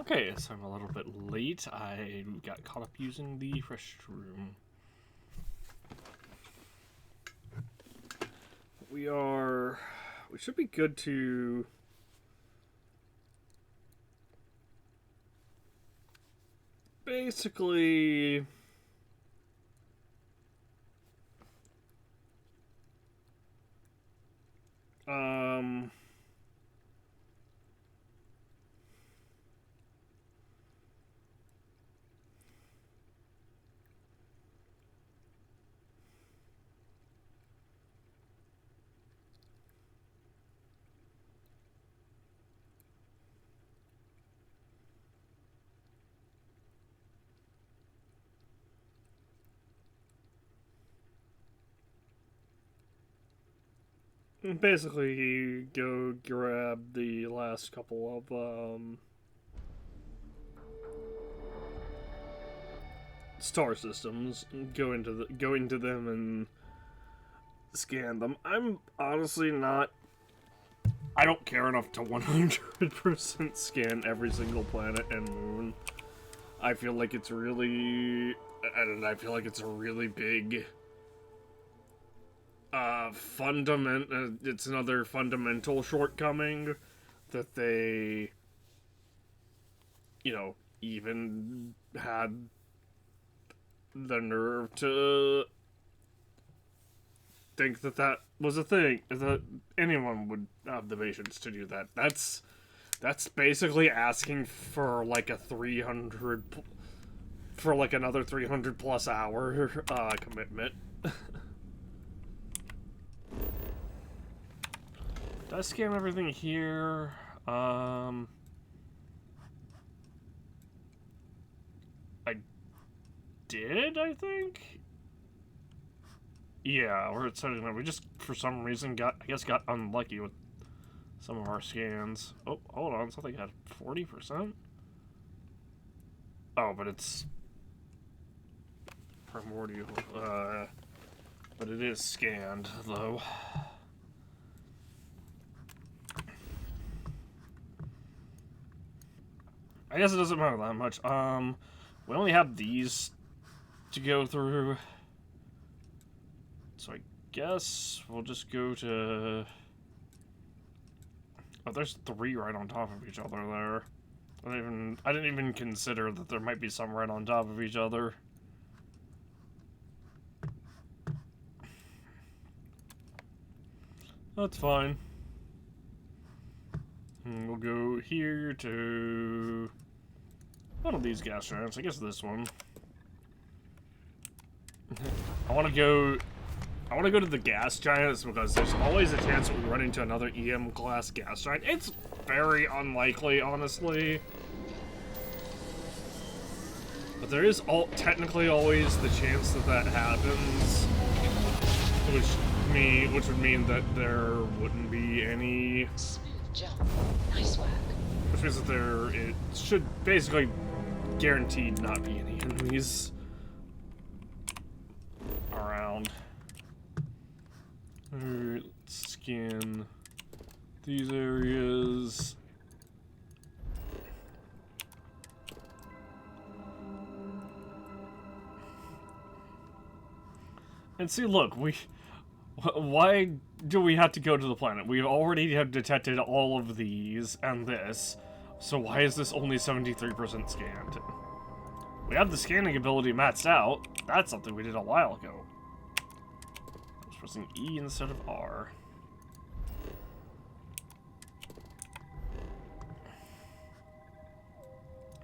Okay, so I'm a little bit late. I got caught up using the restroom. We should be good to... basically... basically go grab the last couple of, star systems, go into them and scan them. I'm honestly not... I don't care enough to 100% scan every single planet and moon. I feel like it's really... and I feel like it's a really big... it's another fundamental shortcoming that they... you know, even had the nerve to think that that was a thing, that anyone would have the patience to do that. That's basically asking for like a 300 for like another 300 plus hour commitment. Did I scan everything here? I did, I think? Yeah, we're at 79. We just, for some reason, got unlucky with some of our scans. Oh, hold on, something had 40%? Oh, but it's primordial. But it is scanned, though. I guess it doesn't matter that much. We only have these to go through. So I guess we'll just go to... oh, there's 3 right on top of each other there. I didn't even consider that there might be some right on top of each other. That's fine. And we'll go here to one of these gas giants. I guess this one. I want to go to the gas giants because there's always a chance that we run into another EM class gas giant. It's very unlikely, honestly. But there is technically always the chance that that happens, which would mean that there wouldn't be any... Smooth jump. Nice work. which means that it should basically guaranteed not be any enemies around. Alright, let's scan these areas. And see, look, why do we have to go to the planet? We already have detected all of these and this, so why is this only 73% scanned? We have the scanning ability maxed out. That's something we did a while ago. I was pressing E instead of R.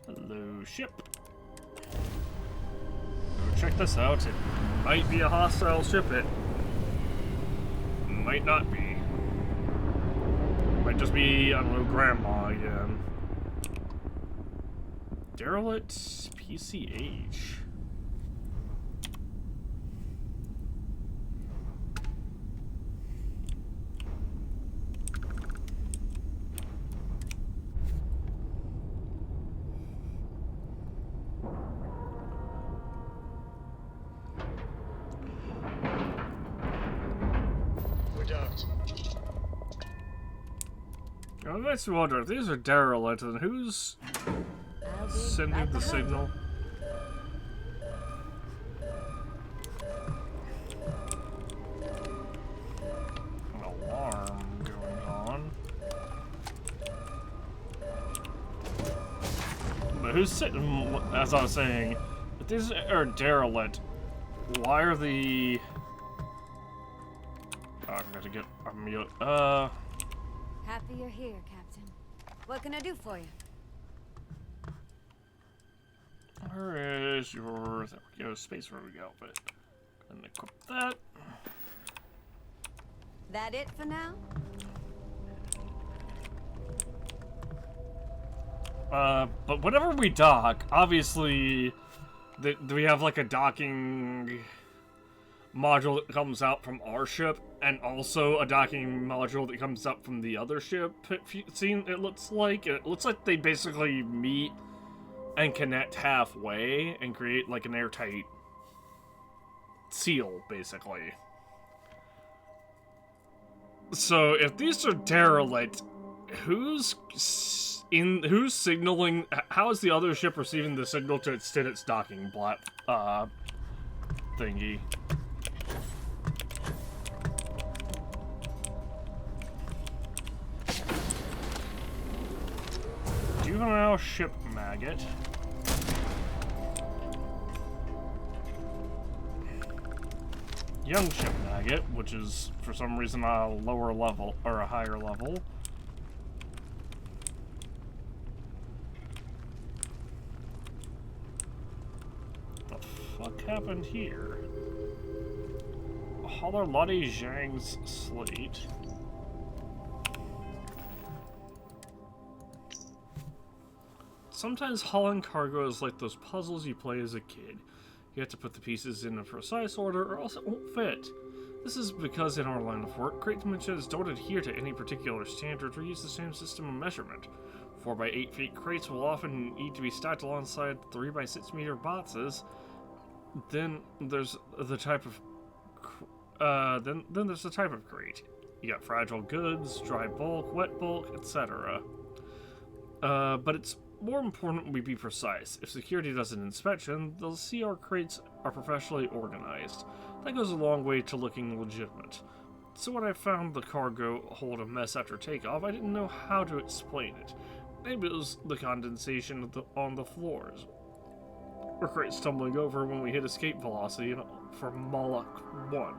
Hello, ship. Go check this out. It might be a hostile ship. It might not be. Might just be, I don't know, Grandma again. Derelict PCH. I nice to wonder if these are derelict, then who's Sending the signal. An alarm going on. But who's sitting, as I was saying, if these are derelict, why are the... Oh, I'm gonna get a mute. Happy you're here, Captain. What can I do for you? Where is your... There we go, Spacefarer we go, but... And equip that. That it for now? But whenever we dock, obviously, do we have like a docking module that comes out from our ship, and also a docking module that comes up from the other ship. It looks like they basically meet and connect halfway and create like an airtight seal, basically. So if these are derelict, who's signaling? How is the other ship receiving the signal to extend its docking thingy? Juvenile ship maggot. Young ship maggot, which is for some reason a lower level or a higher level. What the fuck happened here? Holler Lottie Zhang's slate. Sometimes hauling cargo is like those puzzles you play as a kid. You have to put the pieces in a precise order or else it won't fit. This is because in our line of work, crate dimensions don't adhere to any particular standard or use the same system of measurement. 4 by 8 feet crates will often need to be stacked alongside 3 by 6 meter boxes. Then there's the type of then there's the type of crate. You got fragile goods, dry bulk, wet bulk, etc. But it's more important we be precise. If security does an inspection, they'll see our crates are professionally organized. That goes a long way to looking legitimate. So when I found the cargo hold a mess after takeoff, I didn't know how to explain it. Maybe it was the condensation on the floors, or crates tumbling over when we hit escape velocity for Moloch 1.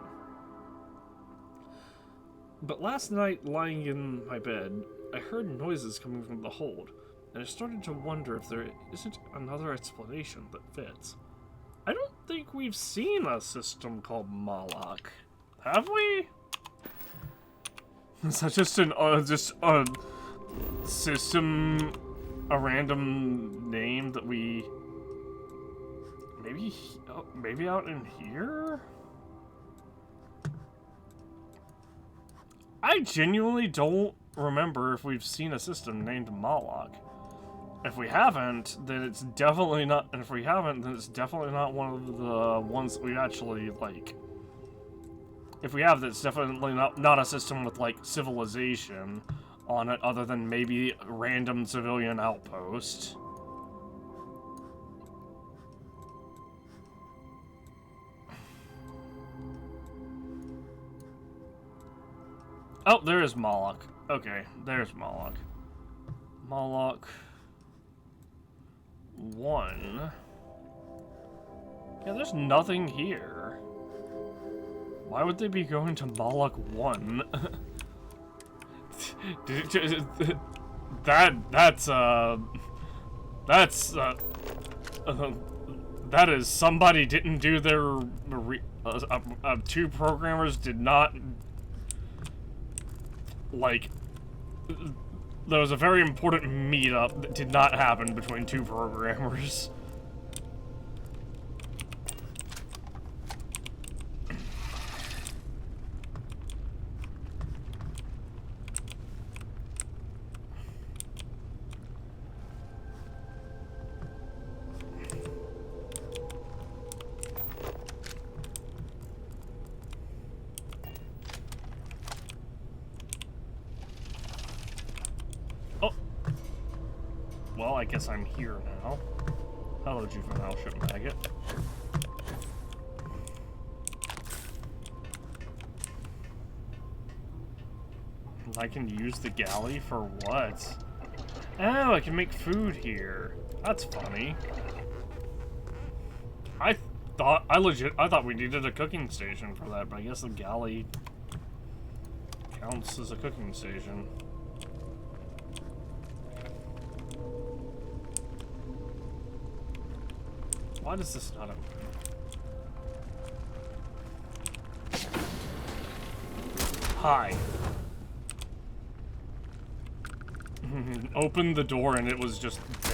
But last night, lying in my bed, I heard noises coming from the hold, and I started to wonder if there isn't another explanation that fits. I don't think we've seen a system called Moloch, have we? Is that just a system, a random name that we maybe out in here? I genuinely don't remember if we've seen a system named Moloch. If we haven't, then it's definitely not. And if we haven't, then it's definitely not one of the ones that we actually like. If we have, that's definitely not a system with like civilization on it, other than maybe a random civilian outpost. Oh, there is Moloch. Okay, there's Moloch. Moloch 1. Yeah, there's nothing here. Why would they be going to Moloch 1? That is somebody didn't do their two programmers did not like. There was a very important meetup that did not happen between two programmers. well, I guess I'm here now. Hello, juvenile ship maggot. I can use the galley for what? Oh, I can make food here. That's funny. I thought we needed a cooking station for that, but I guess the galley counts as a cooking station. Why does this not open? Hi. Opened the door and it was just there.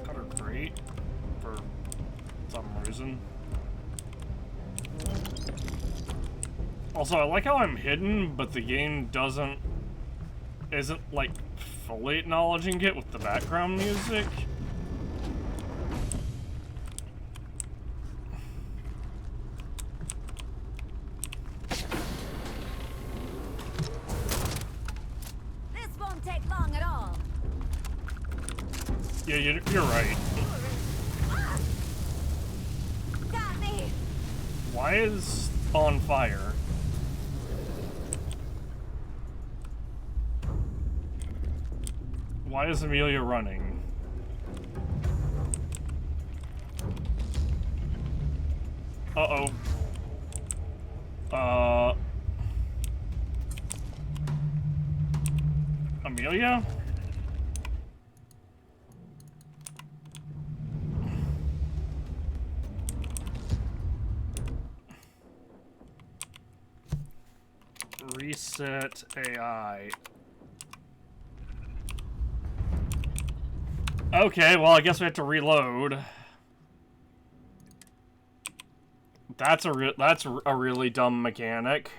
Got her great for some reason. Also, I like how I'm hidden, but the game isn't like fully acknowledging it with the background music. This won't take long at all. Yeah, you're right. Ah! Got me. Why is on fire? Why is Amelia running? Uh-oh. Amelia? Reset AI. Okay, well, I guess we have to reload. That's a really dumb mechanic.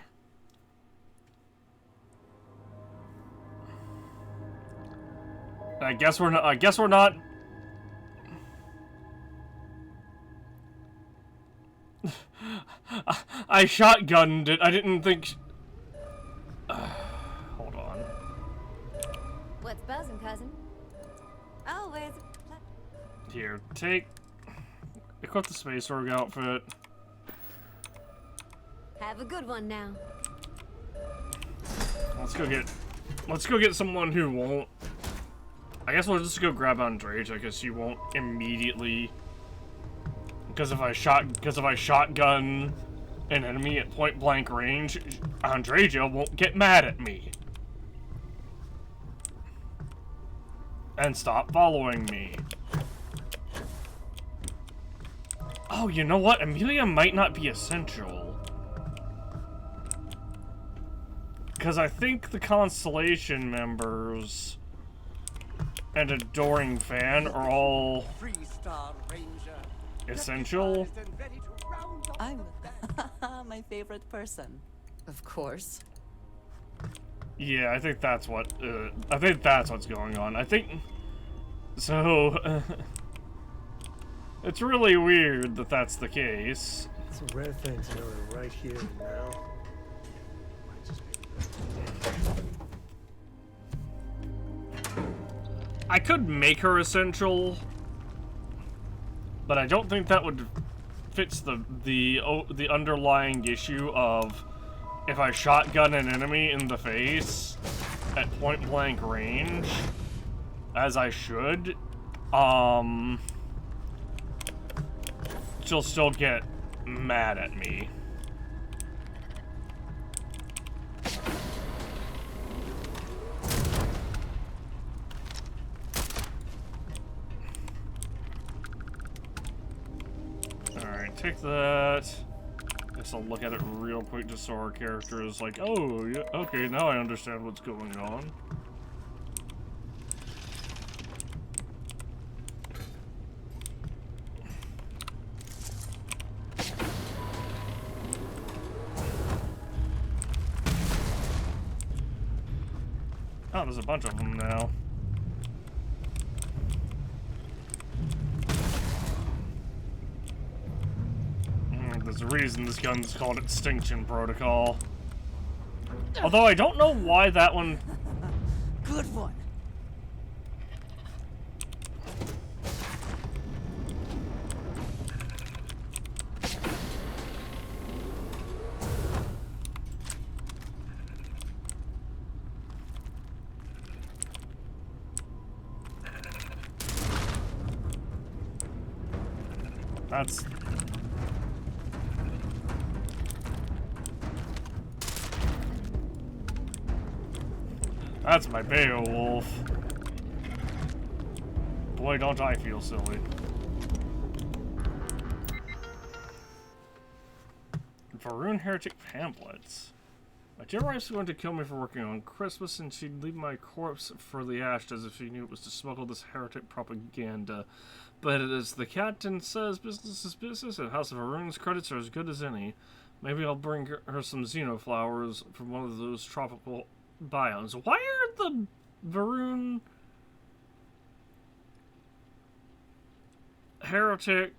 I guess we're not. I shotgunned it. I didn't think. Hold on. What's buzzing, cousin? Oh, where's it? Here, equip the Space Org outfit. Have a good one now. Let's go get someone who won't. I guess we'll just go grab Andreja because she won't immediately. Because if I shotgun an enemy at point blank range, Andreja won't get mad at me and stop following me. Oh, you know what? Amelia might not be essential. Because I think the Constellation members and Adoring Fan are all essential. I'm my favorite person. Of course. Yeah, I think that's what's going on. I think so. It's really weird that that's the case. It's a rare thing to know her right here and now. Might just be I could make her essential, but I don't think that would fits the underlying issue of if I shotgun an enemy in the face at point blank range, as I should, she'll still get mad at me. Alright, take that. Guess I'll look at it real quick just so our character is like, oh, yeah, okay, now I understand what's going on. Oh, there's a bunch of them now. There's a reason this gun's called Extinction Protocol. Although I don't know why that one... Good one. That's my Beowulf. Boy, don't I feel silly. Varun Heretic Pamphlets. My dear wife's going to kill me for working on Christmas, and she'd leave my corpse for the ash as if she knew it was to smuggle this heretic propaganda. But as the captain says, business is business, and House of Varun's credits are as good as any. Maybe I'll bring her some xenoflowers from one of those tropical biomes. Why are the Varun heretic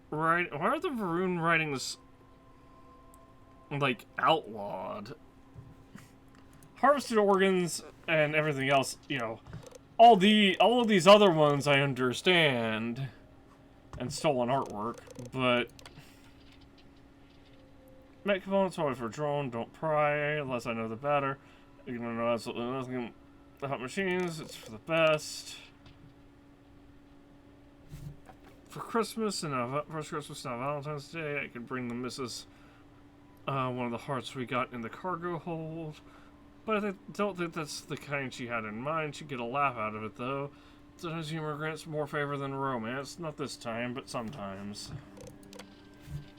why are the Varun writings like outlawed? Harvested organs and everything else, you know, all of these other ones I understand, and stolen artwork, but make components always for drone, don't pry, unless I know the better. You don't know absolutely nothing about machines, it's for the best. For Christmas and first Christmas and Valentine's Day, I could bring the missus one of the hearts we got in the cargo hold. But I don't think that's the kind she had in mind. She'd get a laugh out of it, though. Sometimes humor grants more favor than romance. Not this time, but sometimes.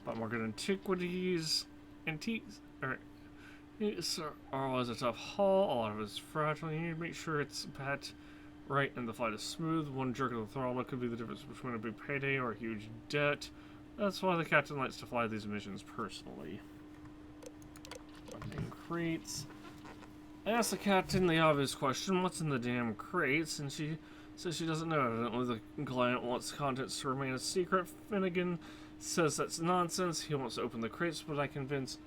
But more good antiquities. Antiques are always a tough haul. A lot of it's fragile. You need to make sure it's pat right and the flight is smooth. One jerk of the throttle could be the difference between a big payday or a huge debt. That's why the captain likes to fly these missions personally. Unnamed crates. I asked the captain the obvious question, what's in the damn crates? And she says she doesn't know. Evidently the client wants contents to remain a secret. Finnegan says that's nonsense. He wants to open the crates, but I convince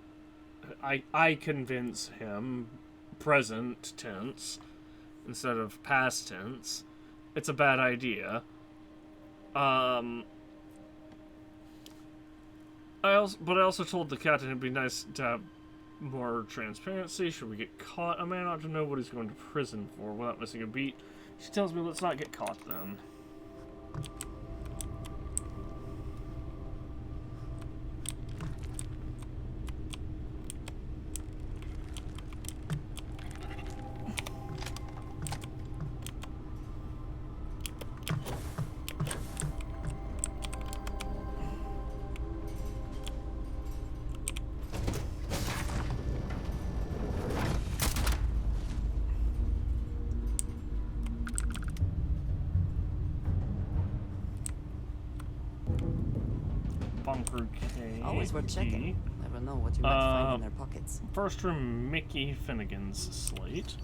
him, present tense, instead of past tense. It's a bad idea. I also told the captain it'd be nice to have more transparency. Should we get caught, a man ought to know what he's going to prison for without missing a beat. She tells me let's not get caught then. Always worth checking. Never know what you might find in their pockets. First from Mickey Finnegan's slate.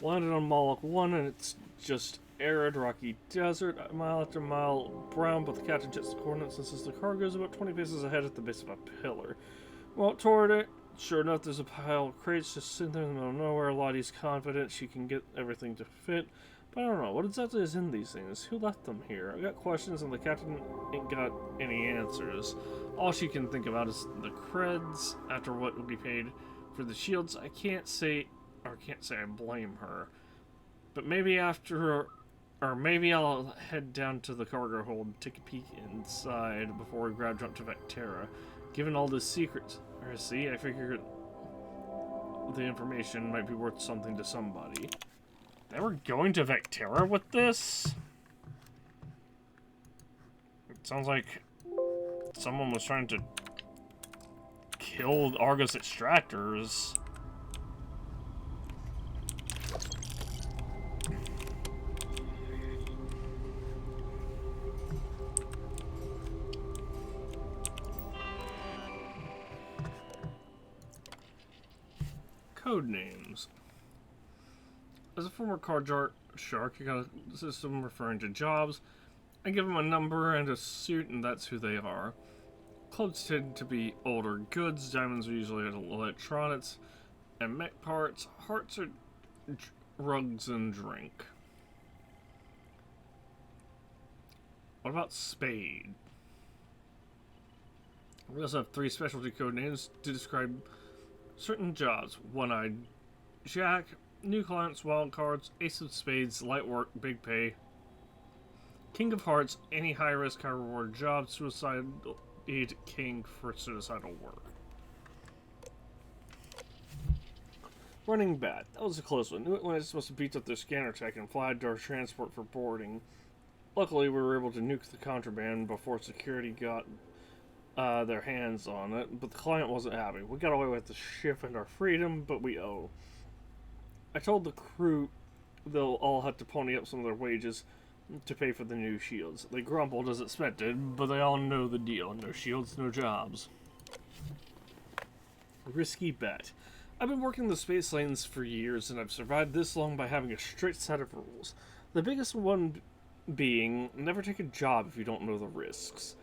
Landed on Moloch 1 and it's just arid, rocky desert. Mile after mile brown, but the captain checks the coordinates and says the cargo is about 20 paces ahead at the base of a pillar. Walk toward it. Sure enough, there's a pile of crates just sitting there in the middle of nowhere. Lottie's confident she can get everything to fit. But I don't know, what exactly is in these things? Who left them here? I got questions and the captain ain't got any answers. All she can think about is the creds after what will be paid for the shields. I can't say I blame her. But maybe maybe I'll head down to the cargo hold and take a peek inside before we grab jump to Vectera. Given all the secrets, see, I figured the information might be worth something to somebody. They were going to Vectera with this? It sounds like someone was trying to kill Argus extractors. Code names. As a former shark, you got a system referring to jobs. I give them a number and a suit, and that's who they are. Clothes tend to be older goods. Diamonds are usually electronics and mech parts. Hearts are rugs and drink. What about Spade? We also have 3 specialty code names to describe certain jobs. One-eyed Jack, new clients, wild cards, ace of spades, light work, big pay. King of hearts, any high-risk, high-reward job. Suicide king for suicidal work. Running bad. That was a close one. Knew it when I was supposed to beat up their scanner tech and fly to our transport for boarding. Luckily, we were able to nuke the contraband before security got their hands on it, but the client wasn't happy. We got away with the ship and our freedom, but we owe. I told the crew they'll all have to pony up some of their wages to pay for the new shields. They grumbled as expected, but they all know the deal. No shields, no jobs. Risky bet. I've been working the space lanes for years, and I've survived this long by having a strict set of rules. The biggest one being, never take a job if you don't know the risks.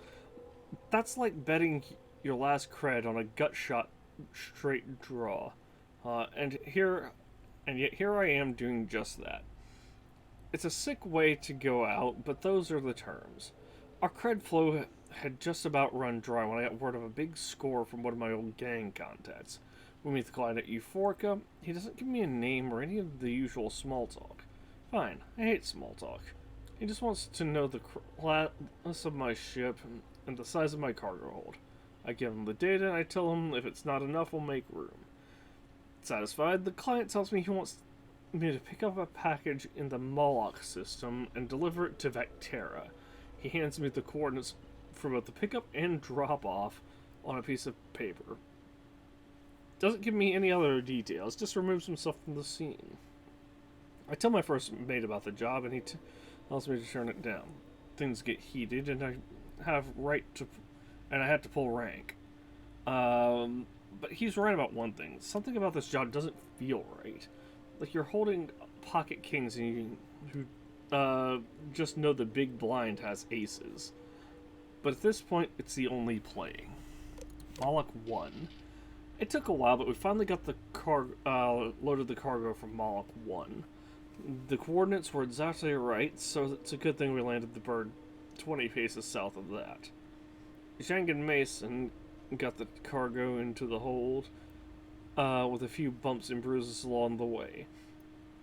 That's like betting your last cred on a gut shot straight draw. And yet here I am doing just that. It's a sick way to go out, but those are the terms. Our cred flow had just about run dry when I got word of a big score from one of my old gang contacts. We meet the client at Euphorica. He doesn't give me a name or any of the usual small talk. Fine, I hate small talk. He just wants to know the class of my ship and the size of my cargo hold. I give him the data and I tell him if it's not enough, we'll make room. Satisfied, the client tells me he wants me to pick up a package in the Moloch system and deliver it to Vectera. He hands me the coordinates for both the pickup and drop-off on a piece of paper. Doesn't give me any other details, just removes himself from the scene. I tell my first mate about the job and he tells me to turn it down. Things get heated and I have to pull rank. But he's right about one thing. Something about this job doesn't feel right. Like you're holding pocket kings and you just know the big blind has aces. But at this point, it's the only play. Moloch 1. It took a while, but we finally got the loaded the cargo from Moloch 1. The coordinates were exactly right, so it's a good thing we landed the bird 20 paces south of that. Zhang and Mason got the cargo into the hold, with a few bumps and bruises along the way.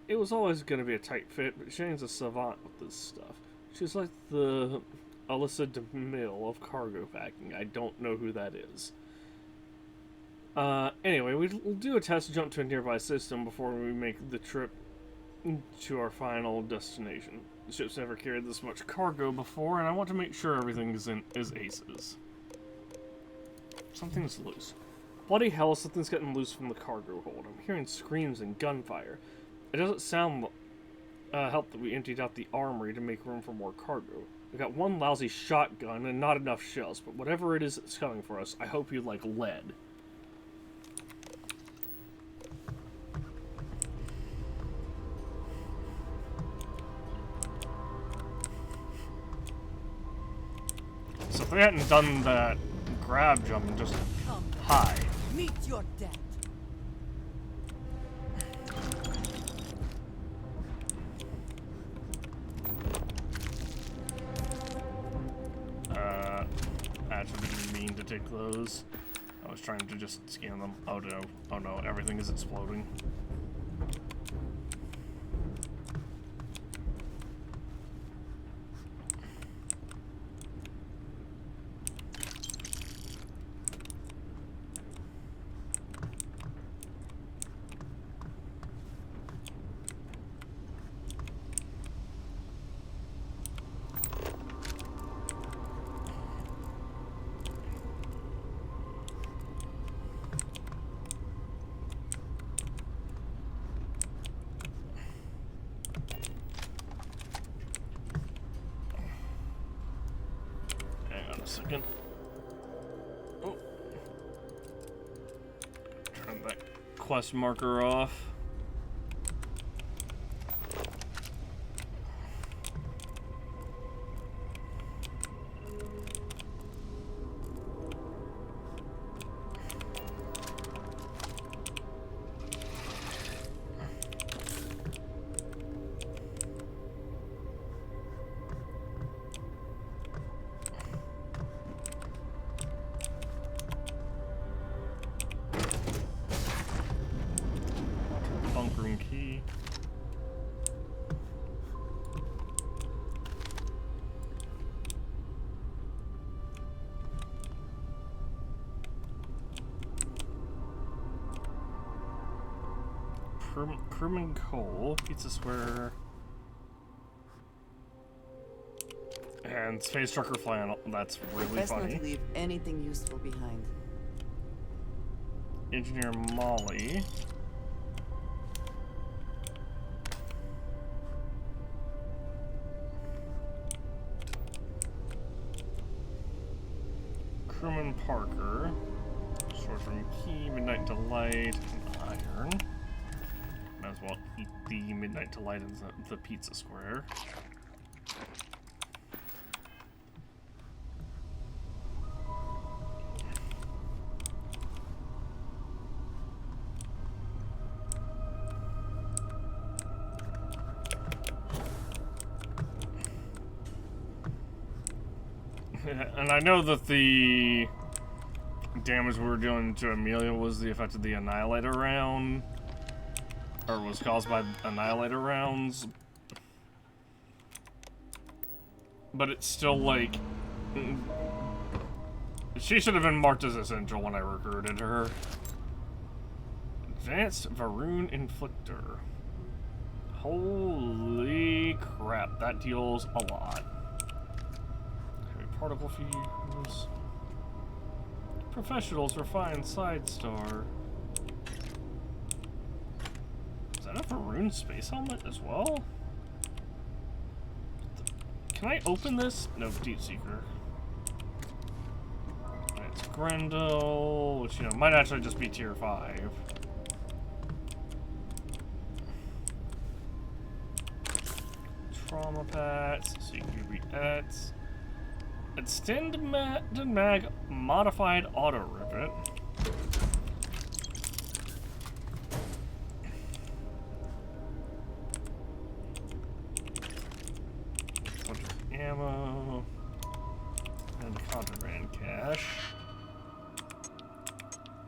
It was always going to be a tight fit, but Zhang's a savant with this stuff. She's like the Alyssa DeMille of cargo packing. I don't know who that is. Anyway, we'll do a test jump to a nearby system before we make the trip to our final destination. The ship's never carried this much cargo before, and I want to make sure everything is aces. Something's loose. Bloody hell, something's getting loose from the cargo hold. I'm hearing screams and gunfire. It doesn't sound help that we emptied out the armory to make room for more cargo. We got one lousy shotgun and not enough shells, but whatever it is that's coming for us, I hope you like lead. So if we hadn't done that grab jump and just hide. Meet your death. I actually didn't mean to take those. I was trying to just scan them. Oh no. Oh no, everything is exploding. Second. Oh. Turn that quest marker off. key. Crewman Cole, Pizza Square, and Space Trucker Flannel. That's really Best funny. not to leave anything useful behind. Engineer Molly. Crewman Parker. Short Room Key, Midnight Delight, and Iron. Might as well eat the Midnight Delight in the Pizza Square. And I know that the damage we were doing to Amelia was the effect of the Annihilator round, or was caused by Annihilator rounds, but it's still like, she should have been marked as essential when I recruited her. Advanced Varun Inflictor. Holy crap, that deals a lot. Particle fuse. Professionals refine side star. Is that a Varun space helmet as well? Can I open this? No, Deep Seeker. It's Grendel, which, you know, might actually just be tier 5. Trauma pats, CQB-ets. Extend mag modified auto rivet. Bunch of ammo and contraband cash.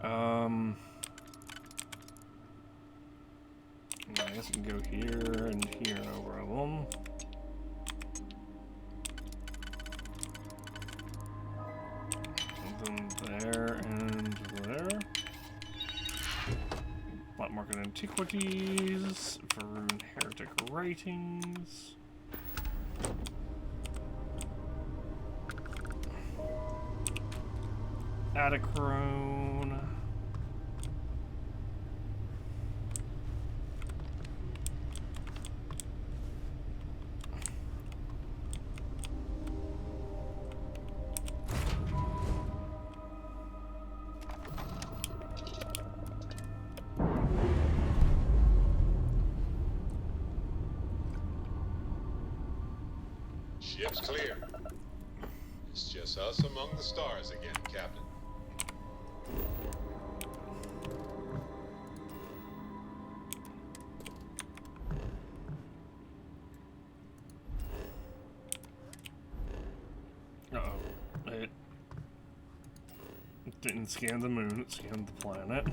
Yeah, I guess we can go here and here, no problem. There and there. Black market antiquities, Varun heretic writings. Adacrone. Ship's clear. It's just us among the stars again, Captain. Uh-oh. It didn't scan the moon, it scanned the planet.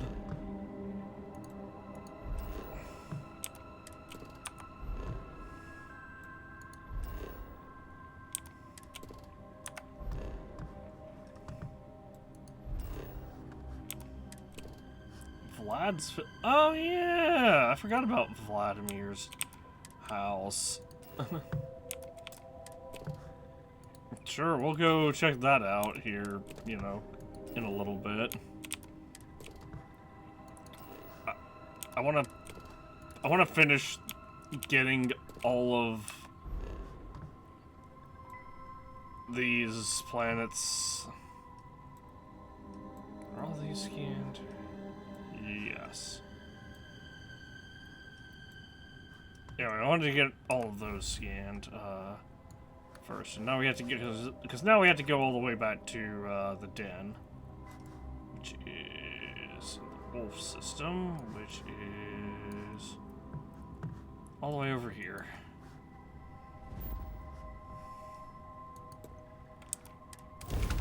Oh yeah, I forgot about Vladimir's house. Sure, we'll go check that out here, you know, in a little bit. I wanna finish getting all of these planets. Are all these scanned? Yes. Yeah, I wanted to get all of those scanned first, and now we have to get, because now we have to go all the way back to the den, which is the Wolf system, which is all the way over here.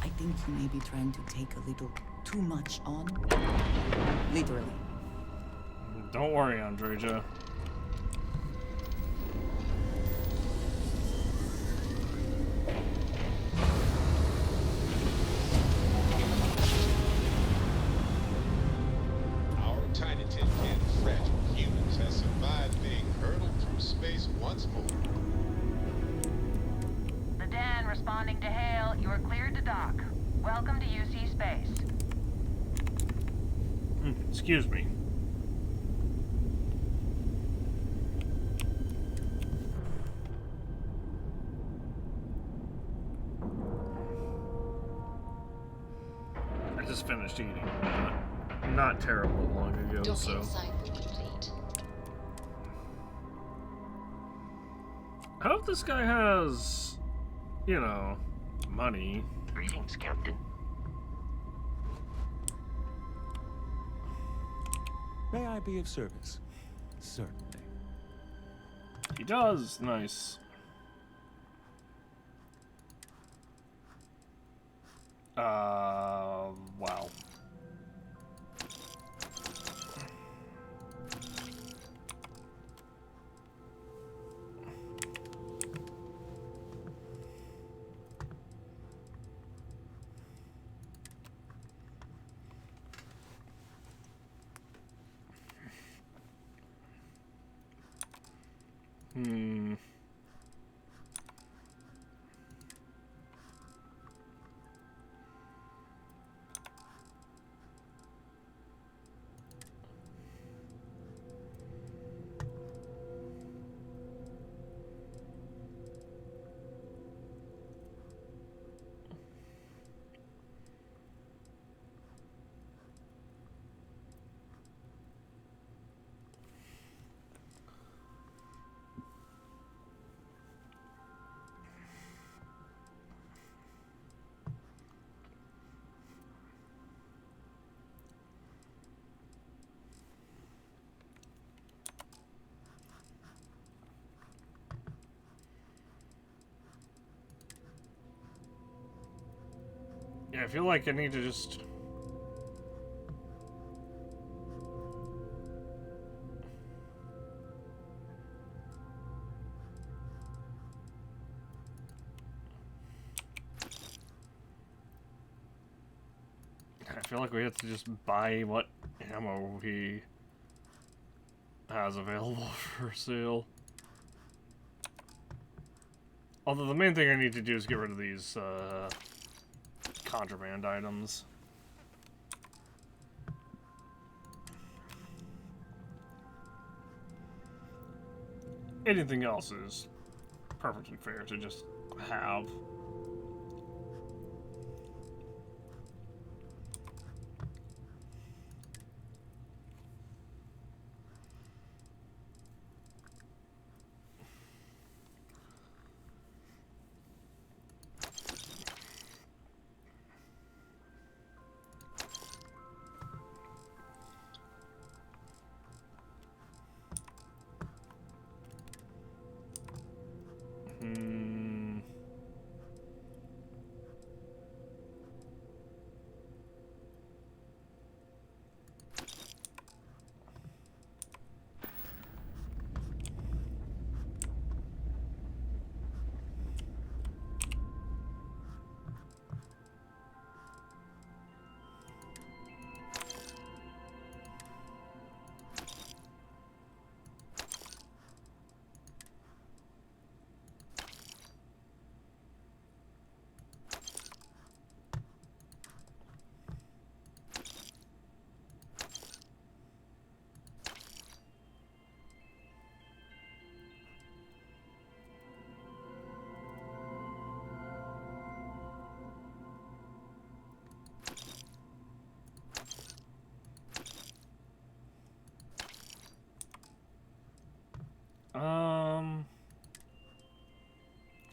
I think you may be trying to take a little too much on. Literally. Don't worry, Andreja. responding to hail. You are cleared to dock. Welcome to UC Space. Excuse me. I just finished eating. Not terribly long ago, Docking so. cycle complete. I hope this guy has, you know, money. Greetings, Captain. May I be of service? Certainly. He does. Nice. Wow. Hmm. Yeah, I feel like I need to just... I feel like we have to just buy what ammo he has available for sale. Although the main thing I need to do is get rid of these, contraband items. Anything else is perfectly fair to just have.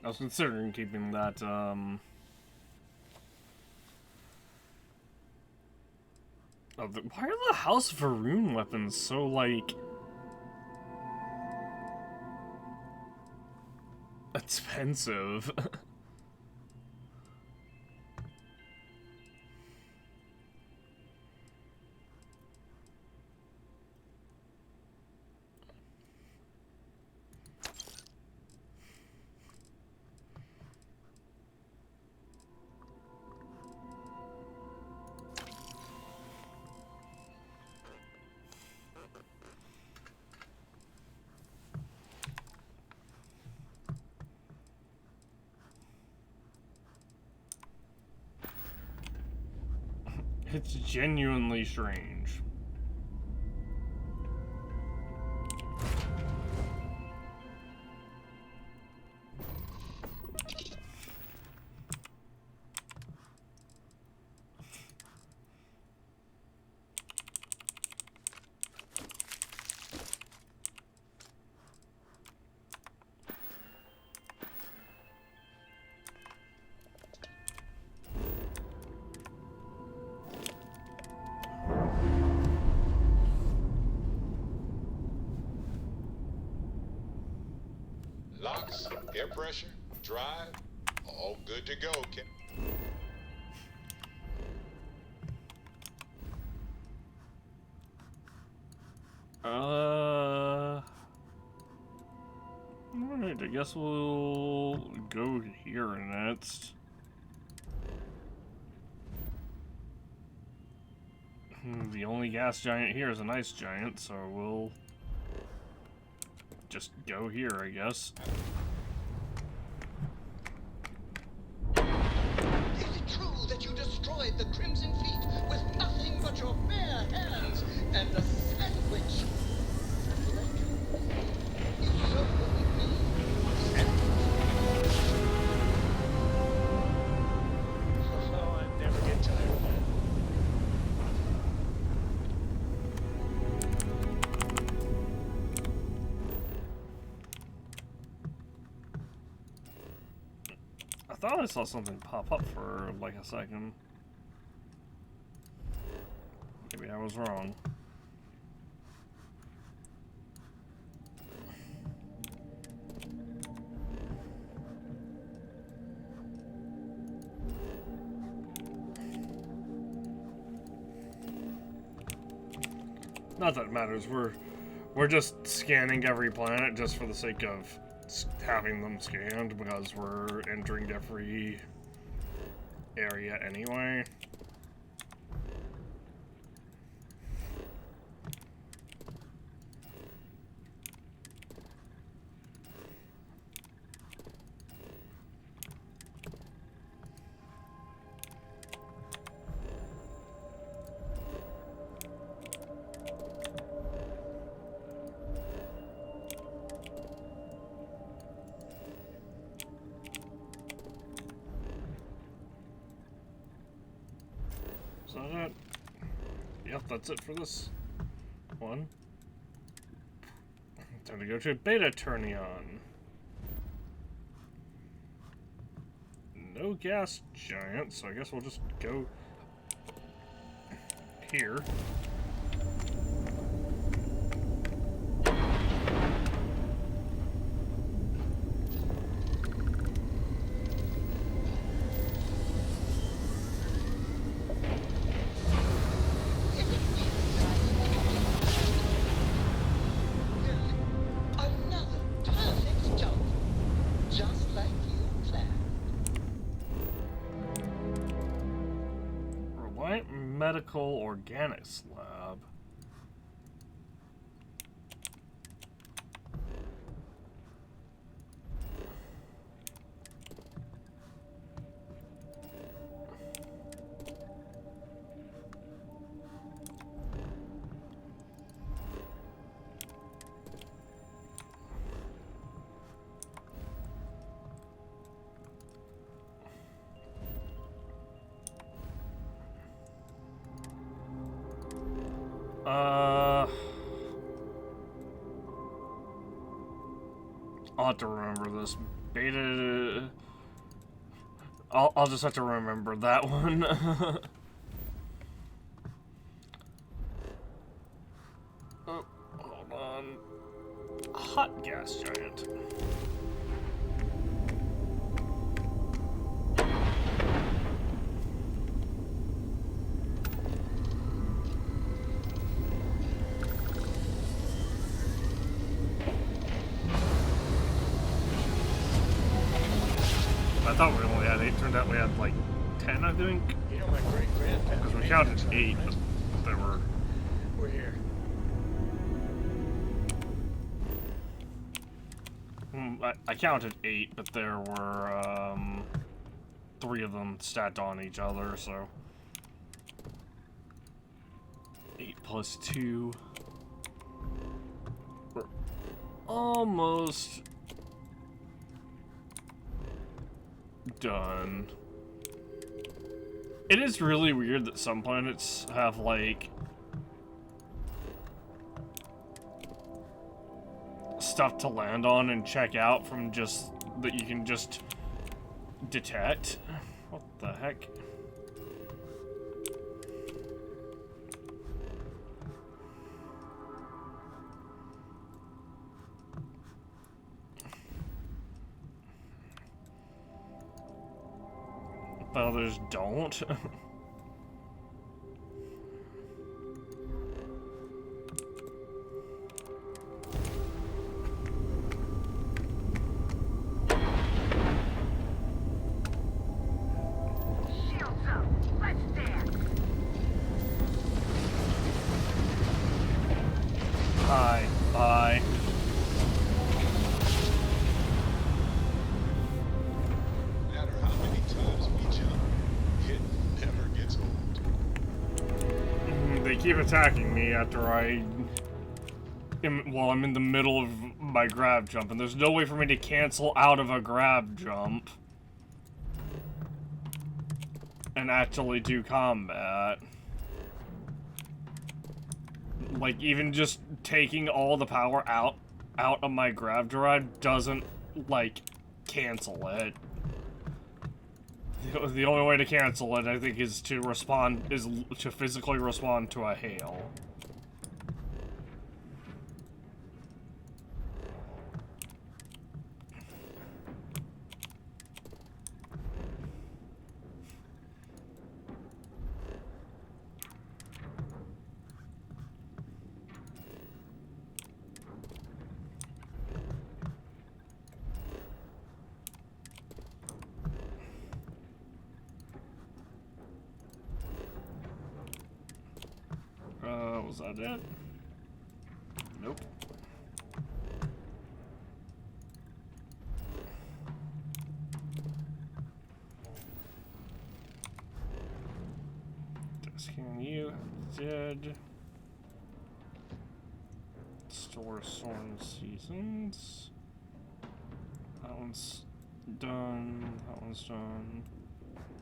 I was considering keeping that, why are the House of Varun weapons so, like, expensive? It's genuinely strange. Locks, air pressure, drive, all good to go, Captain. Alright, I guess we'll go here next. The only gas giant here is an ice giant, so we'll just go here, I guess. Is it true that you destroyed the Crimson Fleet with nothing but your bare hands and a sandwich? You so will be sandwich. Oh, I never get tired of that. I thought I saw something pop up for like a second. Maybe I was wrong. Not that it matters. We're just scanning every planet just for the sake of having them scanned, because we're entering every area anyway. Is that it? Yep, that's it for this one. Time to go to Beta Turnion. No gas giant, so I guess we'll just go here. Another perfect jump, just like you planned. Reliant Medical Organics Lab. I'll have to remember this. Beta... I'll just have to remember that one. Oh, hold on. Hot gas giant. I thought we only had 8. Turned out we had like 10, I think. You know, my great-grandparents... Because we counted 8, but there were... We're here. I counted 8, but there were 3 of them stacked on each other, so... 8 plus 2. We're almost done. It is really weird that some planets have, like, stuff to land on and check out from just that you can just detect. What the heck? But others don't. Hi. Bye. No matter how many times we jump, it never gets old. They keep attacking me after while I'm in the middle of my grab jump, and there's no way for me to cancel out of a grab jump and actually do combat. Like, even just taking all the power out of my grav drive doesn't, like, cancel it. The only way to cancel it, I think, is to physically respond to a hail. Was that it? Nope. Scan you, dead. Store Storm Seasons. That one's done. That one's done.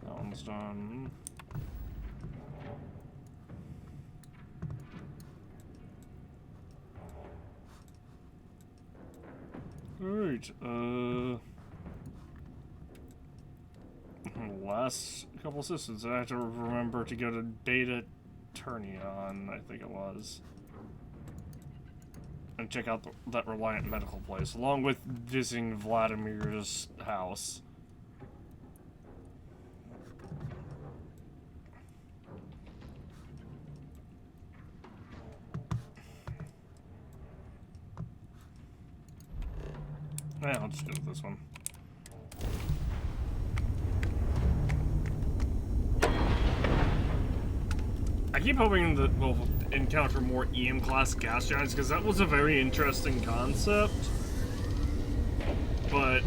That one's done. Alright, last couple systems. I have to remember to go to Beta Turnion, I think it was. And check out that Reliant medical place, along with visiting Vladimir's house. Yeah, I'll just go with this one. I keep hoping that we'll encounter more EM-class gas giants, because that was a very interesting concept. But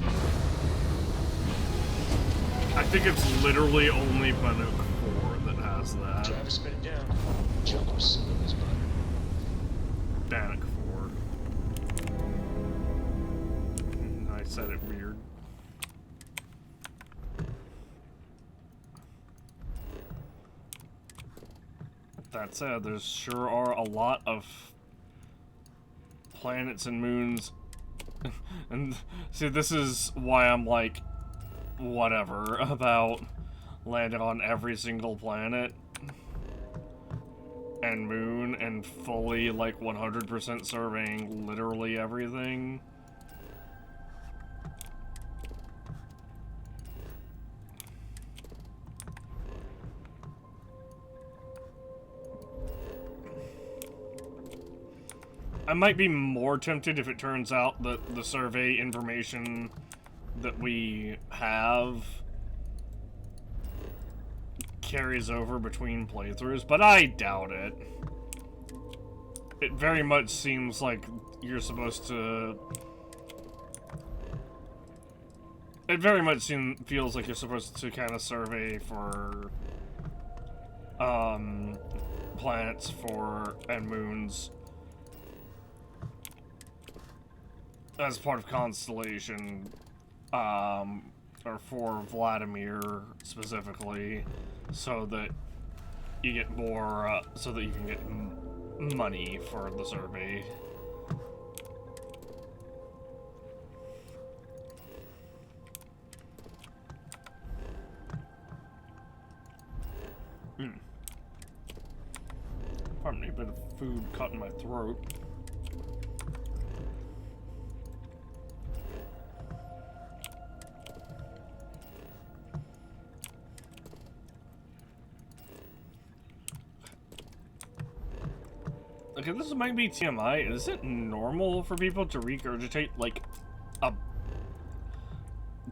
I think it's literally only Banuk 4 that has that. Driver, spin it down. Jump slow as butter. Bannock 4. I said it weird. That said, there sure are a lot of planets and moons. And see, this is why I'm like, whatever about landing on every single planet and moon and fully, like, 100% surveying literally everything. I might be more tempted if it turns out that the survey information that we have carries over between playthroughs, but I doubt it. It very much seems like you're supposed to... It very much feels like you're supposed to kind of survey for, planets for and moons as part of Constellation, or for Vladimir specifically, so that you get more, so that you can get money for the survey. Pardon me, a bit of food caught in my throat. Okay, this might be TMI. Is it normal for people to regurgitate like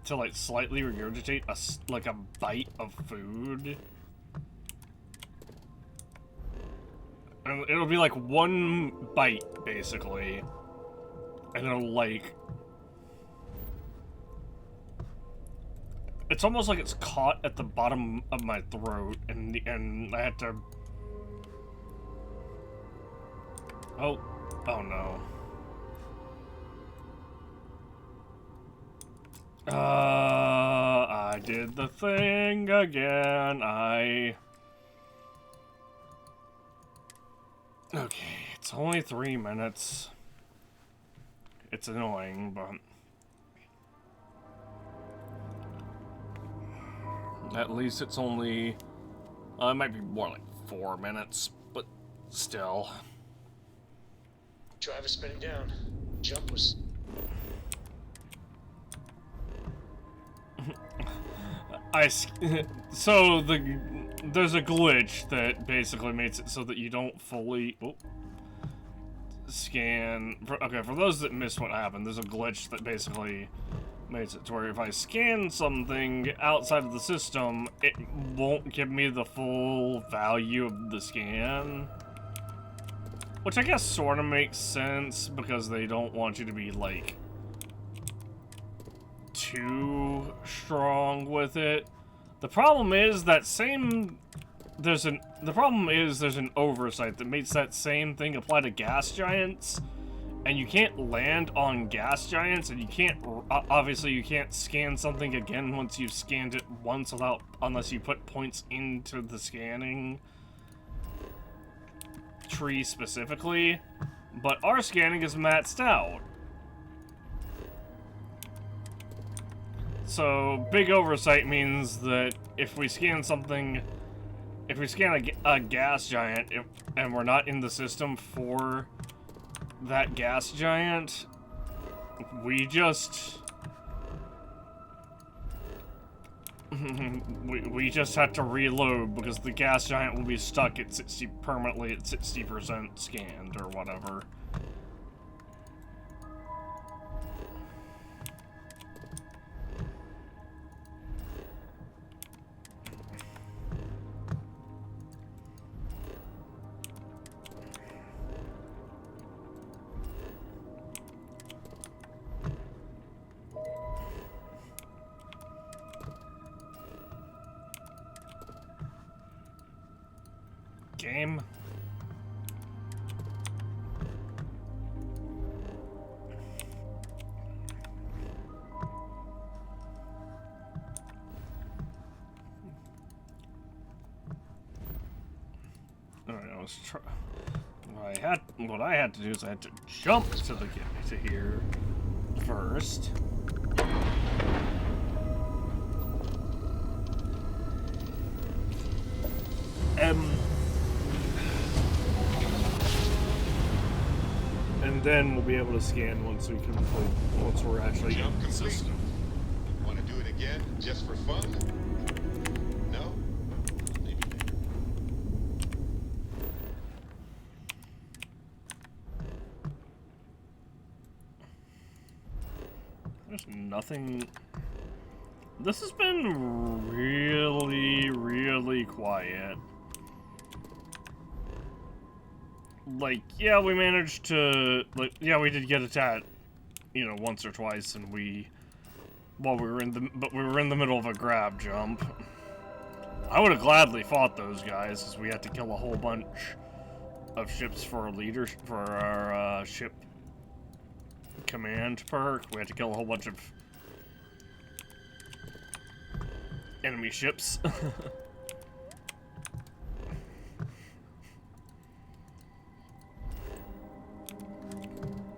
to like slightly regurgitate like a bite of food? And it'll be like one bite basically, and it'll like, it's almost like it's caught at the bottom of my throat, and I had to. Oh no. I did the thing again. Okay, it's only 3 minutes. It's annoying, but at least it's only, it might be more like 4 minutes, but still. Driver spinning down. Jump was... So there's a glitch that basically makes it so that you don't fully scan. For those that missed what happened, there's a glitch that basically makes it to where if I scan something outside of the system, it won't give me the full value of the scan. Which I guess sort of makes sense, because they don't want you to be, like, too strong with it. The problem is that there's an oversight that makes that same thing apply to gas giants, and you can't land on gas giants, and you can't, obviously you can't scan something again once you've scanned it once unless you put points into the scanning tree specifically, but our scanning is maxed out. So, big oversight means that if we scan a gas giant, and we're not in the system for that gas giant, we just... we just had to reload, because the gas giant will be stuck at permanently at 60% scanned, or whatever. Game. Alright, what I had to do is I had to jump to here first. And then we'll be able to scan once we're actually in the system. Want to do it again, just for fun? No? Maybe later. There's nothing. This has been really, really quiet. Like, yeah, we managed to, like, yeah, we did get attacked, you know, once or twice, and we were in the middle of a grab jump. I would have gladly fought those guys, because we had to kill a whole bunch of ships for our ship command perk. We had to kill a whole bunch of enemy ships.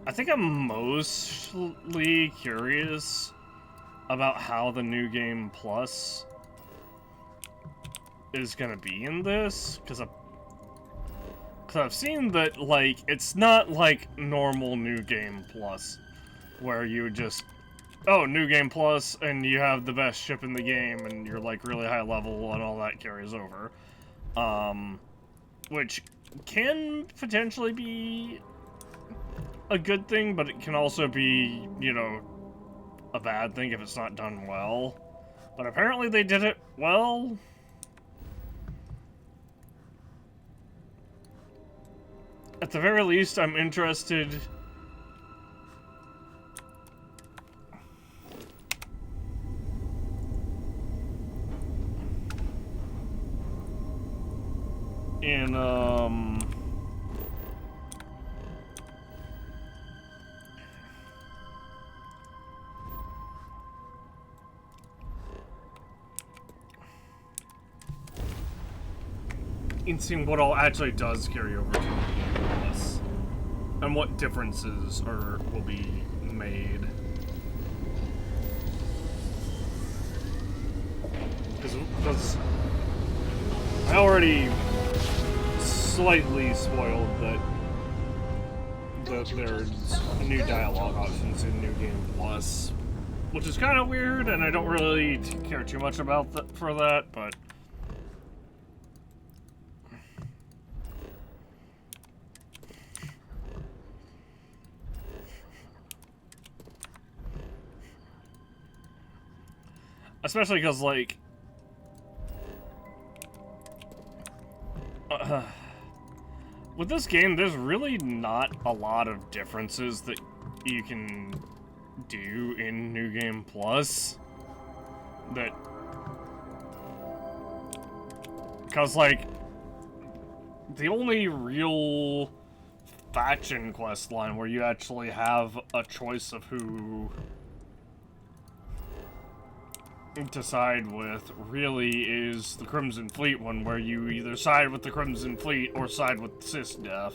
I think I'm mostly curious about how the New Game Plus is gonna be in this, because I've seen that, like, it's not like normal New Game Plus, where you just, oh, New Game Plus, and you have the best ship in the game, and you're, like, really high level, and all that carries over. Which can potentially be a good thing, but it can also be, you know, a bad thing if it's not done well. But apparently they did it well. At the very least, I'm interested in, seeing what all actually does carry over to the game plus, and what differences will be made. Because I already slightly spoiled that there's new dialogue options in New Game Plus, which is kind of weird, and I don't really care too much about for that, but. Especially because, like, with this game, there's really not a lot of differences that you can do in New Game Plus. Because, like, the only real faction quest line where you actually have a choice of who to side with really is the Crimson Fleet one, where you either side with the Crimson Fleet or side with Sysdef.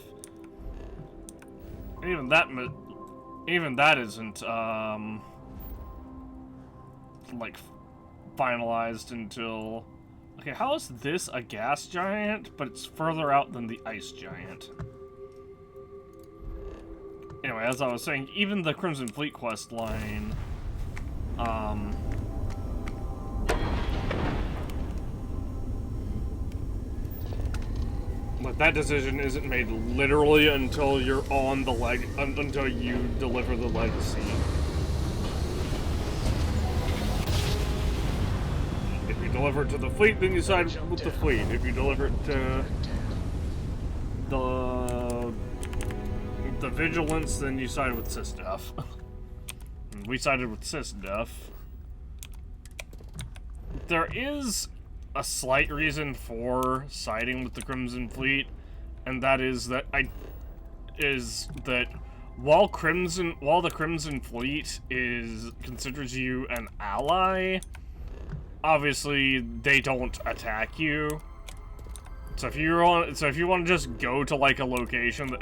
Even that isn't like finalized until, okay, how is this a gas giant but it's further out than the ice giant? Anyway, as I was saying, even the Crimson Fleet quest line but that decision isn't made literally until you're on the until you deliver the legacy. If you deliver it to the fleet, then you side with the fleet. If you deliver it to the vigilance, then you side with Sysdef. We sided with Sysdef. There is a slight reason for siding with the Crimson Fleet, and that is that while the Crimson Fleet considers you an ally, obviously they don't attack you. So if you want to just go to, like, a location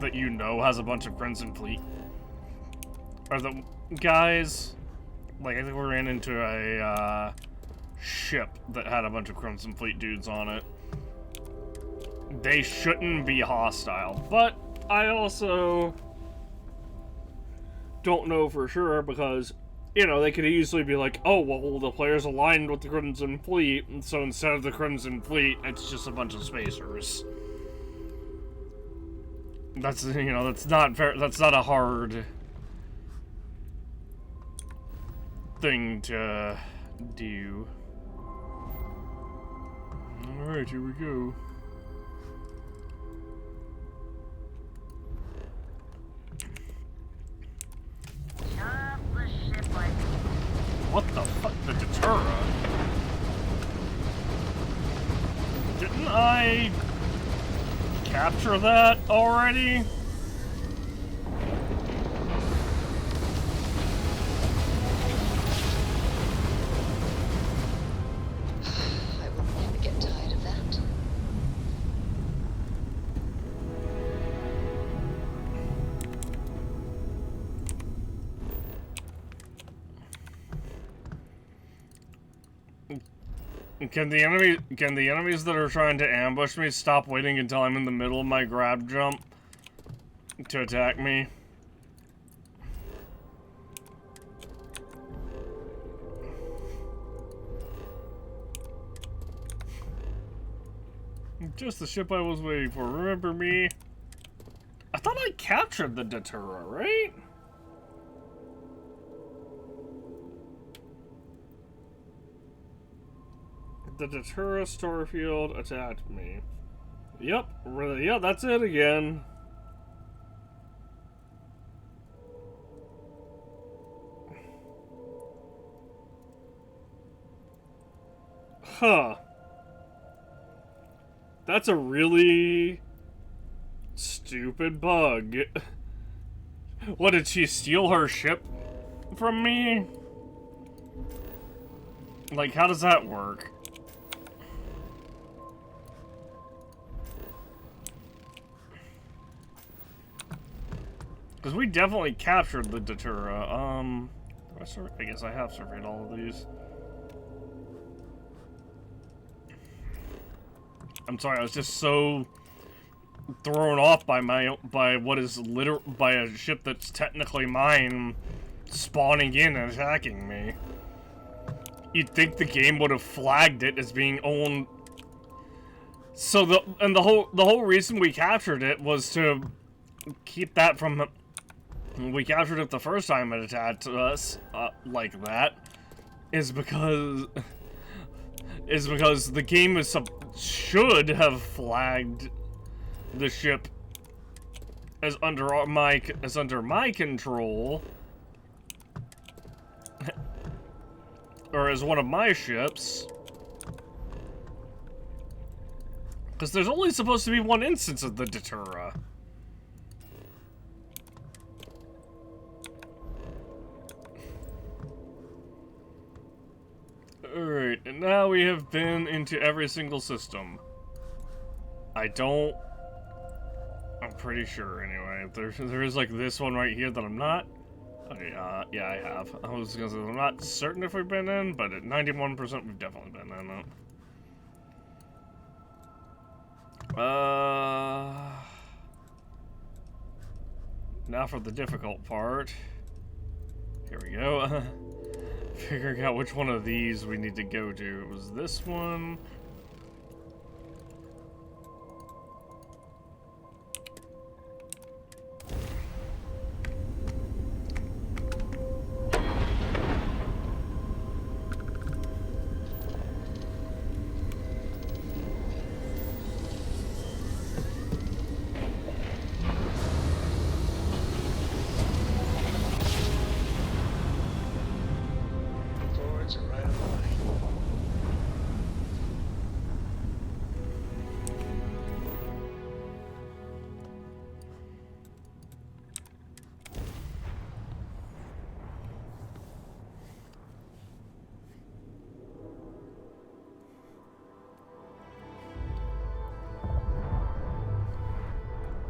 that you know has a bunch of Crimson Fleet, or the guys, like, I think we ran into a ship that had a bunch of Crimson Fleet dudes on it. They shouldn't be hostile, but I also don't know for sure, because, you know, they could easily be like, oh, well, the player's aligned with the Crimson Fleet, and so instead of the Crimson Fleet, it's just a bunch of spacers. That's, you know, that's not fair. That's not a hard thing to do. Alright, here we go. What the fuck? The Datura? capture that already? I will never get tired of that. Can the enemies that are trying to ambush me stop waiting until I'm in the middle of my grab jump to attack me? Just the ship I was waiting for. Remember me? I thought I captured the Datura, right? The Datura Starfield attacked me. Yep, yeah, that's it again. Huh. That's a really stupid bug. What, did she steal her ship from me? Like, how does that work? Because we definitely captured the Datura. I guess I have surveyed all of these. I'm sorry, I was just so thrown off by what is by a ship that's technically mine spawning in and attacking me. You'd think the game would have flagged it as being owned. So the whole reason we captured it was to keep that from. We captured it the first time it attacked us like that, is because the game should have flagged the ship as under my control, or as one of my ships, because there's only supposed to be one instance of the Datura. Alright, and now we have been into every single system. I'm pretty sure anyway. There is like this one right here that I'm not. Okay, yeah, I have. I was gonna say, I'm not certain if we've been in, but at 91% we've definitely been in it. Now for the difficult part. Here we go. Figuring out which one of these we need to go to. It was this one. Forwards are right on the line.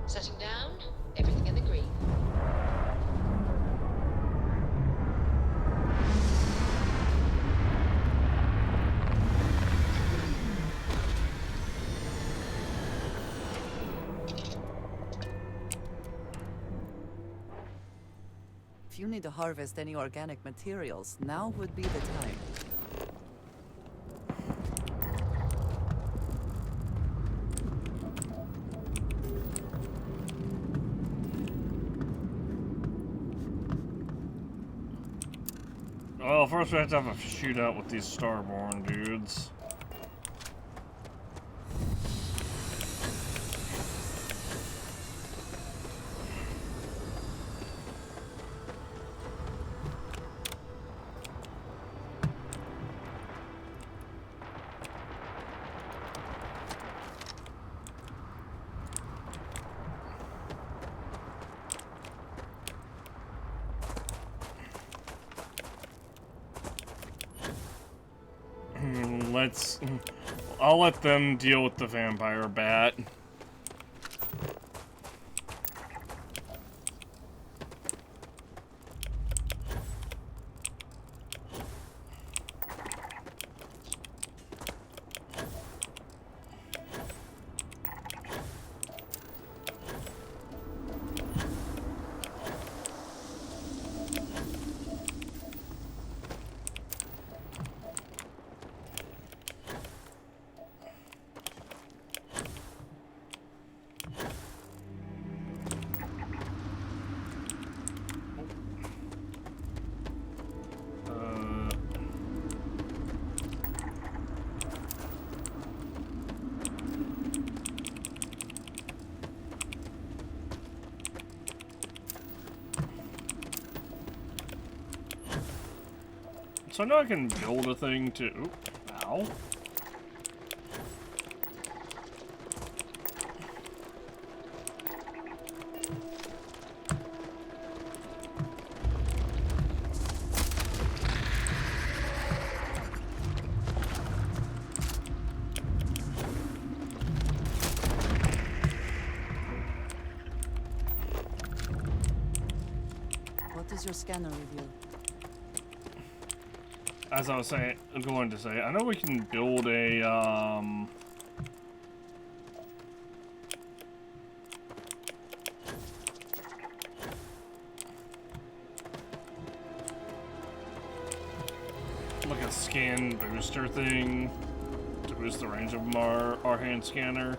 Setting down, everything in the green. If you need to harvest any organic materials, now would be the time. Well, first we have to have a shootout with these Starborn dudes. I'll let them deal with the vampire bat. So I know I can build a thing to... Oop, ow. What does your scanner reveal? As I was going to say, I know we can build a, like a scan booster thing to boost the range of our hand scanner.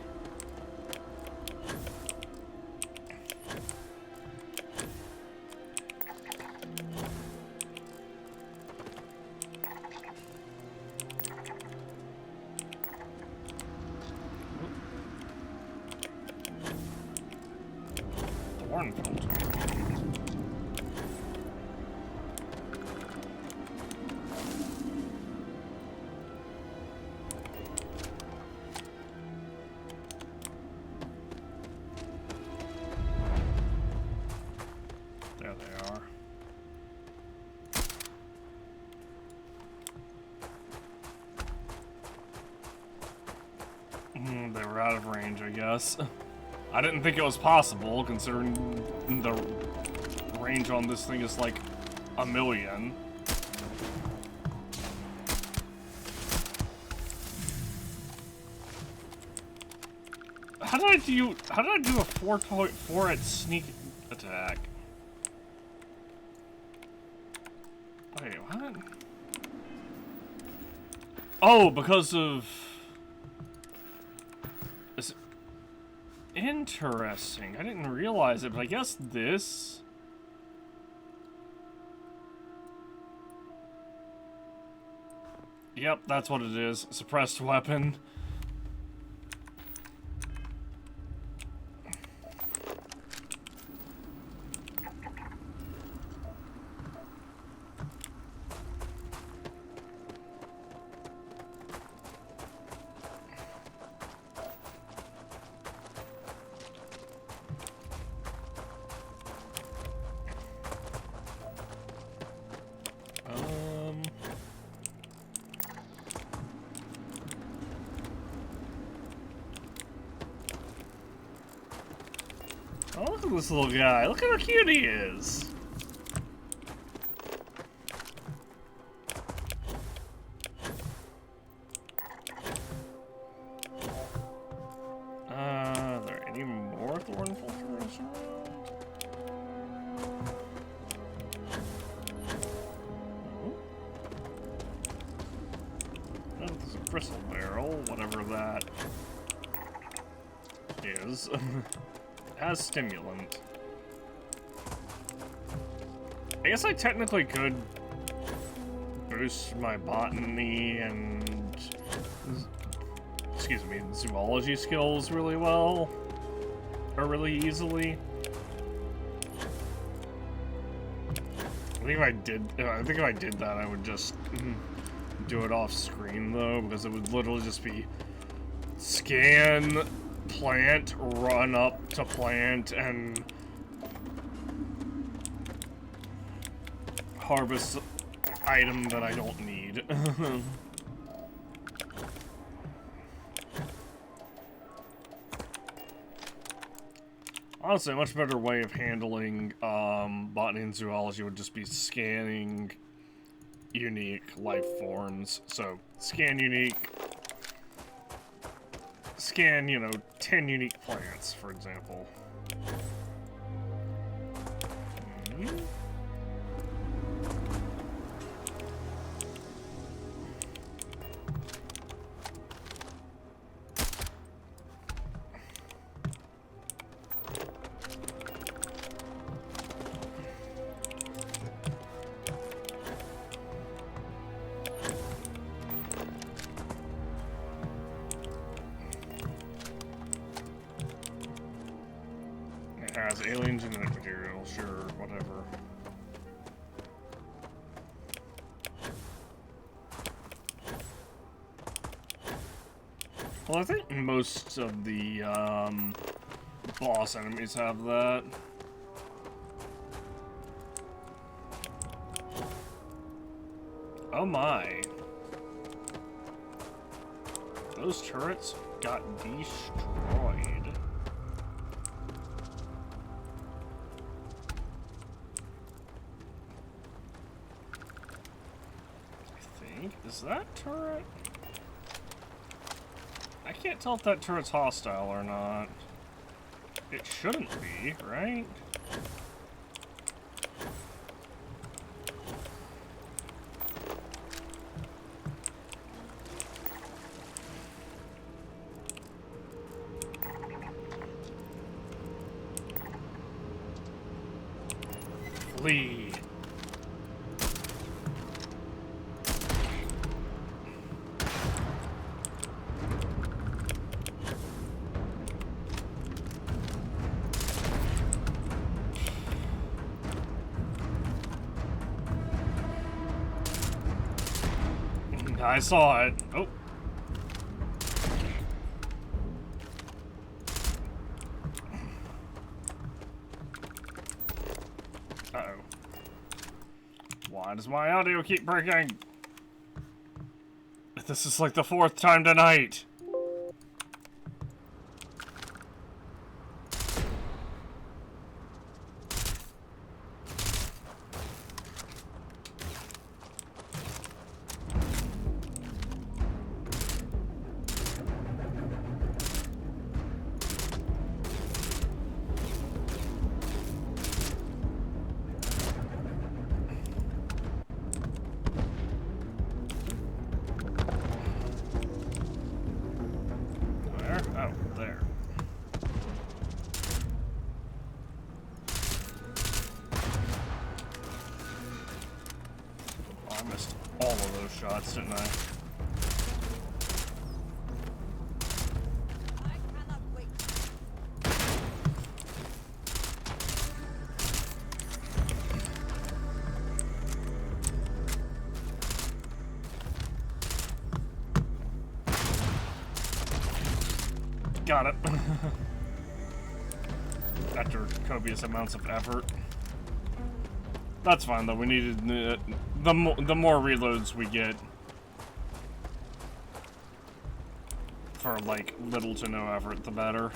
There they are. They were out of range, I guess. I didn't think it was possible, considering the range on this thing is like 1,000,000. How did I do a 4.4 at sneak attack? Wait, what? Oh, because of... Interesting. I didn't realize it, but I guess this... Yep, that's what it is. Suppressed weapon. Oh, look at this little guy. Look how cute he is. Are there any more thorn filters around? Oh, there's a bristle barrel, whatever that is. As stimulant. I guess I technically could boost my botany and, excuse me, zoology skills really well, or really easily. I think if I did that, I would just do it off screen though, because it would literally just be scan plant, run up to plant, and harvest item that I don't need. Honestly, a much better way of handling botany and zoology would just be scanning unique life forms. So, scan unique, scan, you know, 10 unique plants, for example. It has alien genetic material, sure, whatever. Well, I think most of the boss enemies have that. Oh my. Those turrets got destroyed. I think, is that turret? I can't tell if that turret's hostile or not. It shouldn't be, right? Flee. I saw it. Oh. Uh-oh. Why does my audio keep breaking? This is like the 4th time tonight. Oh, there. Oh, I missed all of those shots, didn't I? Got it. After copious amounts of effort. That's fine though. We needed the more reloads we get for like little to no effort, the better.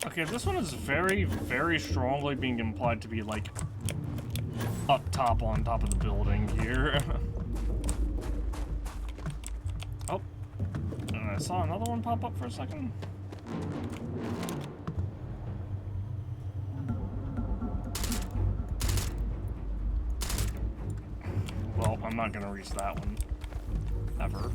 Okay, this one is very, very strongly being implied to be, like, up top on top of the building here. Oh. And I saw another one pop up for a second. Well, I'm not gonna reach that one. Ever.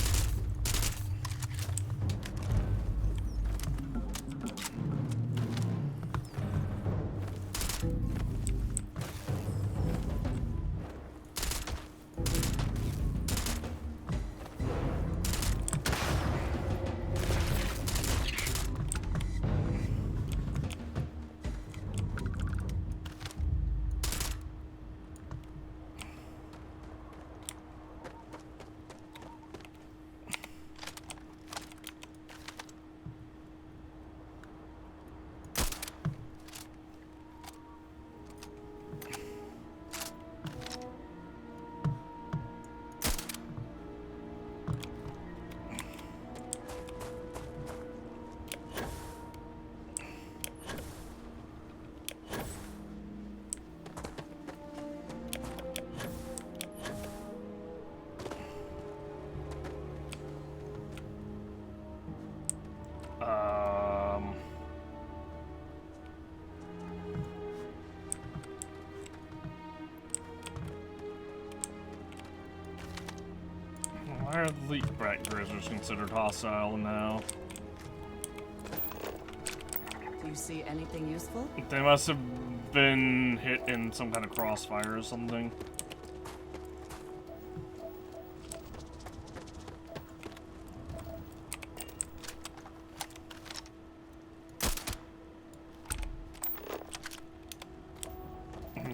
Why are the leaf brat grazers considered hostile now? Do you see anything useful? They must have been hit in some kind of crossfire or something.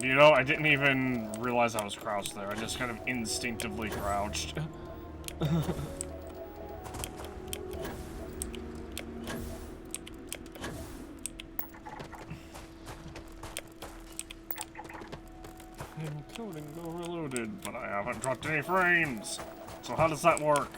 You know, I didn't even realize I was crouched there. I just kind of instinctively crouched. Encoding, go reloaded, but I haven't dropped any frames. So how does that work?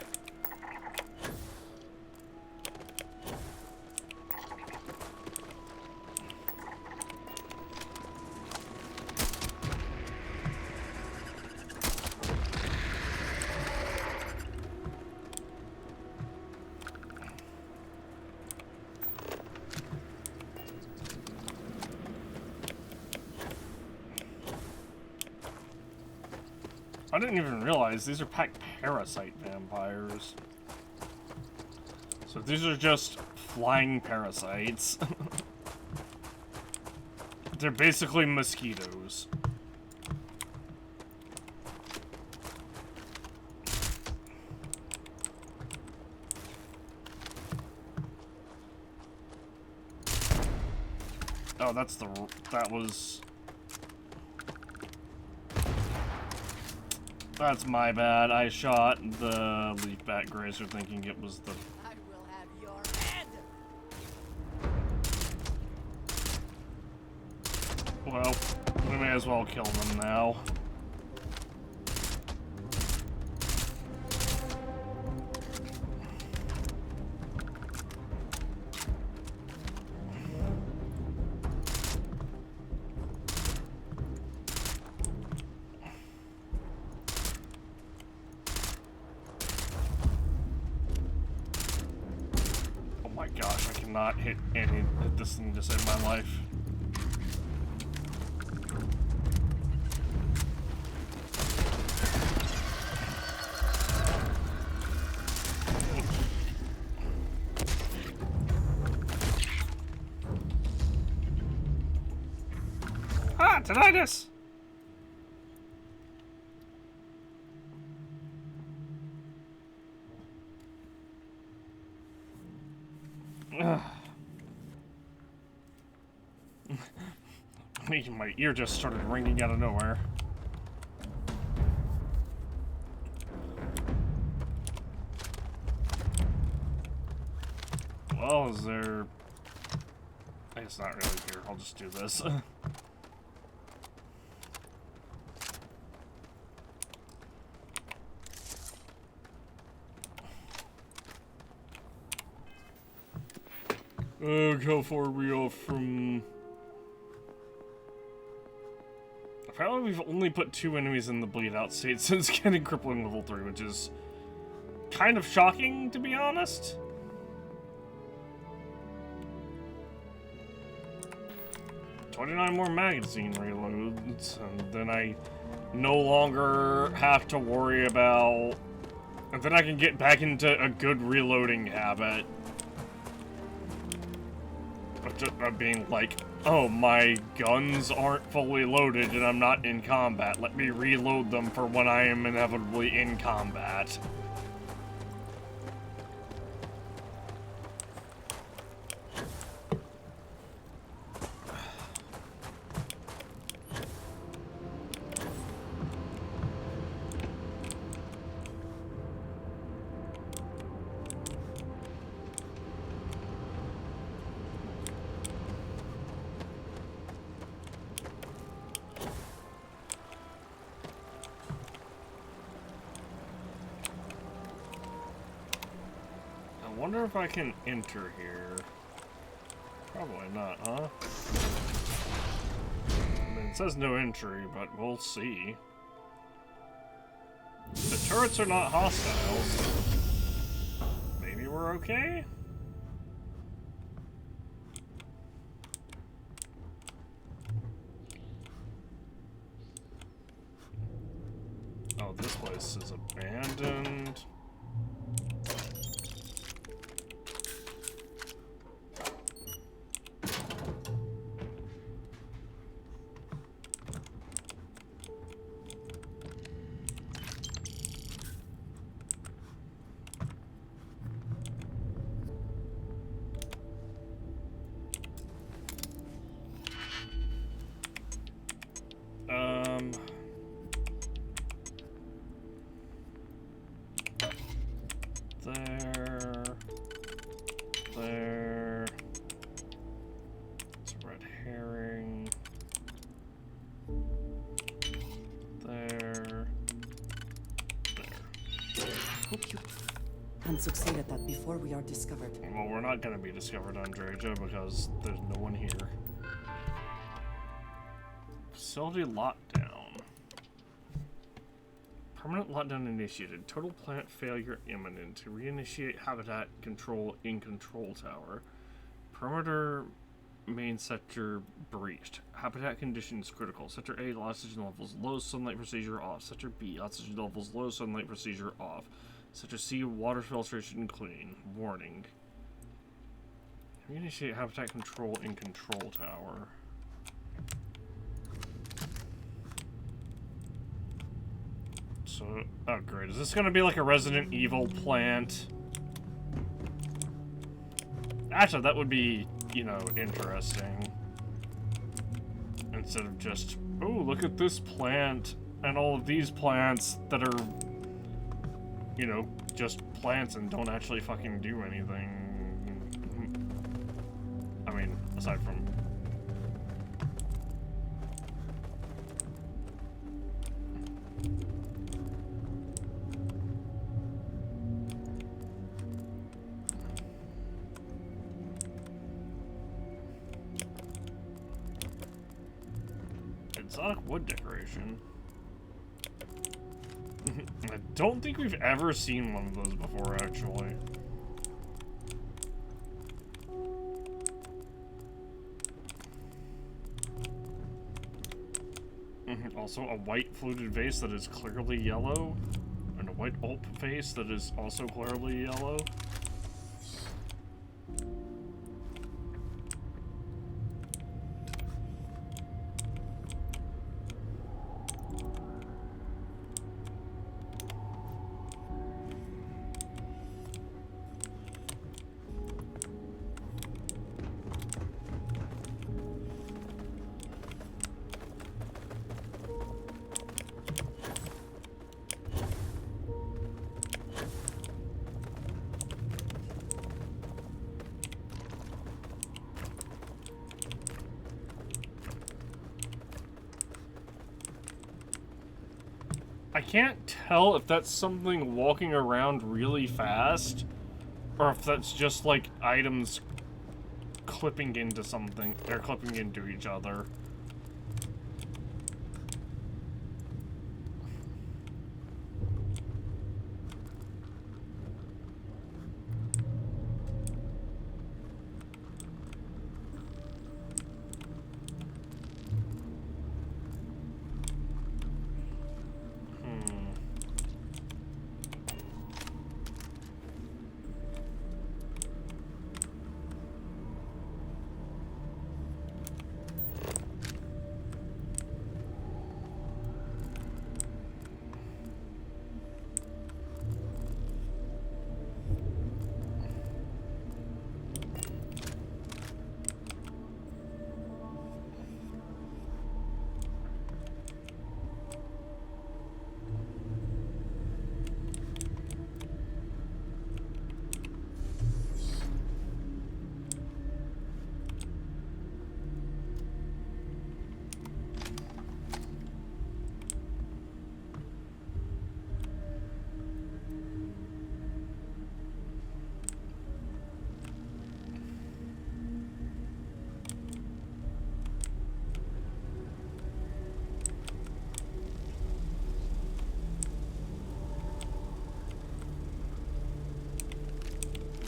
I didn't even realize these are packed parasite vampires. So these are just flying parasites. They're basically mosquitoes. Oh, that was... That's my bad. I shot the leaf bat grazer thinking it was the... I will have your head! Well, we may as well kill them now. Gosh, I cannot hit this thing to save my life. Ah, tinnitus! My ear just started ringing out of nowhere. Well, is there... I guess not really here. I'll just do this. How far are we off from... Apparently we've only put 2 enemies in the bleed out state since getting crippling level 3, which is kind of shocking, to be honest. $29 more magazine reloads, and then I no longer have to worry about... And then I can get back into a good reloading habit. Of being like, oh, my guns aren't fully loaded and I'm not in combat. Let me reload them for when I am inevitably in combat. I wonder if I can enter here. Probably not, huh? I mean, it says no entry, but we'll see. The turrets are not hostile. Maybe we're okay? Oh, this place is abandoned. There. It's a red herring. There. Hope you can succeed at that before we are discovered. Well, we're not gonna be discovered, Andreja, because there's no one here. Facility lockdown. Permanent lockdown initiated. Total plant failure imminent. To reinitiate habitat control in control tower. Perimeter main sector breached. Habitat conditions critical. Sector A, oxygen levels low, sunlight procedure off. Sector B, oxygen levels low, sunlight procedure off. Sector C, water filtration clean. Warning. Reinitiate habitat control in control tower. So, oh great, is this gonna be like a Resident Evil plant? Actually, that would be, you know, interesting. Instead of just, oh, look at this plant and all of these plants that are, you know, just plants and don't actually fucking do anything. I mean, aside from... exotic wood decoration. I don't think we've ever seen one of those before, actually. Also, a white fluted vase that is clearly yellow, and a white Ulp vase that is also clearly yellow. I can't tell if that's something walking around really fast, or if that's just like items clipping into something, or clipping into each other.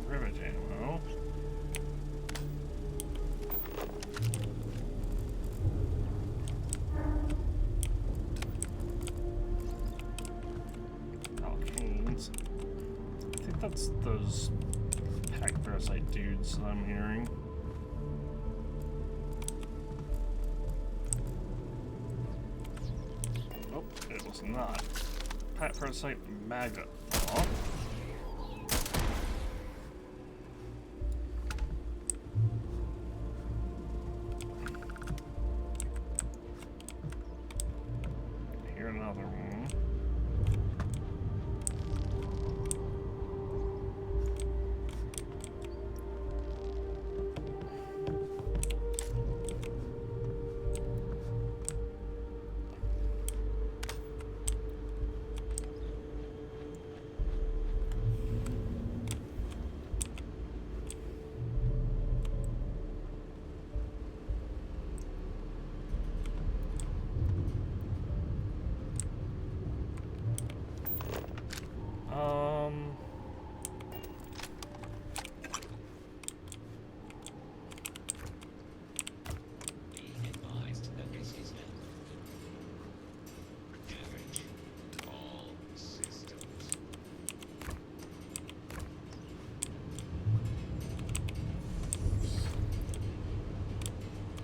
Rivet ammo. Alkanes. I think that's those pack parasite dudes that I'm hearing. Oh, it was not. Pack parasite maggot. Oh. another one.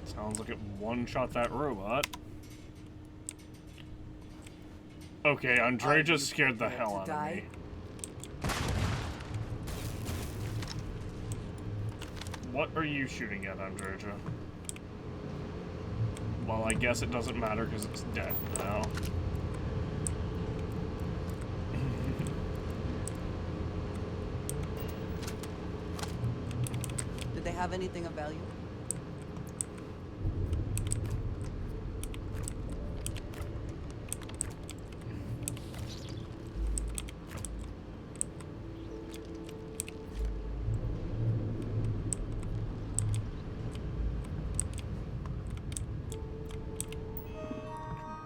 Sounds like it one-shot that robot. Okay, Andre just scared the hell out of me. What are you shooting at, Andreja? Well, I guess it doesn't matter because it's dead now. Did they have anything of value?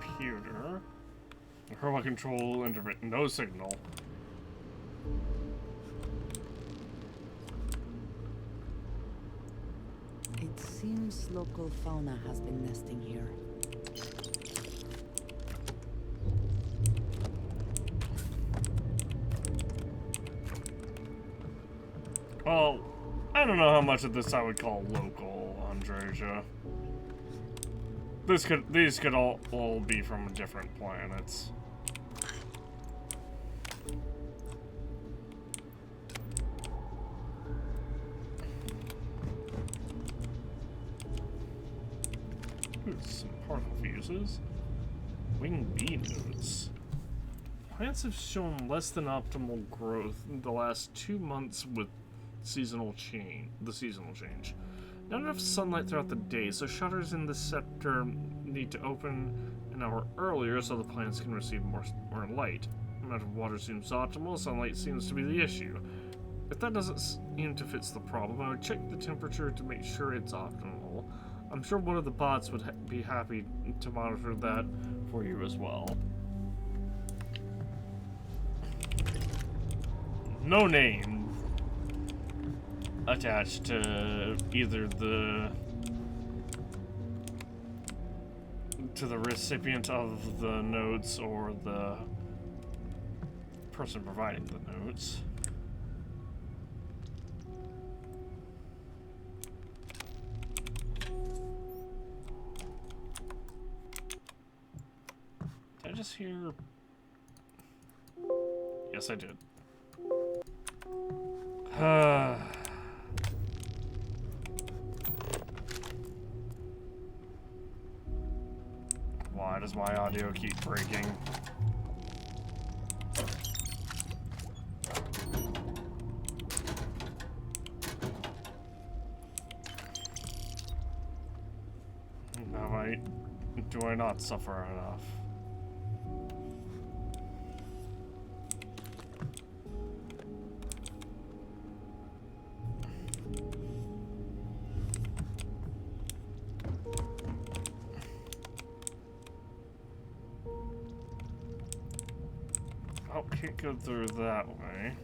Computer. Robot control internet. No signal. It seems local fauna has been nesting here. Well, I don't know how much of this I would call local, Andreja. These could all be from different planets. Ooh, some particle fuses. Wing bee nodes. Plants have shown less than optimal growth in the last 2 months with the seasonal change. Not enough sunlight throughout the day, so shutters in the sector need to open an hour earlier so the plants can receive more light. Amount of water seems optimal, sunlight seems to be the issue. If that doesn't seem to fix the problem, I would check the temperature to make sure it's optimal. I'm sure one of the bots would be happy to monitor that for you as well. No name attached to either the recipient of the notes or the person providing the notes. Did I just hear? Yes, I did. Why does my audio keep breaking? Do I not suffer enough? Oh, can't go through that way.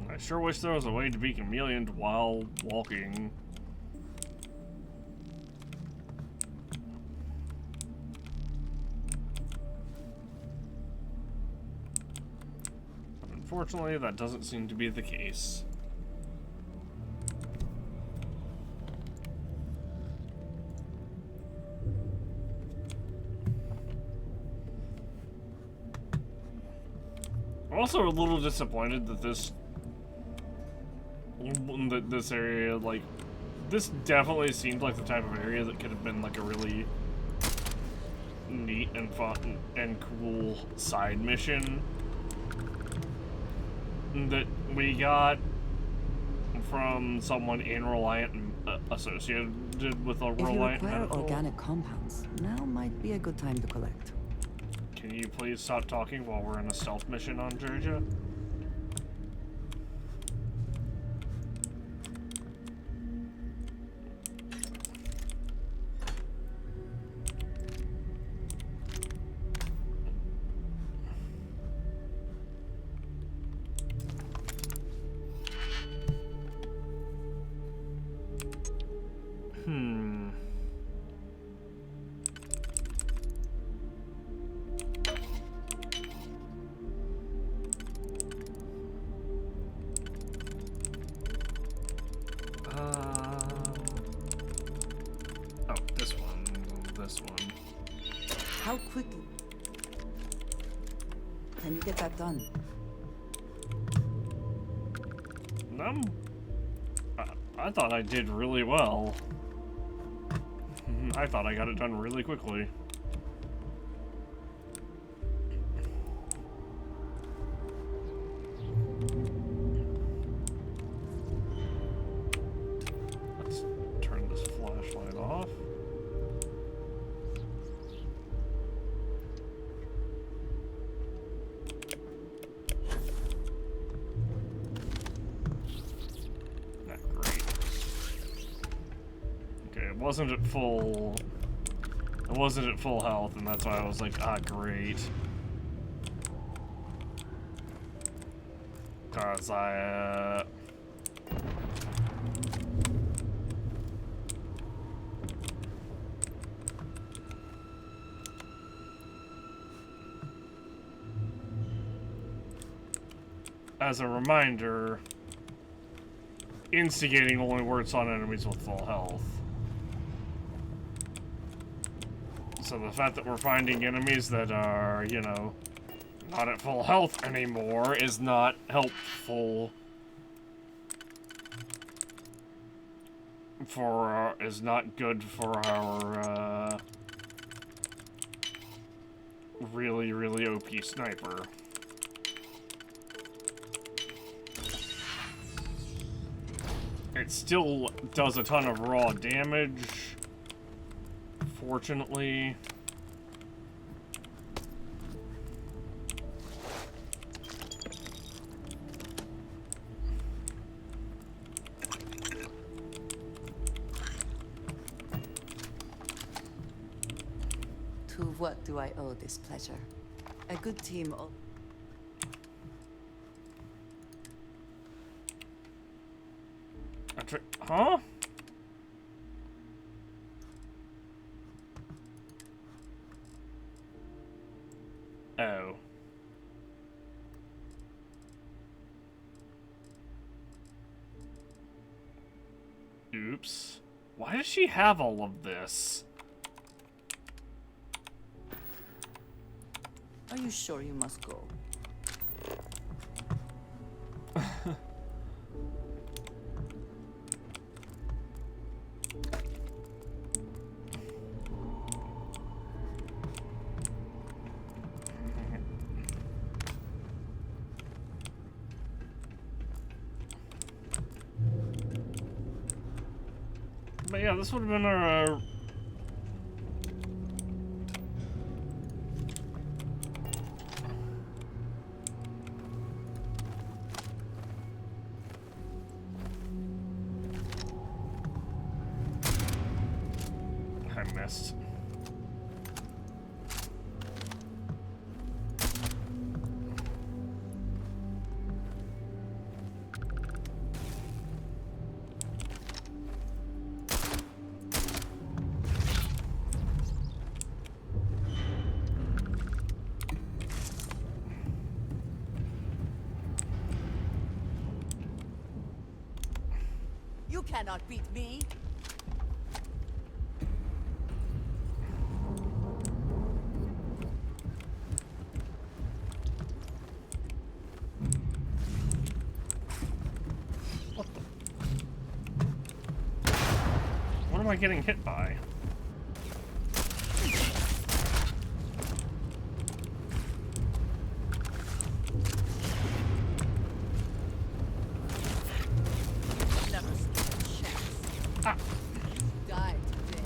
I sure wish there was a way to be chameleoned while walking. Unfortunately, that doesn't seem to be the case. I'm also a little disappointed that this area, like, this definitely seemed like the type of area that could have been like a really neat and fun and cool side mission that we got from someone in Reliant and associated with a If you Reliant require medical. organic compounds, now might be a good time to collect. Can you please stop talking while we're in a stealth mission on Georgia? Oh, this one. How quickly can you get that done? I thought I did really well. I thought I got it done really quickly. Let's turn this flashlight off. It wasn't at full health, and that's why I was like, ah, great. Cause as a reminder, instigating only works on enemies with full health. So the fact that we're finding enemies that are, you know, not at full health anymore is not helpful for, is not good for our, really, really OP sniper. It still does a ton of raw damage. Fortunately. To what do I owe this pleasure? A good team. Huh? Oh. Oops. Why does she have all of this? Are you sure you must go? But yeah, this would have been our, I missed. You cannot beat me. What am I getting hit by? Never stand a chance. Ah. You died today.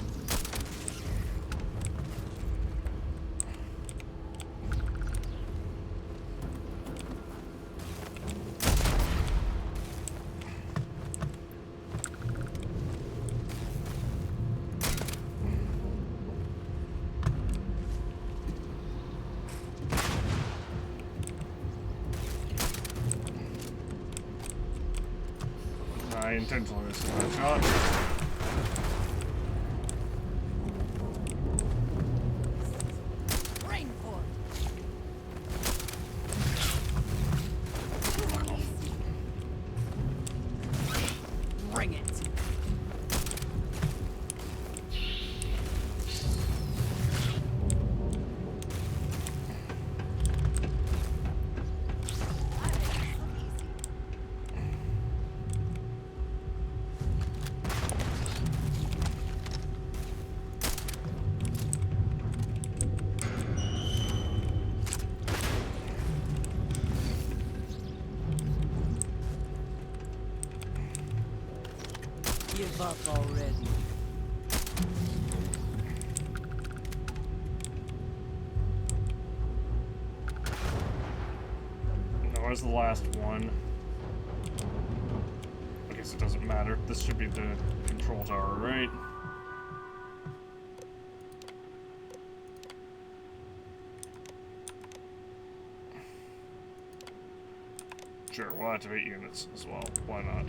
I intentionally missed that shot. Rainford. Bring it. Give up already. No, where's the last one? I guess it doesn't matter. This should be the control tower, right? Sure, we'll activate units as well. Why not?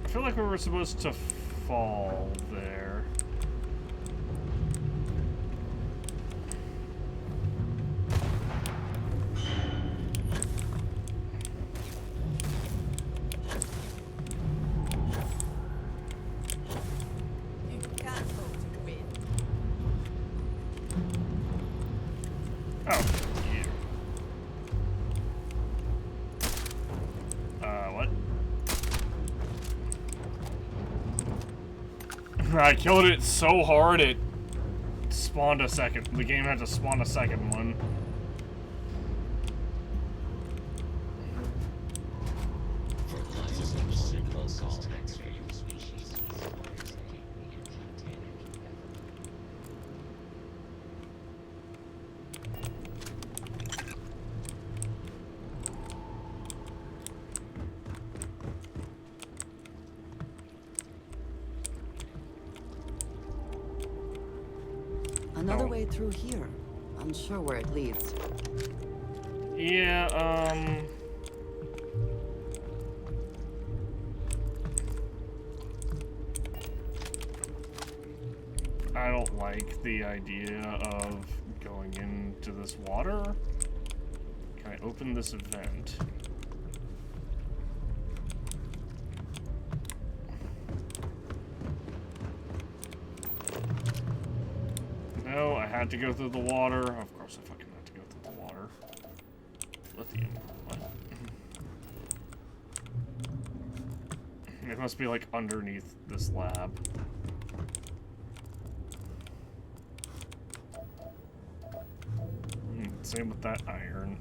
I feel like we were supposed to fall there. You can't hope to win. Oh, yeah. What? I killed it so hard it spawned a second. The game had to spawn a second one. Another way through here. Unsure where it leads. Yeah, I don't like the idea of going into this water. Can I open this event? No, I had to go through the water. Of course I fucking had to go through the water. Lithium. What? It must be like underneath this lab. Same with that iron.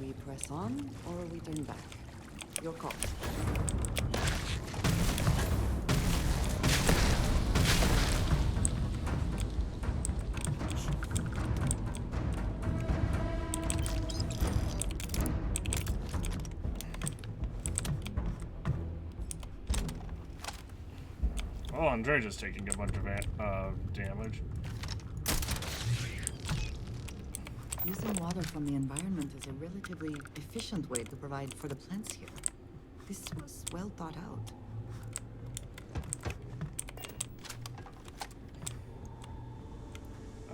We press on or we turn back. Your call. Oh, Andre just taking a bunch of damage. Using water from the environment is a relatively efficient way to provide for the plants here. This was well thought out.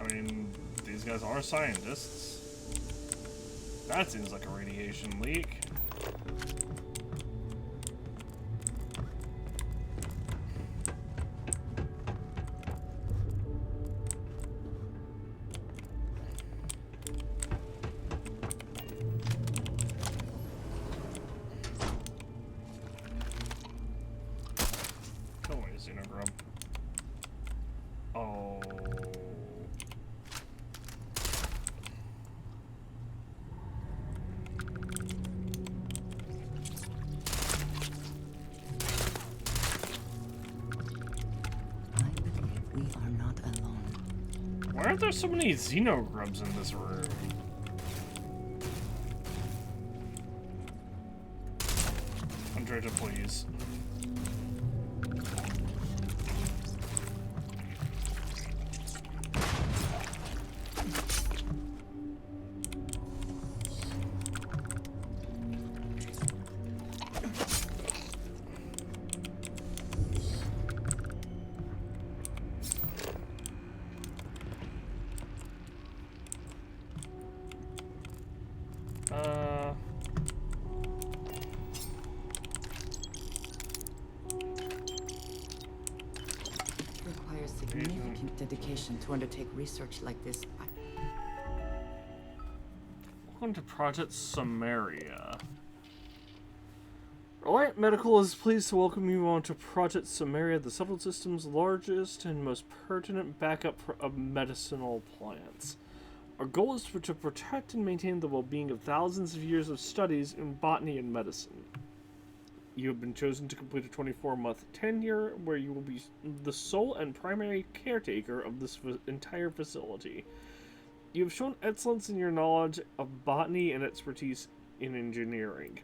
I mean, these guys are scientists. That seems like a radiation leak. Go away, Xenogrub. Oh. We are not alone. Why aren't there so many Xenogrubs in this room? Andrea, please. Requires significant dedication to undertake research like this. Welcome to Project Samaria. Reliant Medical is pleased to welcome you on to Project Samaria, the Settled System's largest and most pertinent backup of medicinal plants. Our goal is to protect and maintain the well-being of thousands of years of studies in botany and medicine. You have been chosen to complete a 24-month tenure where you will be the sole and primary caretaker of this entire facility. You have shown excellence in your knowledge of botany and expertise in engineering.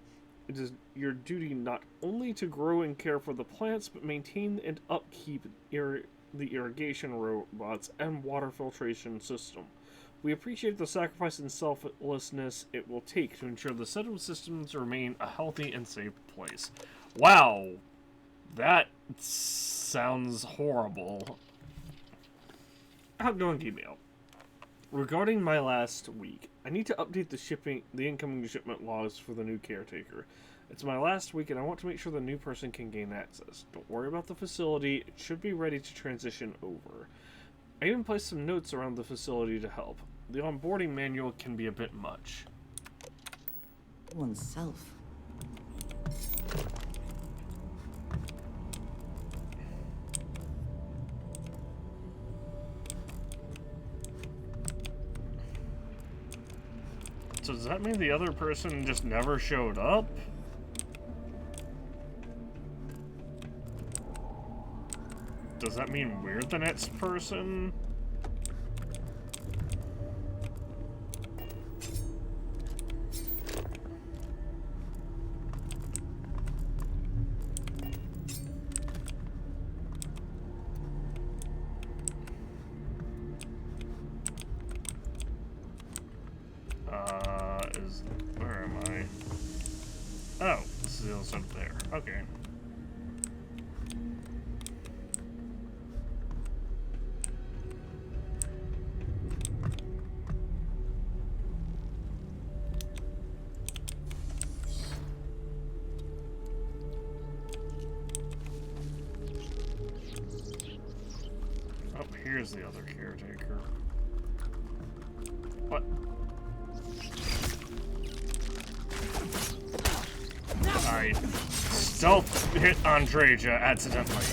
It is your duty not only to grow and care for the plants, but maintain and upkeep the irrigation robots and water filtration system. We appreciate the sacrifice and selflessness it will take to ensure the settled systems remain a healthy and safe place. Wow, that sounds horrible. Outgoing email. Regarding my last week, I need to update the incoming shipment logs for the new caretaker. It's my last week and I want to make sure the new person can gain access. Don't worry about the facility, it should be ready to transition over. I even placed some notes around the facility to help. The onboarding manual can be a bit much. Oneself. So does that mean the other person just never showed up? Does that mean we're the next person? Where am I? Oh, this is the other side up there. Okay. Oh, here's the other caretaker. What? I stealth hit Andreja accidentally.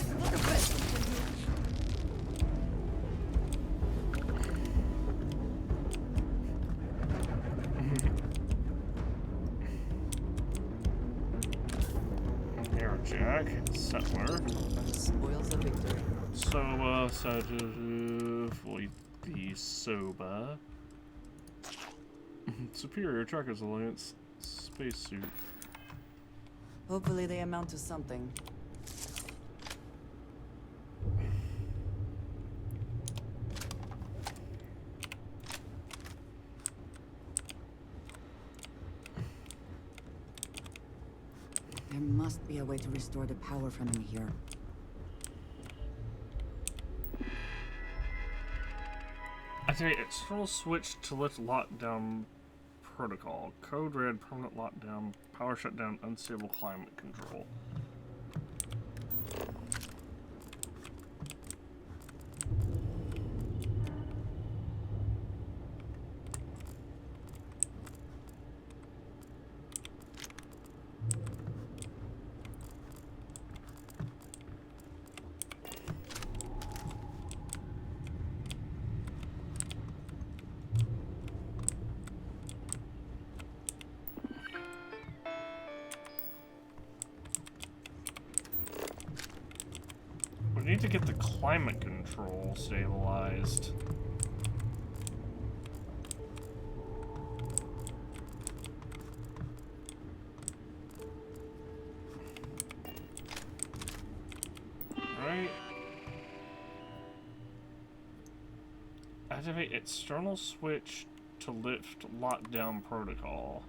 Here, Jack, settler. Spoils of victory. Soba, the Soba. Superior Truckers Alliance spacesuit. Hopefully they amount to something. must be a way to restore the power from in here. Activate external switch to lift lockdown protocol. Code red, permanent lockdown, power shutdown, unstable climate control. We need to get the climate control stabilized. Right. Activate external switch to lift lockdown protocol.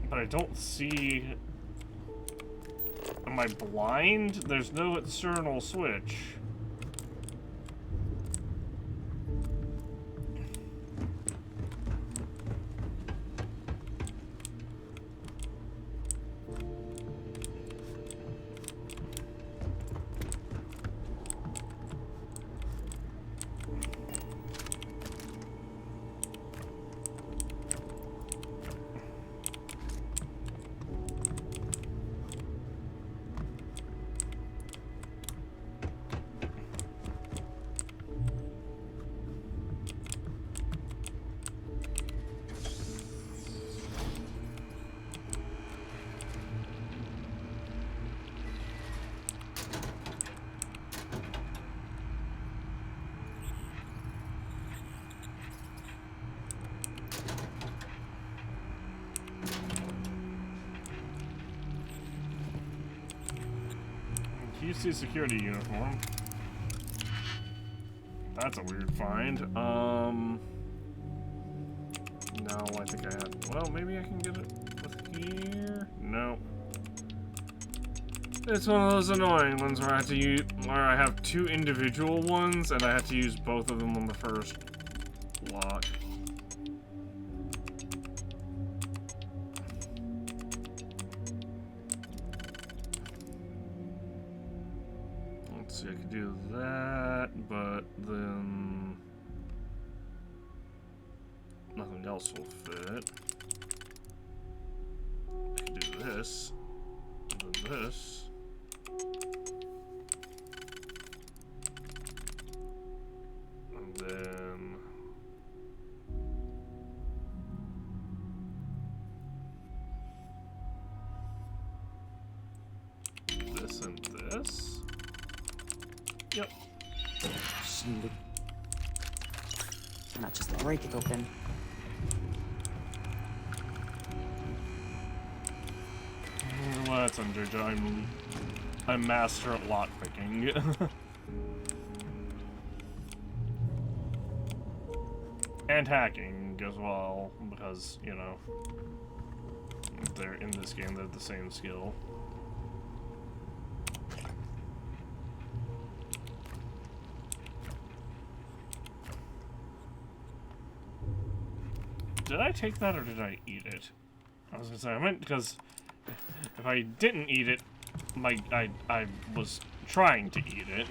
But I don't see... Am I blind? There's no external switch. QC security uniform. That's a weird find. No, I think I had... Well, maybe I can get it with here? No. It's one of those annoying ones where I have to use... Where I have two individual ones, and I have to use both of them on the first lock. Let's see, I could do that, but then... Nothing else will fit. I can do this, and then this. And then... this and this. Yep. Shoot. Why not just break it open? Well, that's under. I'm master at lockpicking. And hacking as well, because, you know, they're in this game, they're the same skill. Did I take that or did I eat it? I was gonna say I meant because if I didn't eat it, I was trying to eat it.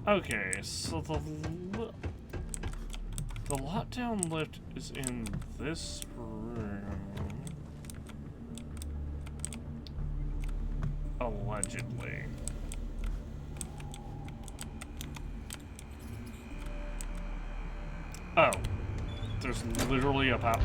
Okay, so the lockdown lift is in this room. Allegedly. Oh. There's literally a power.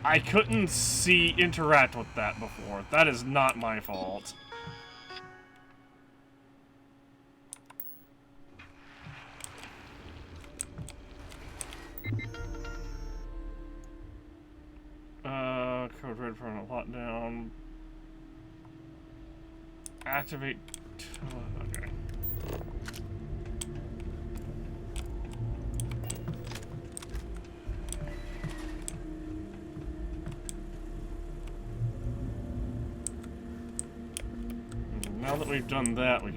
I couldn't interact with that before. That is not my fault. Code red for a lockdown. Activate. Okay. Now that we've done that, we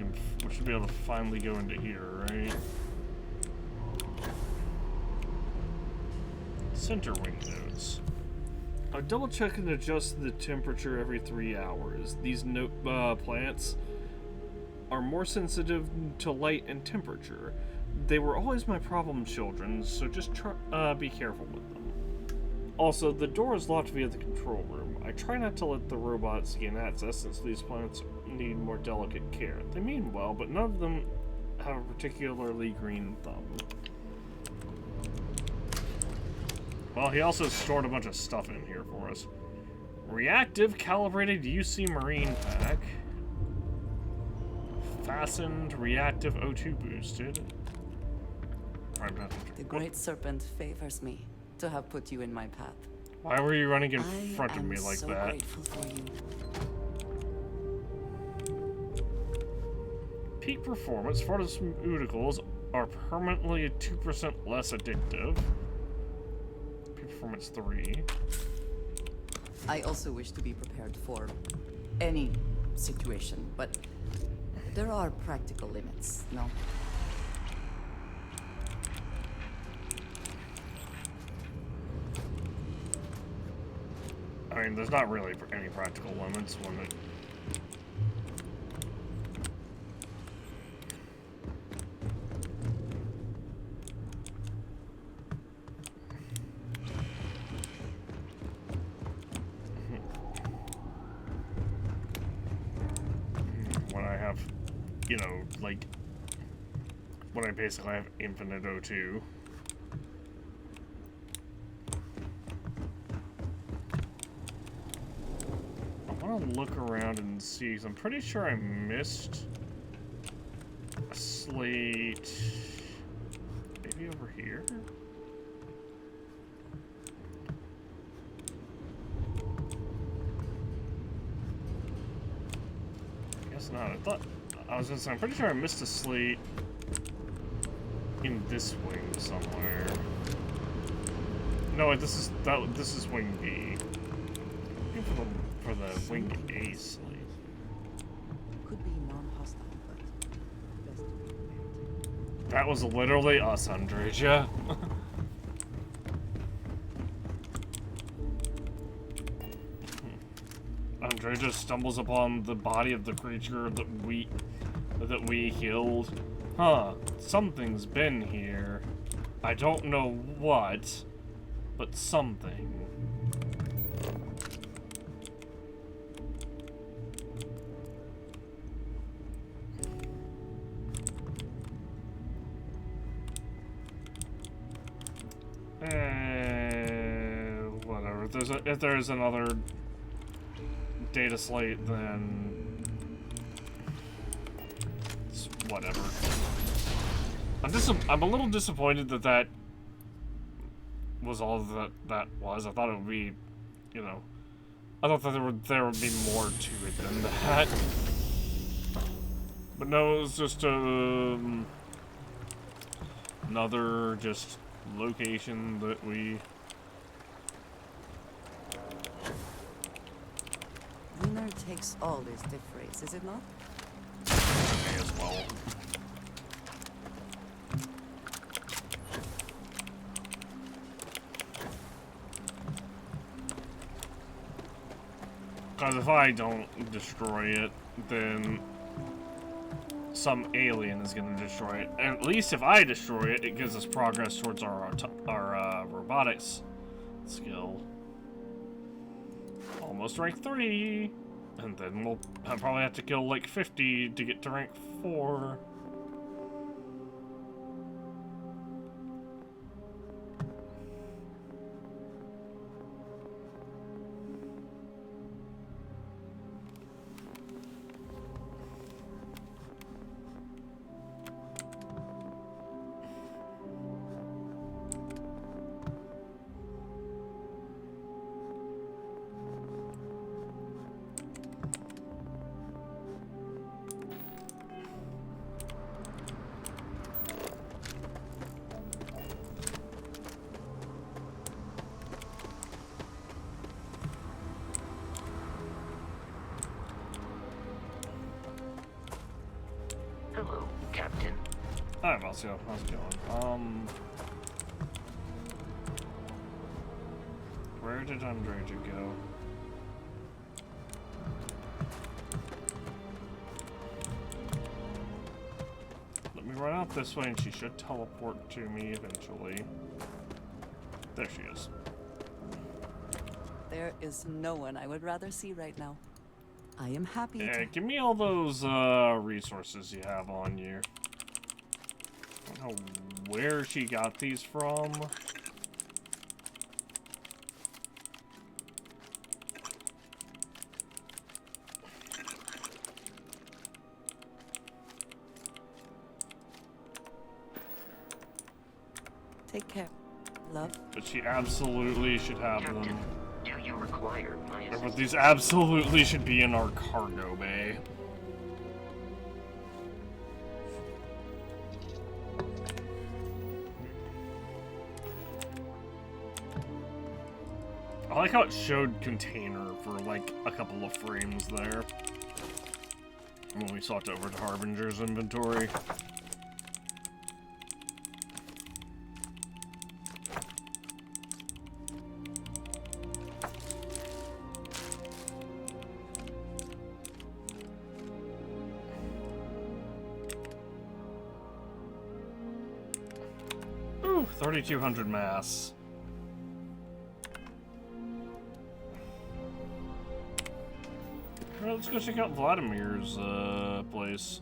should be able to finally go into here, right? Center windows. I double check and adjust the temperature every 3 hours. These plants are more sensitive to light and temperature. They were always my problem children, so just be careful with them. Also, the door is locked via the control room. I try not to let the robots gain access since these plants need more delicate care. They mean well, but none of them have a particularly green thumb. Well, he also stored a bunch of stuff in here for us. Reactive calibrated UC marine pack. Fastened reactive O2 boosted. The great serpent favors me to have put you in my path. Why were you running in front of me like so that? I'm grateful for you. Peak performance. Pharmaceuticals are permanently 2% less addictive. Peak performance 3. I also wish to be prepared for any situation, but there are practical limits, no? I mean, there's not really any practical limits when it... when I have, you know, like, when I basically have infinite O2. I want to look around and see, 'cause I'm pretty sure I missed a slate. Maybe over here? Guess not. I was gonna say, I'm pretty sure I missed a slate in this wing somewhere. No, wait, this is wing B. For the wing A slate. Could be non-hostile, but best to be prepared. That was literally us, Andreja. Andreja stumbles upon the body of the creature that we killed. Huh, something's been here. I don't know what, but something. Whatever. If there's another data slate, then it's whatever. I'm a little disappointed that was all that was. I thought it would be, you know, I thought that there would be more to it than that. But no, it was just another just location that we... Winner takes all this diff race, is it not? May as well. Because if I don't destroy it, then some alien is going to destroy it. And at least if I destroy it, it gives us progress towards our robotics skill. Almost rank 3. And then I'll probably have to kill like 50 to get to rank 4. Hi, Vasco. How's it going? Where did Andrea go? Let me run out this way and she should teleport to me eventually. There she is. There is no one I would rather see right now. I am happy to... Give me all those resources you have on you. I don't know where she got these from. Take care, love. But she absolutely should have them. Do you require my assistance? But these absolutely should be in our cargo bay. I like how it showed container for like a couple of frames there when we swapped over to Harbinger's inventory. Ooh, 3,200 mass. Let's go check out Vladimir's place.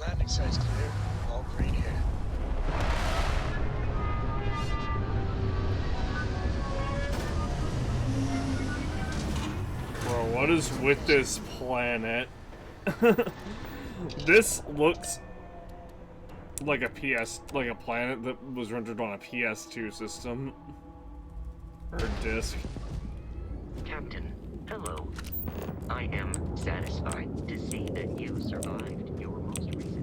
Landing site's clear. All green here. Bro, what is with this planet? This looks like a planet that was rendered on a PS2 system. Or a disc. Captain, hello. I am satisfied to see that you survived your most recent visit.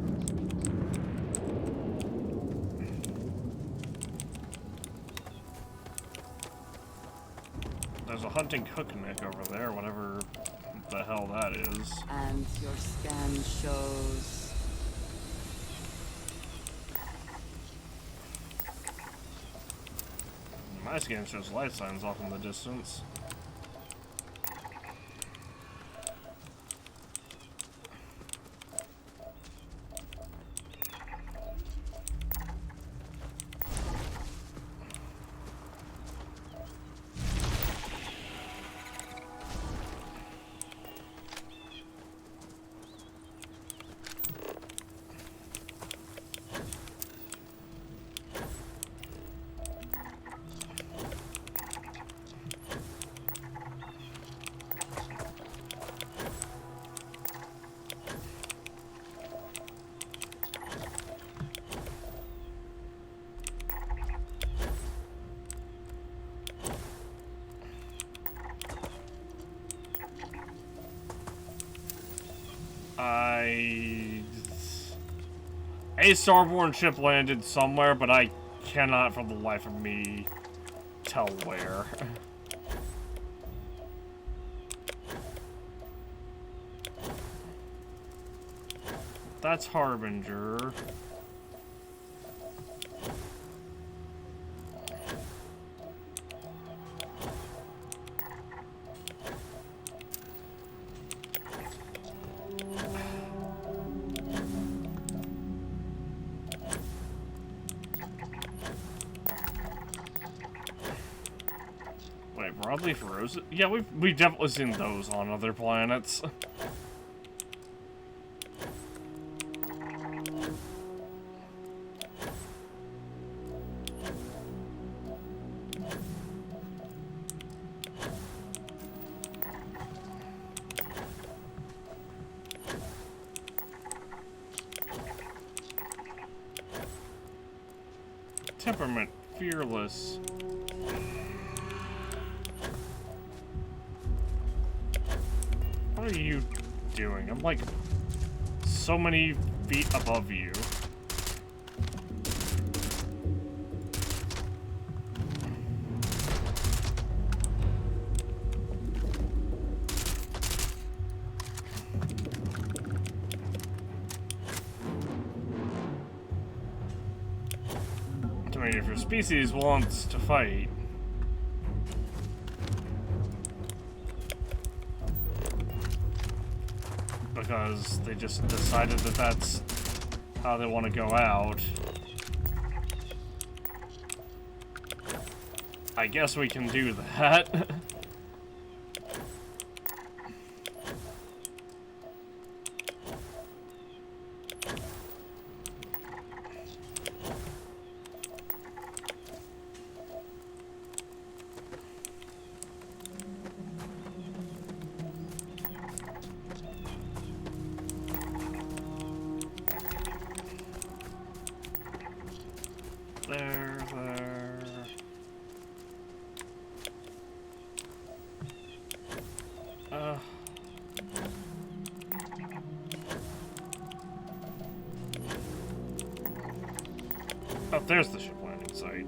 There's a hunting cooknick over there, whatever the hell that is. And your scan shows... My scan shows life signs off in the distance. A starborn ship landed somewhere, but I cannot for the life of me tell where. That's Harbinger. Broadleaf roses? Yeah, we've definitely seen those on other planets. Temperament, fearless. What are you doing? I'm like so many feet above you. I mean, if your species wants to fight, because they just decided that that's how they want to go out, I guess we can do that. There. Oh, there's the ship landing site.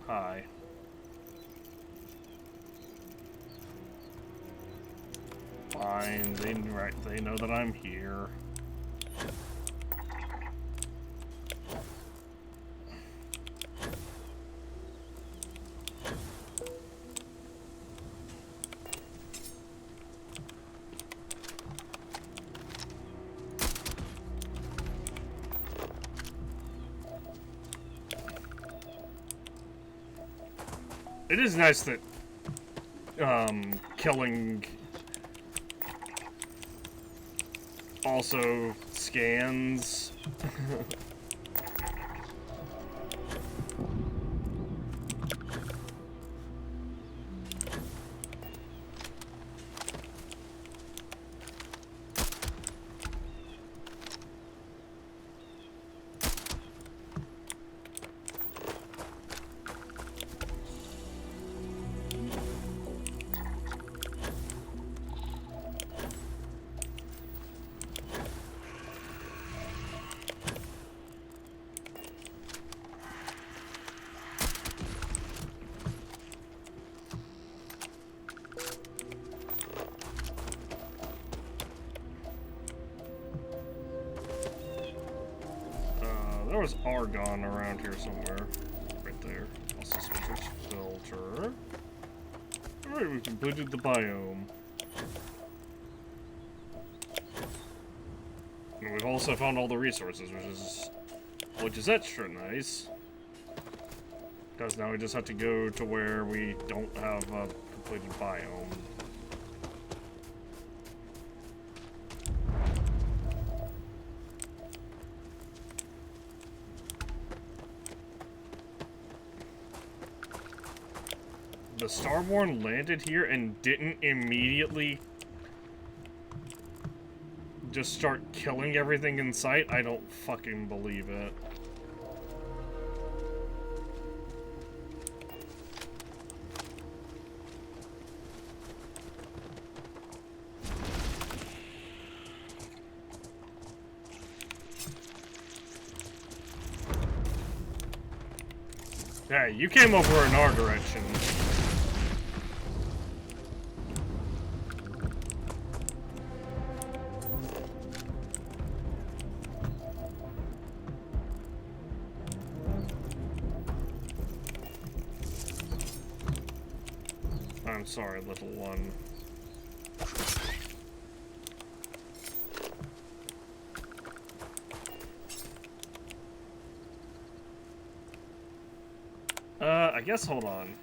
Hi. Fine, they know that I'm here. It is nice that killing also scans. There was argon around here somewhere. Right there. Also switch filter. Alright, we completed the biome. And we've also found all the resources, which is extra nice. Because now we just have to go to where we don't have a completed biome. the Starborn landed here and didn't immediately just start killing everything in sight? I don't fucking believe it. Yeah, you came over in our direction. I'm sorry, little one. I guess, hold on.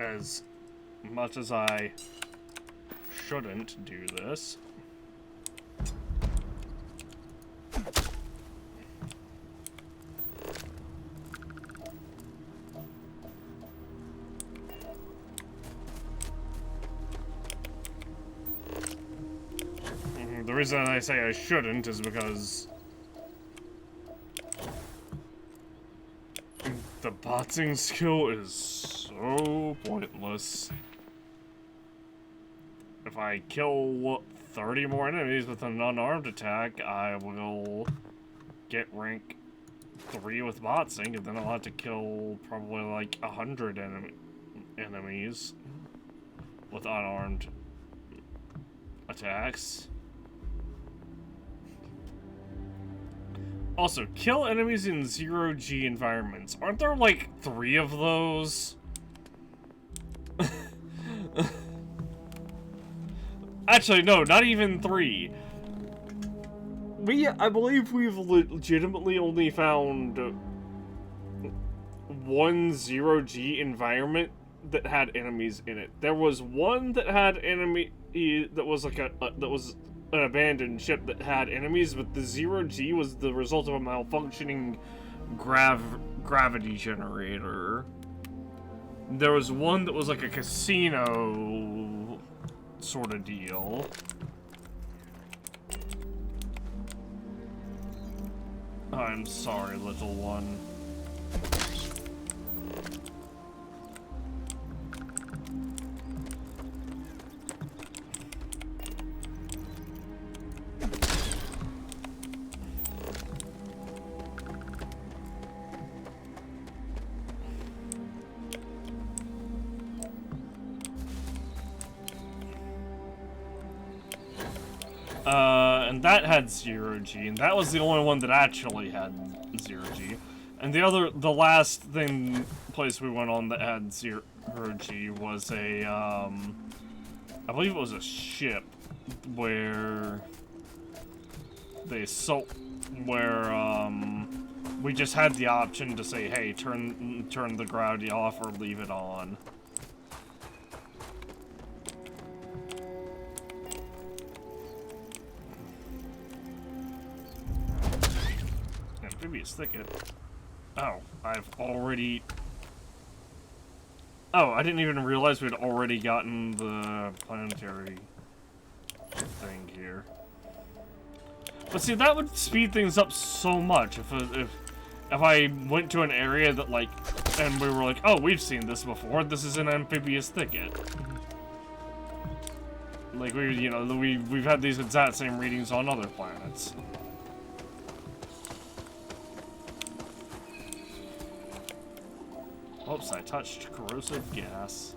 As much as I shouldn't do this. The reason I say I shouldn't is because the boxing skill is so pointless. If I kill 30 more enemies with an unarmed attack, I will get rank 3 with boxing, and then I'll have to kill probably like 100 enemies with unarmed attacks. Also, kill enemies in 0G environments. Aren't there like 3 of those? Actually, no, not even 3. I believe we've legitimately only found 1 0G environment that had enemies in it. There was one that had that was like that was an abandoned ship that had enemies, but the 0G was the result of a malfunctioning gravity generator. There was one that was like a casino sort of deal. I'm sorry, little one. And that had 0G, and that was the only one that actually had 0G. And the last place we went on that had 0G was a, I believe it was a ship where we just had the option to say, hey, turn the gravity off or leave it on. Amphibious thicket. Oh, I've already... Oh, I didn't even realize we'd already gotten the planetary thing here. But see, that would speed things up so much if I went to an area that, like, and we were like, oh, we've seen this before, this is an amphibious thicket. Like, we've had these exact same readings on other planets. Oops, I touched corrosive gas.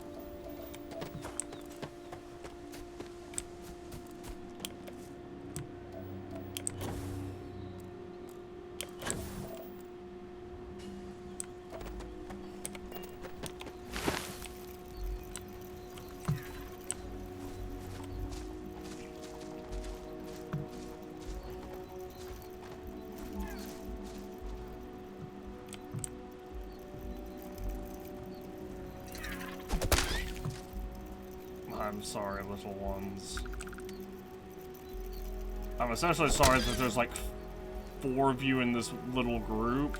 I'm sorry, little ones. I'm essentially sorry that there's like 4 of you in this little group.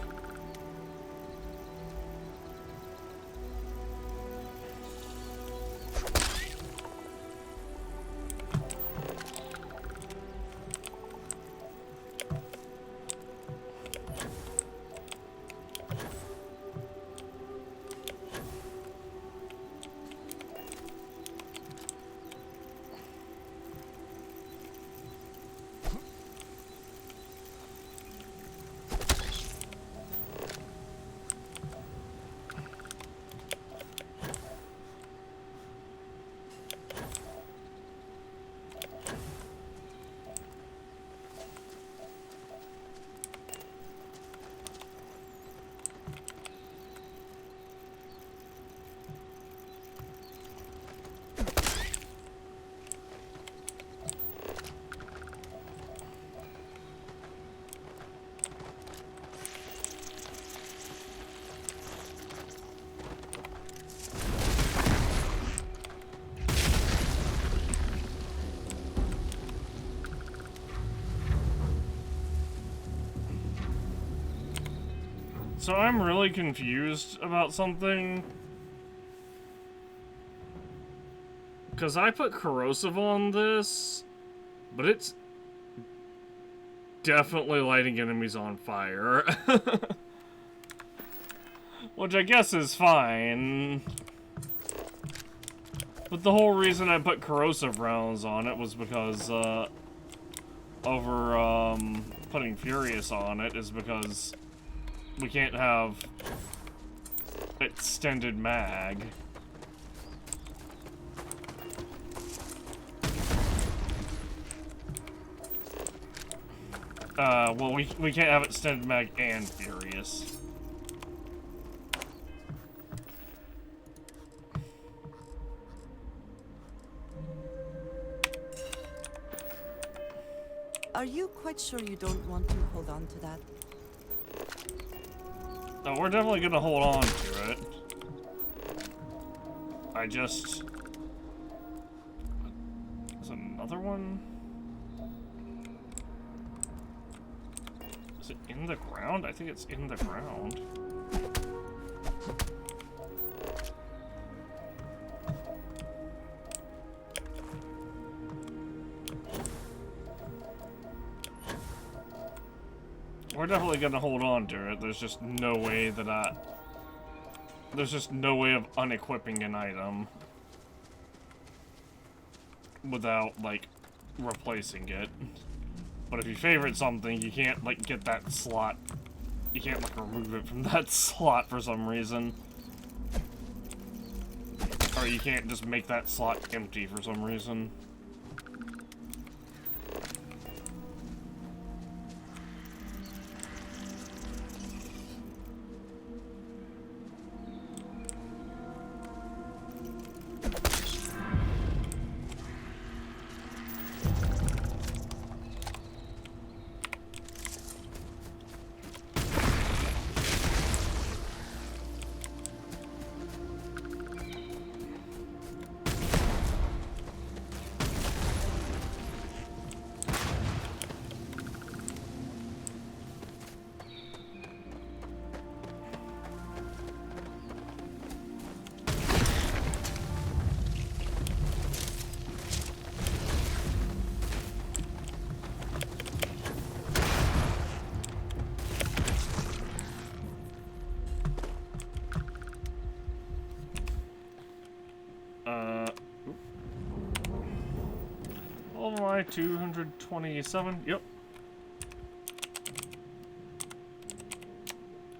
So I'm really confused about something. Because I put corrosive on this, but it's definitely lighting enemies on fire. Which I guess is fine. But the whole reason I put corrosive rounds on it was because, putting Furious on it is because we can't have extended mag. Well, we can't have extended mag and Furious. Are you quite sure you don't want to hold on to that? No, we're definitely gonna hold on to it. I just... Is another one? Is it in the ground? I think it's in the ground. We're definitely gonna hold on to it. There's just no way that there's just no way of unequipping an item without, like, replacing it. But if you favorite something, you can't, like, get that slot. You can't, like, remove it from that slot for some reason. Or you can't just make that slot empty for some reason. Oh my, 227. Yep.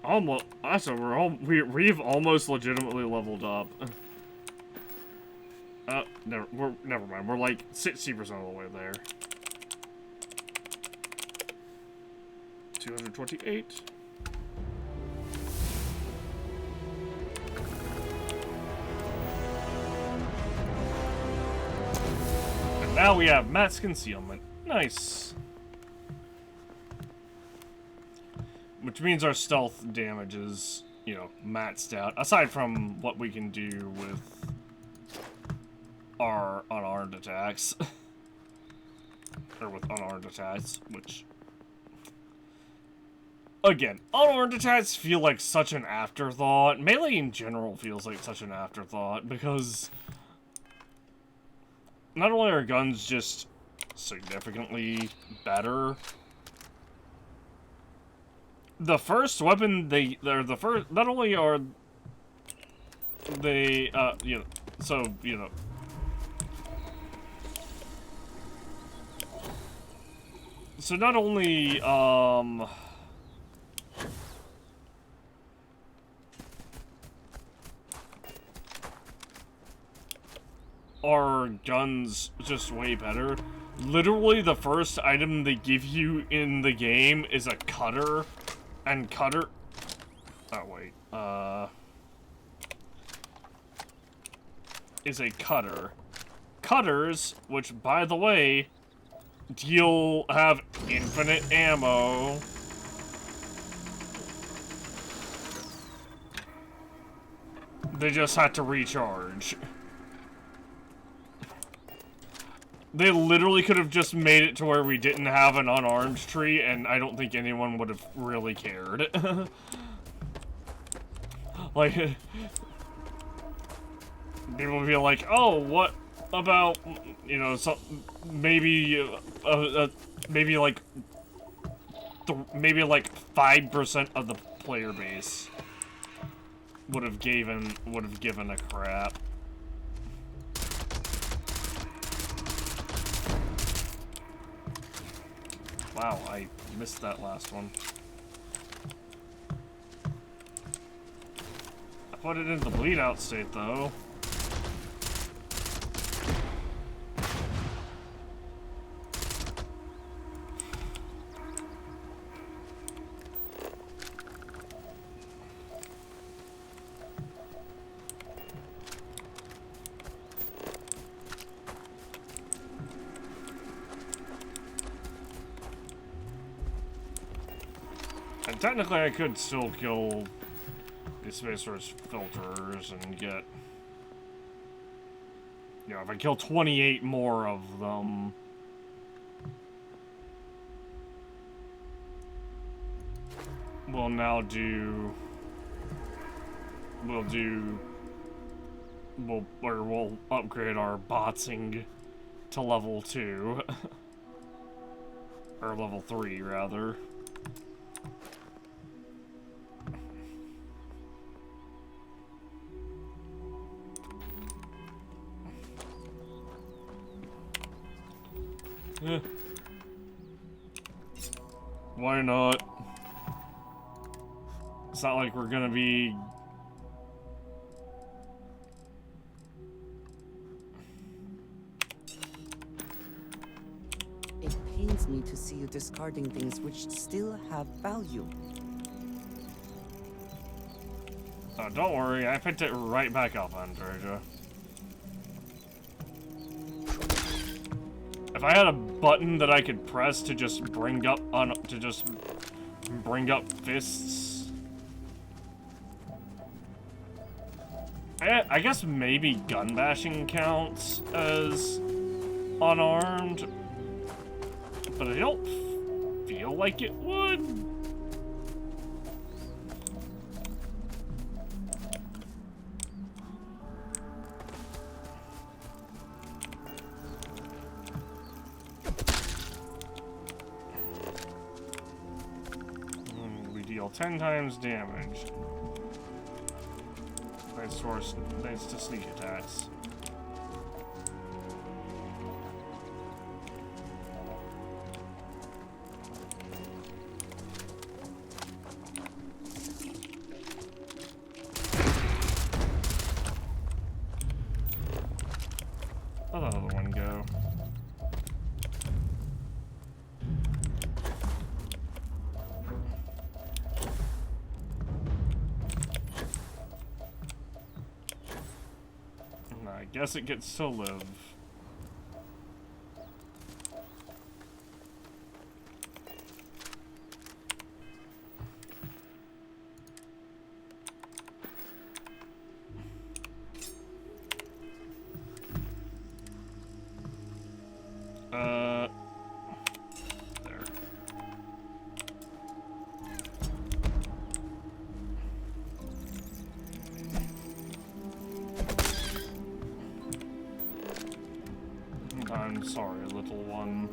Almost. So we've almost legitimately leveled up. Never mind. We're like 60% of the way there. 228. Now we have Matt's Concealment. Nice. Which means our stealth damage is, you know, maxed out. Aside from what we can do with our unarmed attacks. Or with unarmed attacks, which... Again, unarmed attacks feel like such an afterthought. Melee in general feels like such an afterthought, because... Not only are guns just significantly better, the first weapon not only are they, you know, so, you know, so not only, are guns just way better. Literally, the first item they give you in the game is a cutter, and cutter... Oh, wait. Is a cutter. Cutters, which, by the way, have infinite ammo. They just had to recharge. They literally could have just made it to where we didn't have an unarmed tree, and I don't think anyone would have really cared. Like, people would be like, oh, what about, you know, so maybe, maybe like 5% of the player base would have given a crap. Wow, I missed that last one. I put it in the bleed out state though. And technically I could still kill the Spacefarer's filters and get... You know, if I kill 28 more of them... We'll now do... We'll upgrade our botsing to level 2. Or level 3, rather. Eh. Why not? It's not like we're gonna be... It pains me to see you discarding things which still have value. Oh, don't worry, I picked it right back up, Andreja. If I had a button that I could press to just bring up fists, I guess maybe gun bashing counts as unarmed, but I don't feel like it would. We deal 10 times damage. Thanks to sneak attacks. Let the other one go. I guess it gets to live. There. I'm sorry, little one.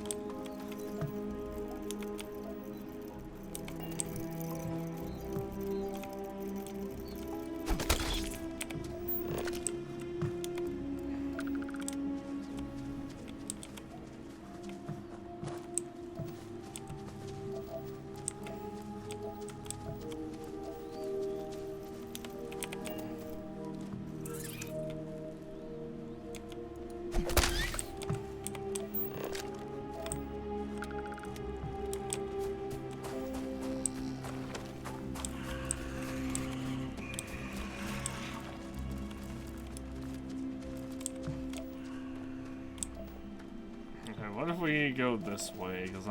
What if we go this way? Because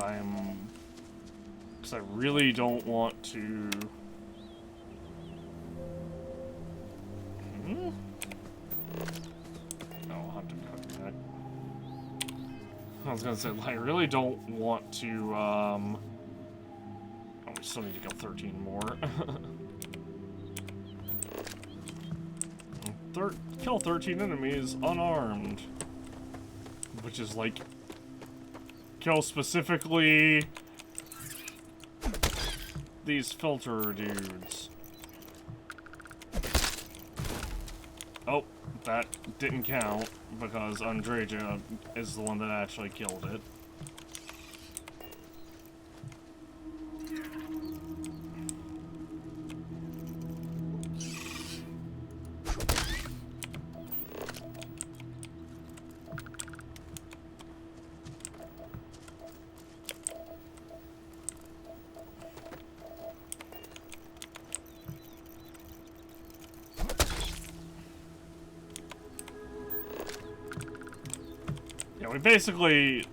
I really don't want to. Oh, I'll have to go back. I was gonna say, I really don't want to. Oh, we still need to go 13 more. kill 13 enemies unarmed. Which is like, kill specifically these filter dudes. Oh, that didn't count because Andreja is the one that actually killed it. Basically,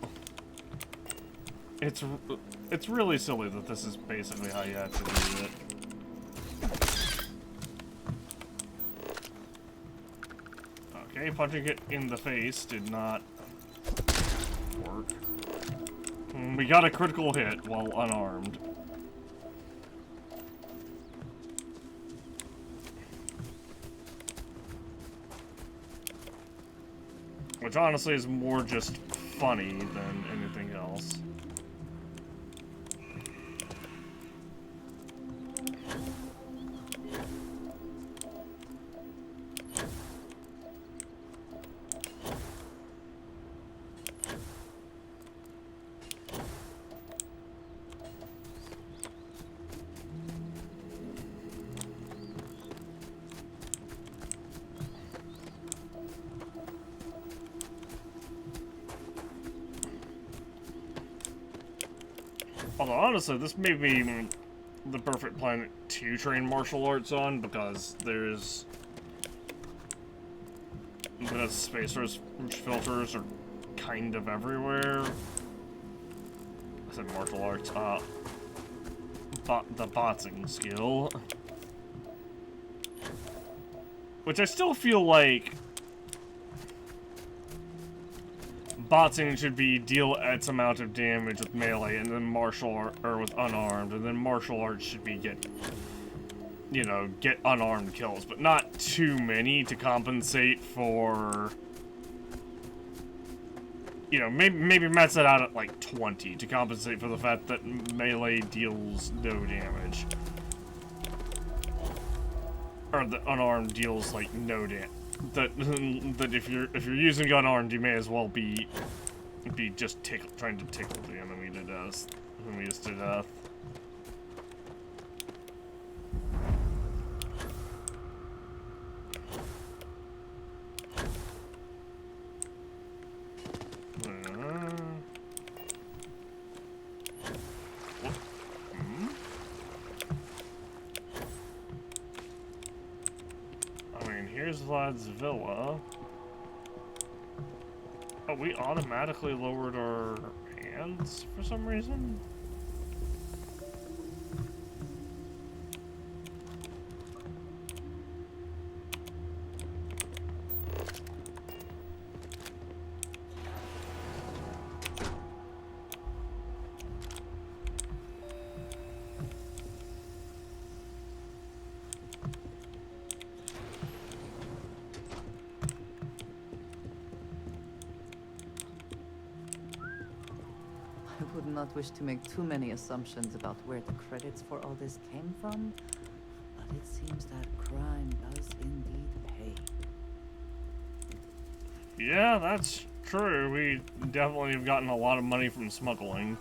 it's really silly that this is basically how you have to do it. Okay, punching it in the face did not work. We got a critical hit while unarmed. Which honestly is more just funny than anything else. Although, honestly, this may be the perfect planet to train martial arts on, because there's... the spacers filters are kind of everywhere. I said martial arts, the boxing skill. Which I still feel like boxing should be deal X amount of damage with melee, and then martial art, or with unarmed, and then martial arts should be get unarmed kills, but not too many to compensate for, maybe max it out at like 20 to compensate for the fact that melee deals no damage. Or the unarmed deals like no damage. That if you're using unarmed, you may as well be just trying to tickle the enemy to death, enemies to death. Here's Vlad's villa. Oh, we automatically lowered our hands for some reason? I would not wish to make too many assumptions about where the credits for all this came from, but it seems that crime does indeed pay. Yeah, that's true. We definitely have gotten a lot of money from smuggling.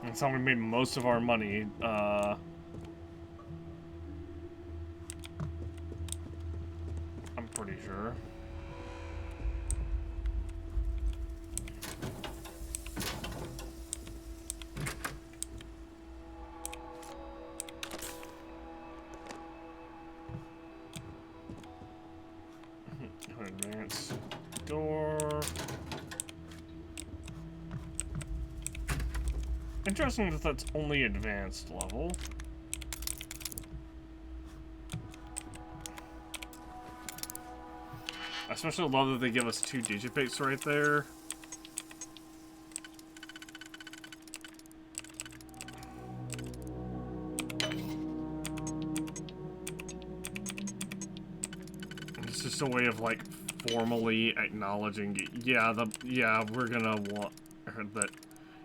That's how we made most of our money. I'm pretty sure. Advance door. Interesting that that's only advanced level. I especially love that they give us 2 digipates right there. It's just a way of like formally acknowledging, yeah, we're gonna want that.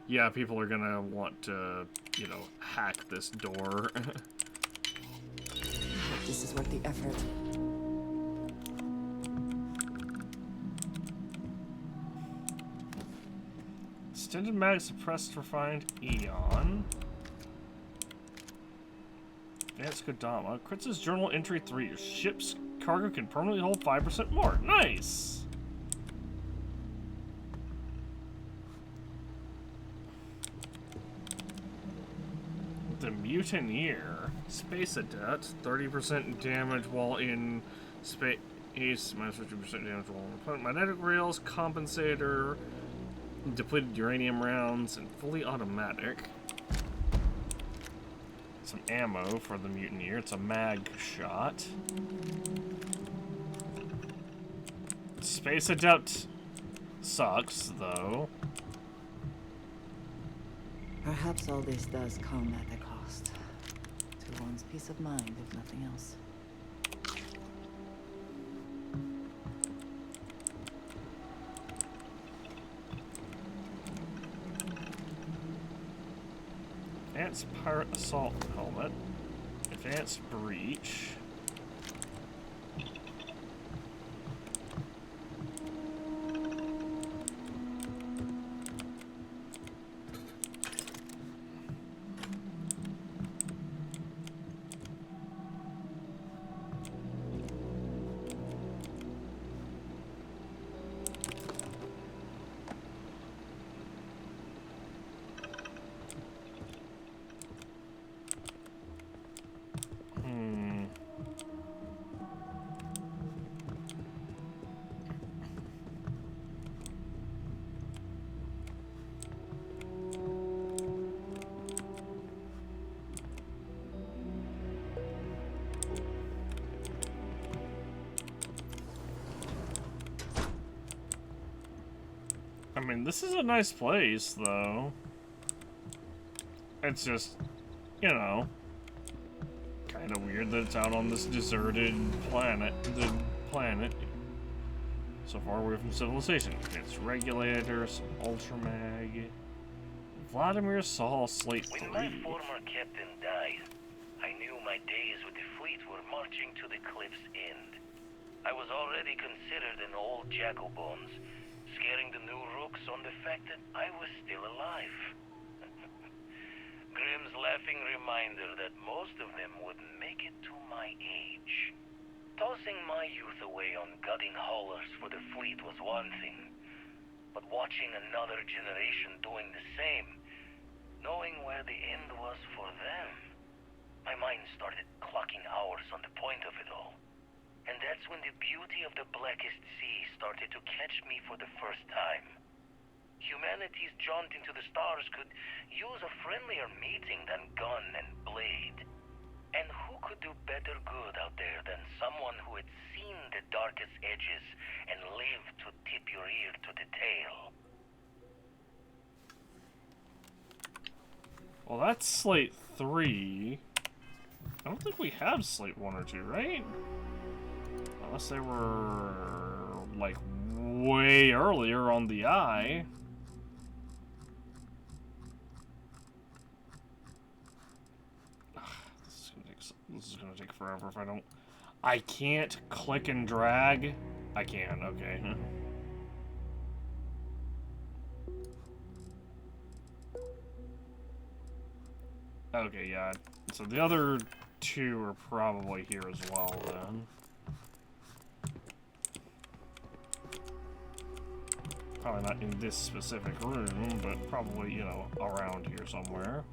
Yeah, people are gonna want to, you know, hack this door. This is worth the effort. Extended mag suppressed refined Eon. Advanced Kodama. Kritz's journal entry 3. Your ship's cargo can permanently hold 5% more. Nice! The Mutineer. Space Adept. 30% damage while in space. Minus 50% damage while on opponent. Magnetic rails. Compensator. Depleted uranium rounds. And fully automatic. Some ammo for the Mutineer. It's a mag shot. Space Adept sucks, though. Perhaps all this does come at a cost. To one's peace of mind, if nothing else. Advanced Pirate Assault Helmet. Advanced Breach. I mean, this is a nice place, though. It's just, you know, kind of weird that it's out on this deserted planet. The planet. So far away from civilization. It's regulators, ultramag. Vladimir saw Slate 3. When my former captain died, I knew my days with the fleet were marching to the cliff's end. I was already considered an old jackalbones, scaring the new rooks on the fact that I was still alive. Grimm's laughing reminder that most of them wouldn't make it to my age. Tossing my youth away on gutting haulers for the fleet was one thing, but watching another generation doing the same, knowing where the end was for them, my mind started clocking hours on the point of it all. And that's when the beauty of the Blackest Sea started to catch me for the first time. Humanity's jaunt into the stars could use a friendlier meeting than gun and blade. And who could do better good out there than someone who had seen the darkest edges and lived to tip your ear to the tale? Well, that's Slate 3. I don't think we have Slate 1 or 2, right? Unless they were, like, way earlier on the eye. This is gonna take forever if I don't... I can't click and drag? I can, okay. Okay, yeah. So the other two are probably here as well, then. Probably not in this specific room, but probably, you know, around here somewhere.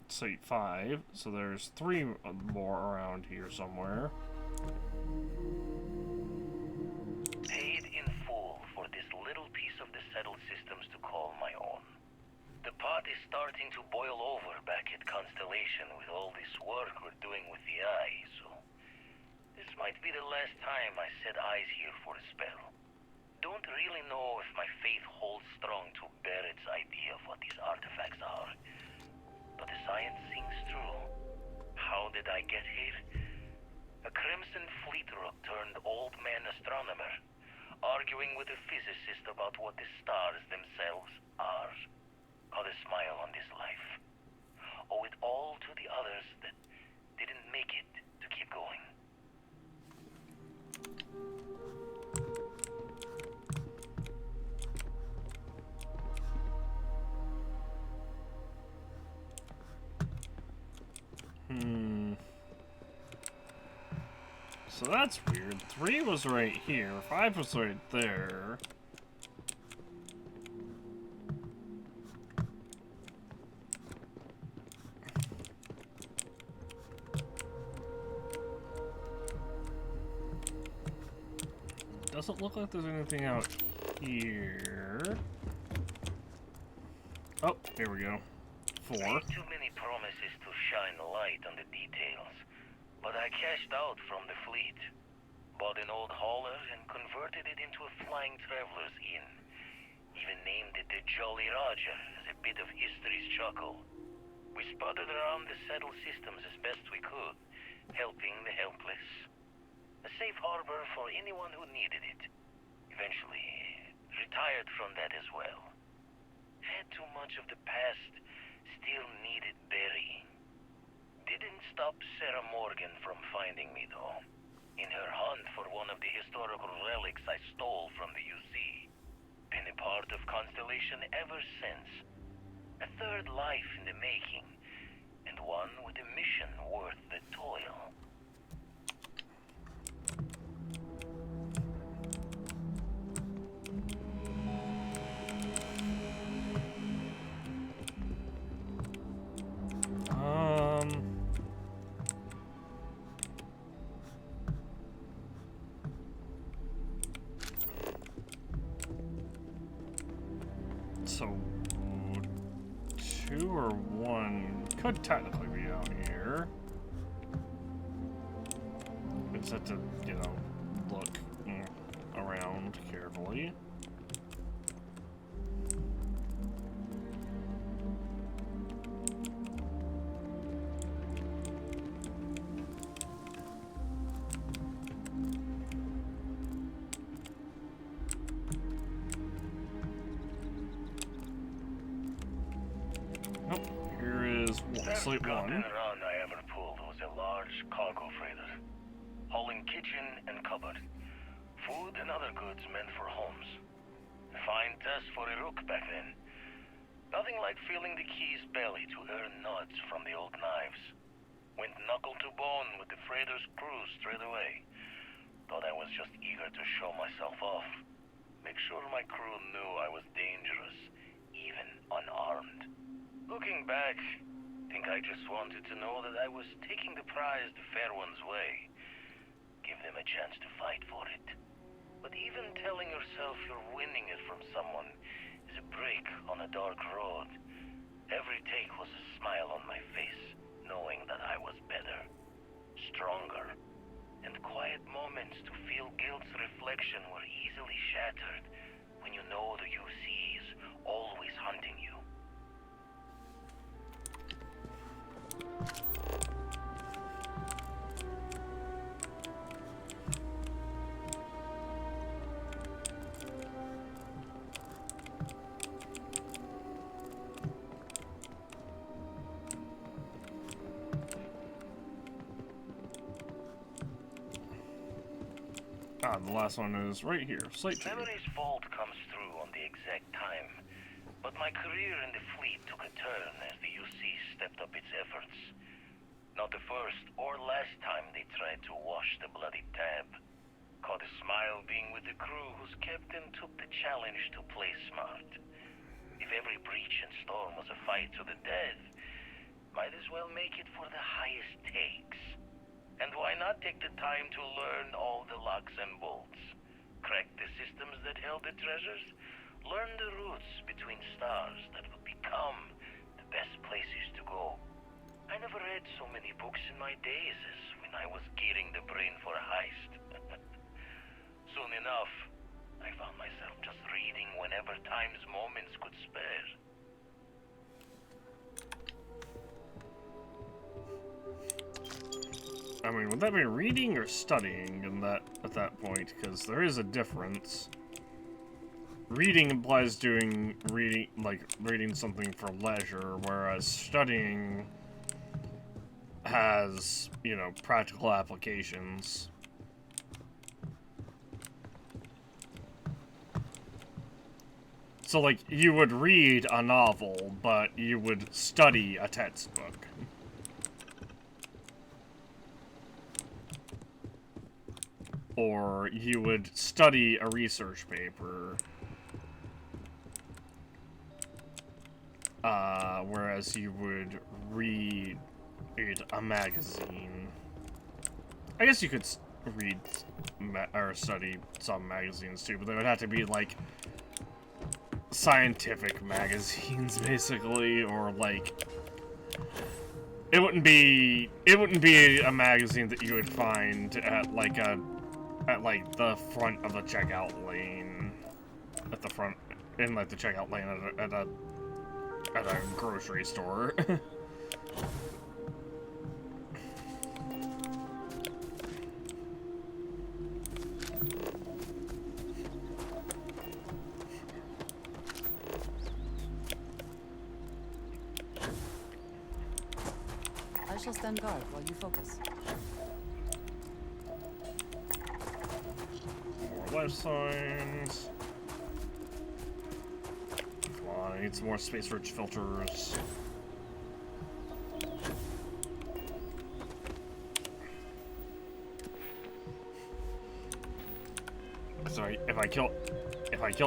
Slate 5, so there's 3 more around here somewhere. Paid in full for this little piece of the settled systems to call my own. The part pot is starting to boil over back at Constellation with all this work we're doing with the eye, so this might be the last time I set eyes here for a spell. Don't really know if my faith holds strong to Barrett's idea of what these artifacts are, but the science sings true. How did I get here? A Crimson Fleet rook turned old man astronomer, arguing with a physicist about what the stars themselves are. Got a smile on this life. Owe it all to the others that didn't make it to keep going. So that's weird. 3 was right here, 5 was right there. Doesn't look like there's anything out here. Oh, here we go. 4. Ain't too many promises to shine light on the details, but I cashed out from the fleet. Bought an old hauler and converted it into a flying traveler's inn. Even named it the Jolly Roger as a bit of history's chuckle. We sputtered around the settled systems as best we could, helping the helpless. A safe harbor for anyone who needed it. Eventually, retired from that as well. Had too much of the past, still needed burying. Didn't stop Sarah Morgan from finding me though. In her hunt for one of the historical relics I stole from the UC. Been a part of Constellation ever since. A third life in the making, and one with a mission worth the toil. So 2 or 1 could technically be out here. We just have to, you know, look around carefully. Slate 1. Goddamn run I ever pulled was a large cargo freighter, hauling kitchen and cupboard, food and other goods meant for homes. A fine test for a rook back then. Nothing like feeling the key's belly to earn nuts from the old knives. Went knuckle to bone with the freighter's crew straight away. Thought I was just eager to show myself off. Make sure my crew knew I was dangerous, even unarmed. Looking back, think I just wanted to know that I was taking the prize the fair one's way. Give them a chance to fight for it. But even telling yourself you're winning it from someone is a break on a dark road. Every take was a smile on my face, knowing that I was better, stronger, and quiet moments to feel guilt's reflection were easily shattered when you know the UC is always hunting you. Ah, the last one is right here. Slate 2. Memory's fault comes through on the exact time, but my career in the fleet took a turn as the UC stepped up its efforts. Not the first or last time they tried to wash the bloody tab. Caught a smile being with the crew whose captain took the challenge to play smart. If every breach and storm was a fight to the death, might as well make it for the highest takes. And why not take the time to learn all the locks and bolts? Crack the systems that held the treasures? Learn the routes between stars that would become best places to go. I never read so many books in my days as when I was gearing the brain for a heist. Soon enough, I found myself just reading whenever time's moments could spare. I mean, would that be reading or studying in that at that point? Because there is a difference. Reading implies reading something for leisure, whereas studying has, you know, practical applications. So, like, you would read a novel, but you would study a textbook. Or you would study a research paper. Whereas you would read a magazine. I guess you could read or study some magazines too, but they would have to be like scientific magazines, basically, or like it wouldn't be a magazine that you would find at like the front of the checkout lane, at the front in like the checkout lane at a grocery store. I shall stand guard while you focus. More life signs. Come on, I need some more space-rich filters. Sorry, if I kill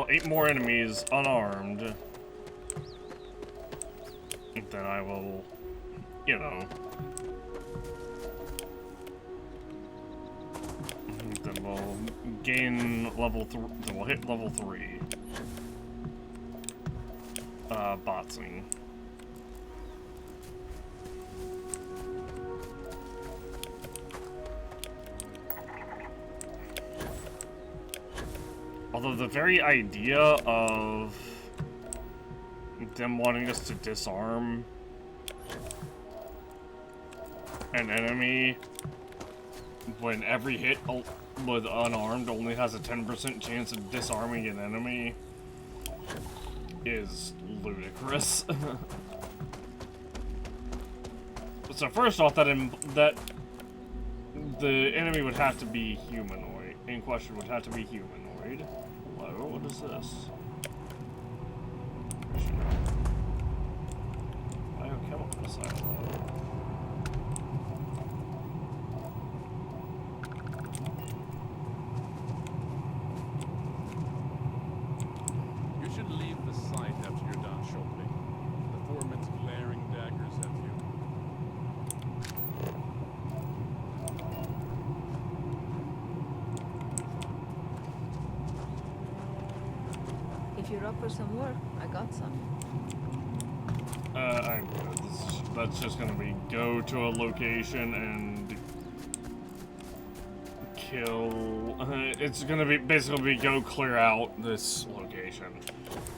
8 more enemies unarmed, then I will, you know, then we'll gain then we'll hit level 3. Botsing. Although the very idea of them wanting us to disarm an enemy when every hit with unarmed only has a 10% chance of disarming an enemy is ludicrous. So first off, that the enemy would have to be humanoid. In question would have to be humanoid. Hello, what is this? Biochemical silo. You should leave the site after you're done shopping. The foreman's glaring daggers at you. If you're up for some work, I got some. I'm good. That's just gonna be go to a location and kill. It's gonna be basically go clear out this location.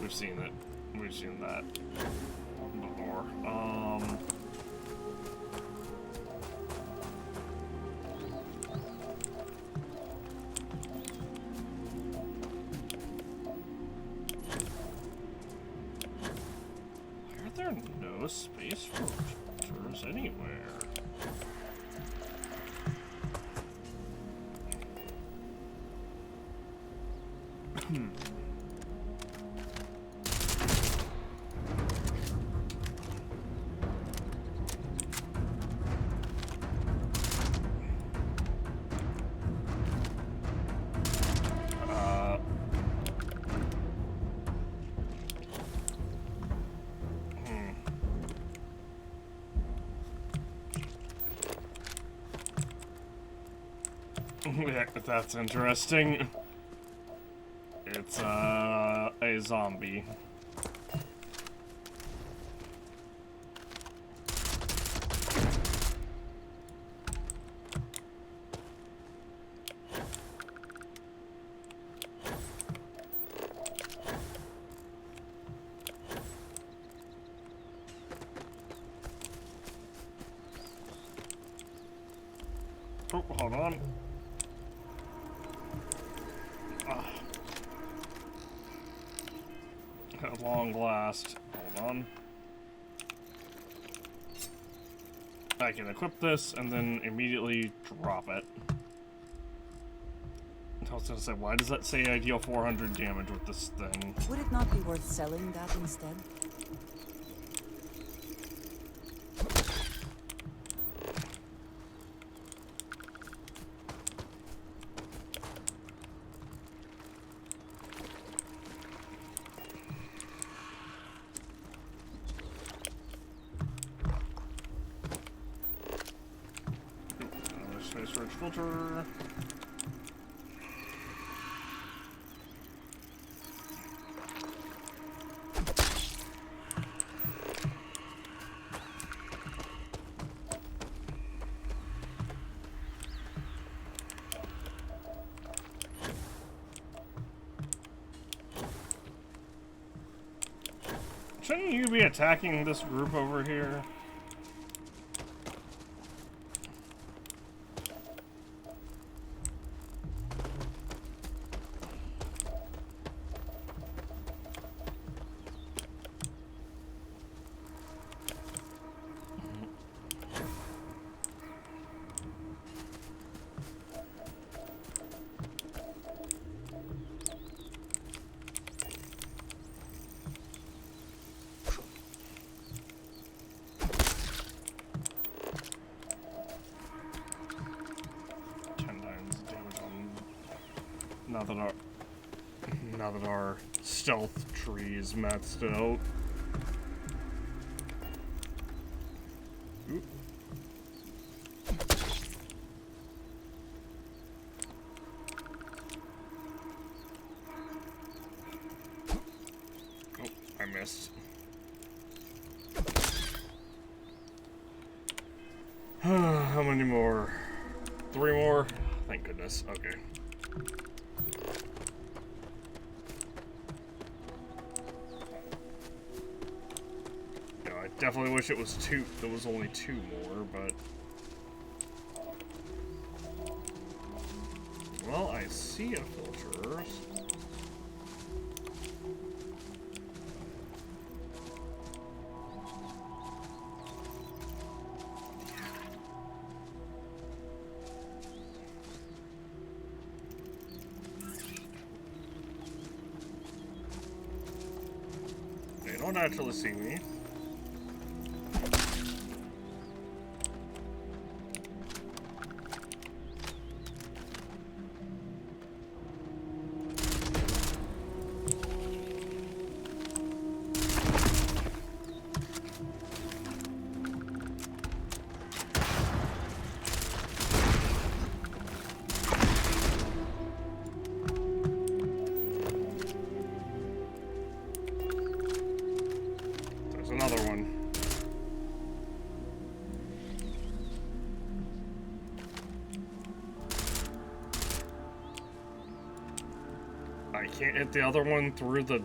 We've seen it. We've seen that before. Why are there no space filters anywhere? Yeah, that's interesting. It's a zombie. Oh, hold on. At long last. Hold on. I can equip this and then immediately drop it. I was gonna say, why does that say I deal 400 damage with this thing? Would it not be worth selling that instead? Space storage filter. Shouldn't you be attacking this group over here? Now that our stealth tree is maxed out. Oop. Oh, I missed. How many more? 3 more? Thank goodness. Okay. Definitely wish it was 2. There was only 2 more, but well, I see a filter. They don't actually see me. Another one. I can't hit the other one through the...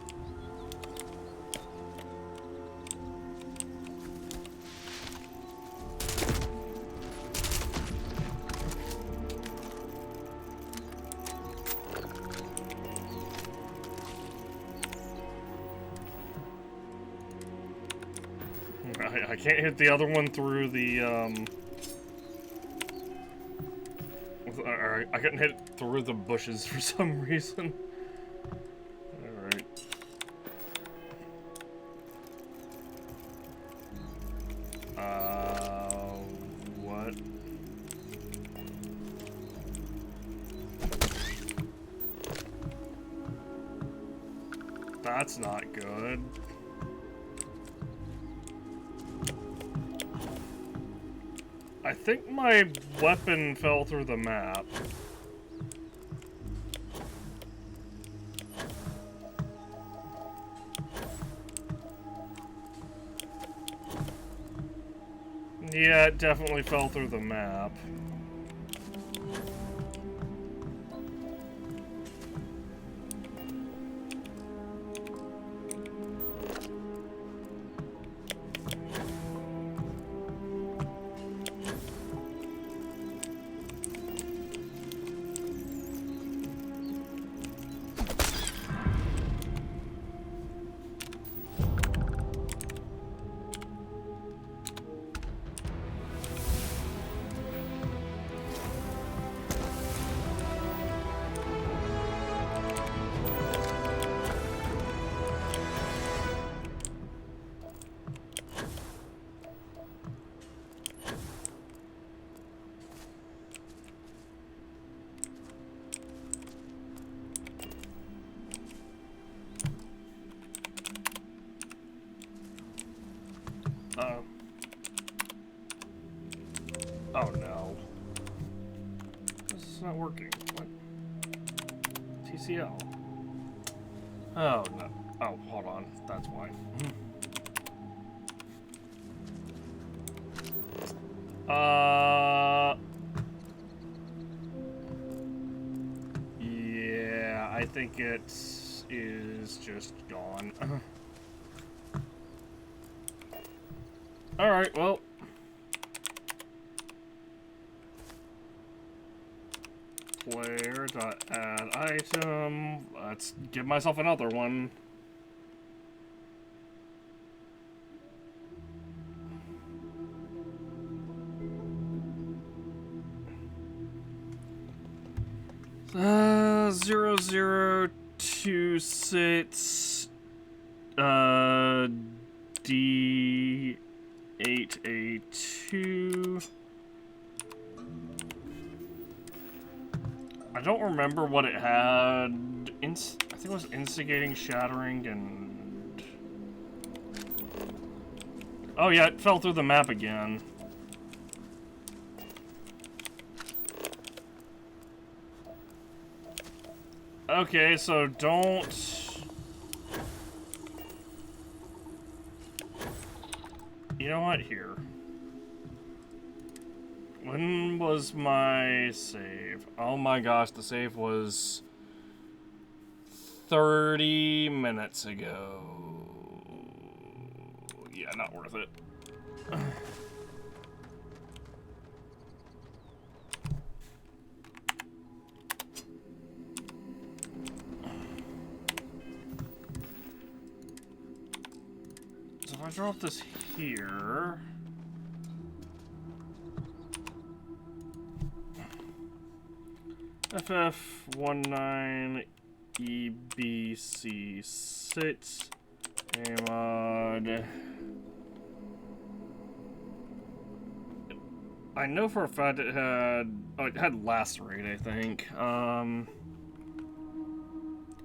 I can't hit the other one through the, I couldn't hit it through the bushes for some reason. Alright. What? That's not good. I think my weapon fell through the map. Yeah, it definitely fell through the map. Oh, no. Oh, hold on. That's why. Yeah, I think it is just gone. Alright, well. Player.add item. Let's give myself another one. Uh, 0026 D8A2. I don't remember what it had. I think it was instigating, shattering, and... Oh yeah, it fell through the map again. Okay, so don't... You know what? Here. When was my save? Oh my gosh, the save was 30 minutes ago. Yeah, not worth it. So if I drop this here... FF19EBC6 AMOD. I know for a fact it had... Oh, it had lacerate, I think.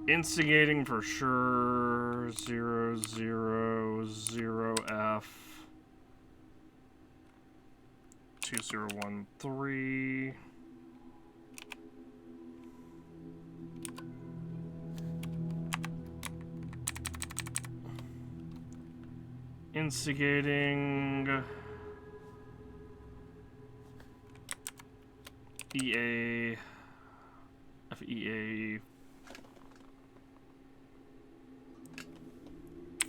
Instigating for sure. 000F 2013. Instigating EA FEA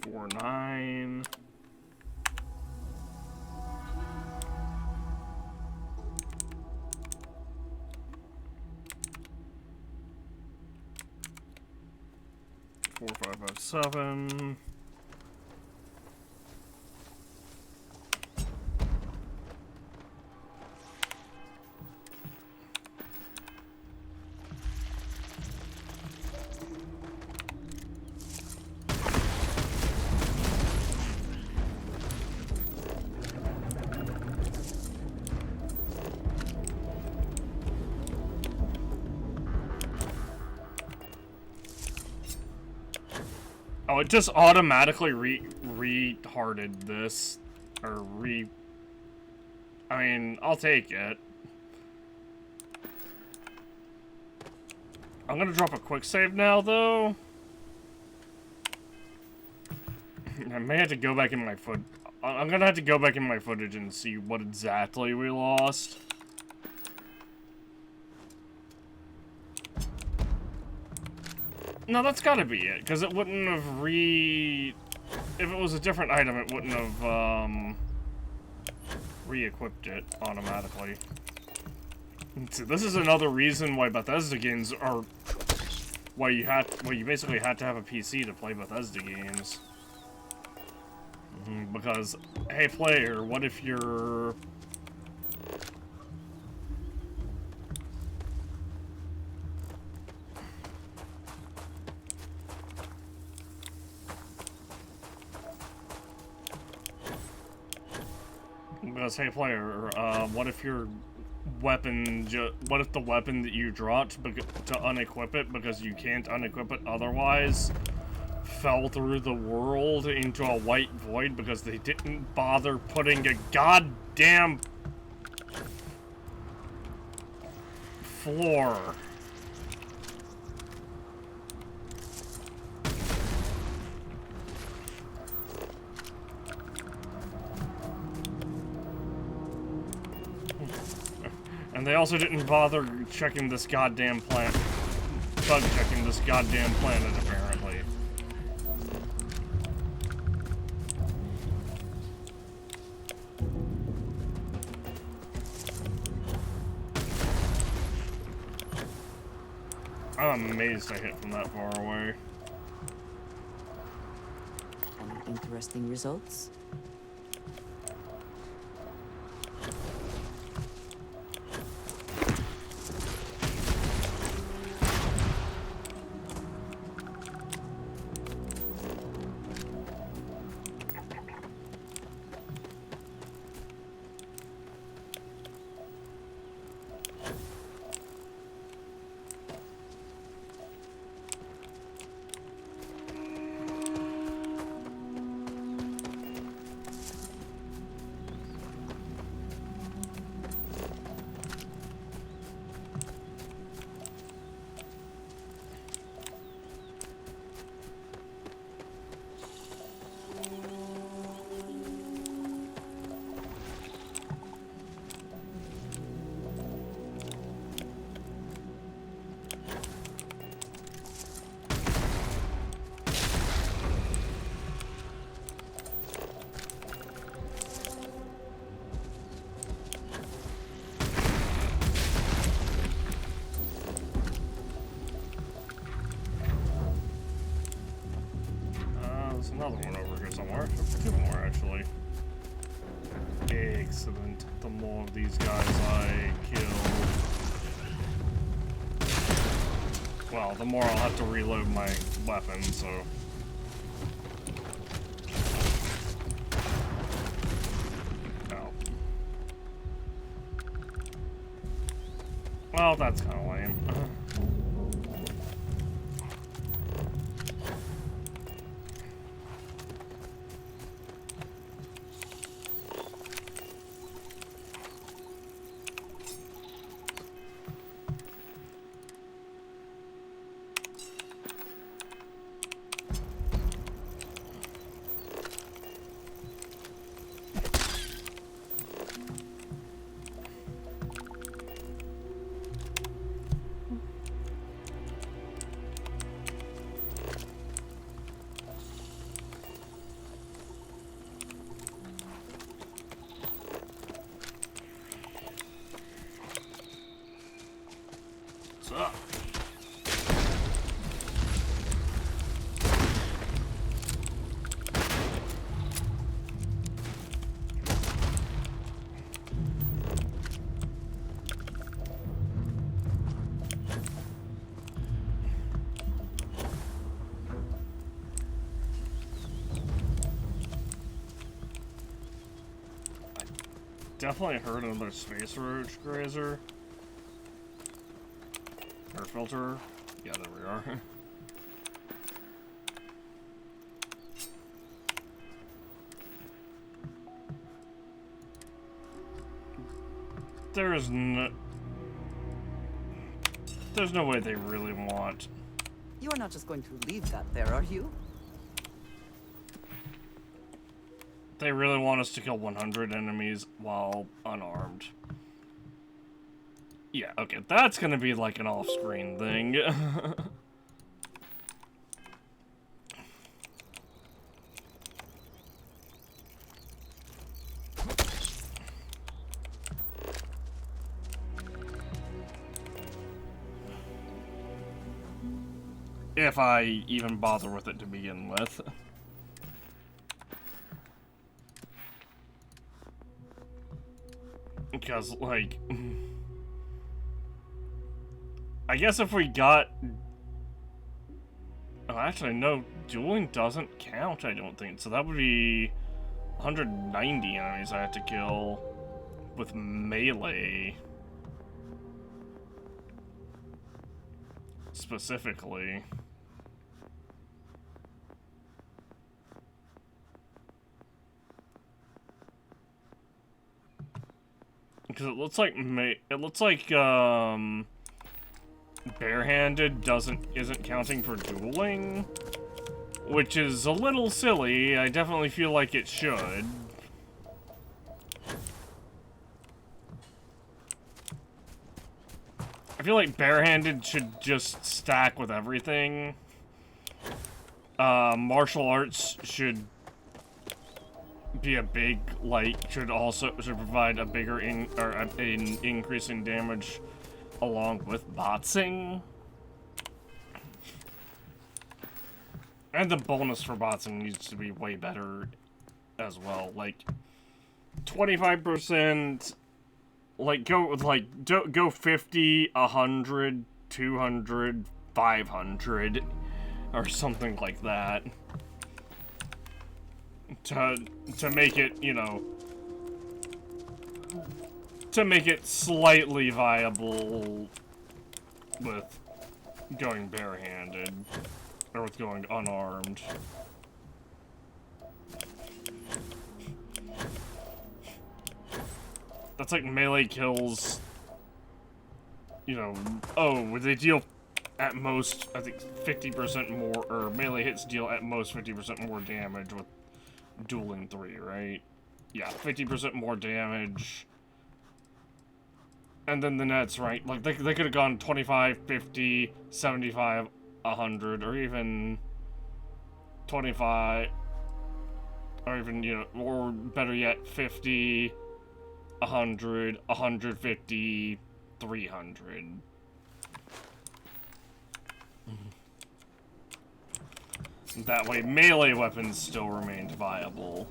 49. Four, 5, 5, 7. Oh, it just automatically retarded this. Or I mean, I'll take it. I'm gonna drop a quick save now, though. I may have to go back in my I'm gonna have to go back in my footage and see what exactly we lost. No, that's gotta be it, because it wouldn't have if it was a different item, it wouldn't have, re-equipped it automatically. So this is another reason why Bethesda games are... Why you basically had to have a PC to play Bethesda games. Because, hey player, what if you're... Because, hey player, what if your weapon what if the weapon that you dropped to unequip it, because you can't unequip it otherwise, fell through the world into a white void because they didn't bother putting a goddamn floor. they also didn't bother checking this goddamn planet. Bug checking this goddamn planet, apparently. I'm amazed I hit from that far away. Any interesting results? There's another one over here somewhere. Two more, actually. Excellent. The more of these guys I kill, well, the more I'll have to reload my weapon, so... Oh. Well, that's kind of lame. What's up? Definitely heard another space roach grazer. Air filter. Yeah, there we are. There's no way they really want. You are not just going to leave that there, are you? They really want us to kill 100 enemies while unarmed. Yeah, okay, that's gonna be like an off-screen thing. If I even bother with it to begin with. Because, like... I guess if we got... Oh, actually, no. Dueling doesn't count, I don't think. So that would be 190 enemies I have to kill with melee. Specifically. Because it looks like barehanded isn't counting for dueling, which is a little silly. I definitely feel like it should. I feel like barehanded should just stack with everything. Martial arts should be a big, like, should provide a bigger an increase in damage along with botsing. And the bonus for botsing needs to be way better as well. Like 25%, like go 50, 100, 200, 500 or something like that. To make it, you know, to make it slightly viable with going barehanded or with going unarmed. That's like melee kills, you know, oh, they deal at most, I think, 50% more, or melee hits deal at most 50% more damage with dueling 3, right? Yeah, 50% more damage. And then the nets, right? Like, they could have gone 25, 50, 75, 100, or even 25, or even, you know, or better yet, 50, 100, 150, 300. That way, melee weapons still remained viable.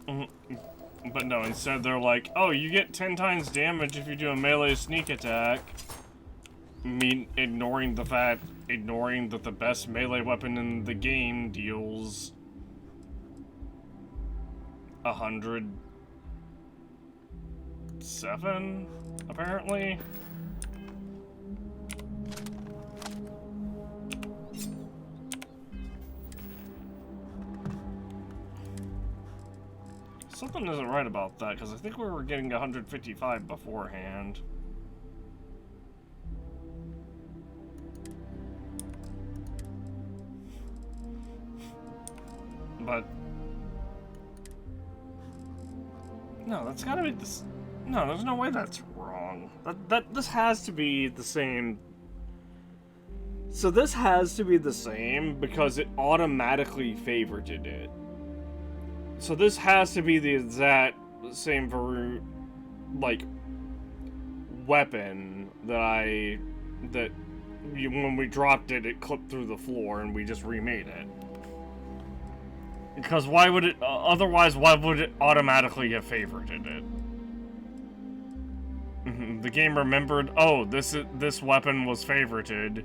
But no, instead they're like, oh, you get 10 times damage if you do a melee sneak attack. Ignoring that the best melee weapon in the game deals 107, apparently. Something isn't right about that, because I think we were getting 155 beforehand. But no, that's gotta be this. No, there's no way that's wrong. This has to be the same. So this has to be the same because it automatically favorited it. So this has to be the exact same like weapon that when we dropped it, it clipped through the floor and we just remade it. Because why would it, otherwise why would it automatically have favorited it? The game remembered, oh, this weapon was favorited.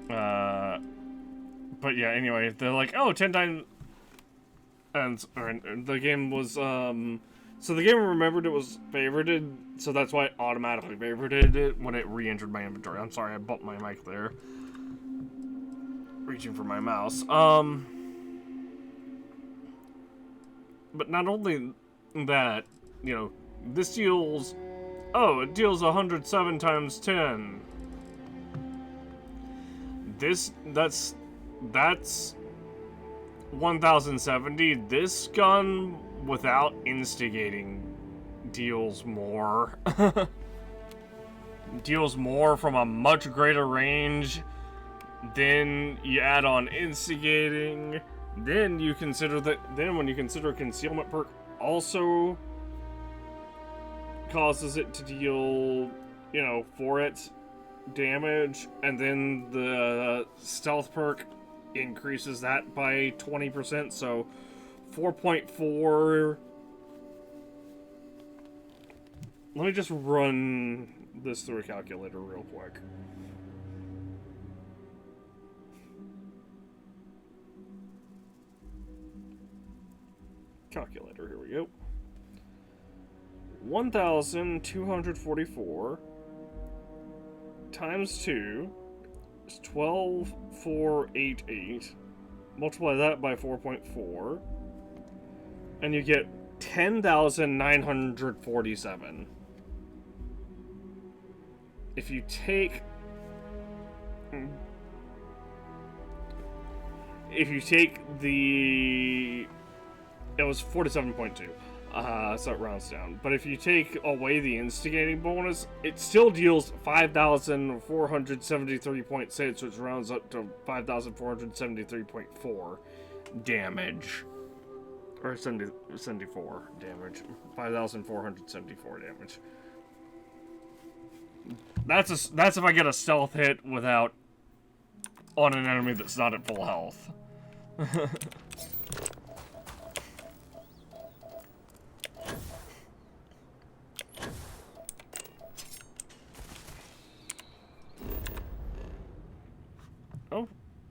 But yeah, anyway, they're like, oh, 10 times, and the game was, so the game remembered it was favorited, so that's why it automatically favorited it when it re-entered my inventory. I'm sorry, I bumped my mic there. Reaching for my mouse. But not only that, you know, this deals, oh, it deals 107 times 10. That's 1070. This gun, without instigating, deals more. Deals more from a much greater range. Then you add on instigating. Then you consider that. Then when you consider concealment perk, also causes it to deal, you know, for it damage, and then the stealth perk increases that by 20%. So 4.4. Let me just run this through a calculator real quick. Calculator, here we go. 1,244 times 2 is 12,488. Multiply that by 4.4, and you get 10,947. If you take... if you take the... It was 47.2. So it rounds down. But if you take away the instigating bonus, it still deals 5,473.6, which rounds up to 5,473.4 damage. Or 74 damage. 5,474 damage. That's if I get a stealth hit without on an enemy that's not at full health. Oh,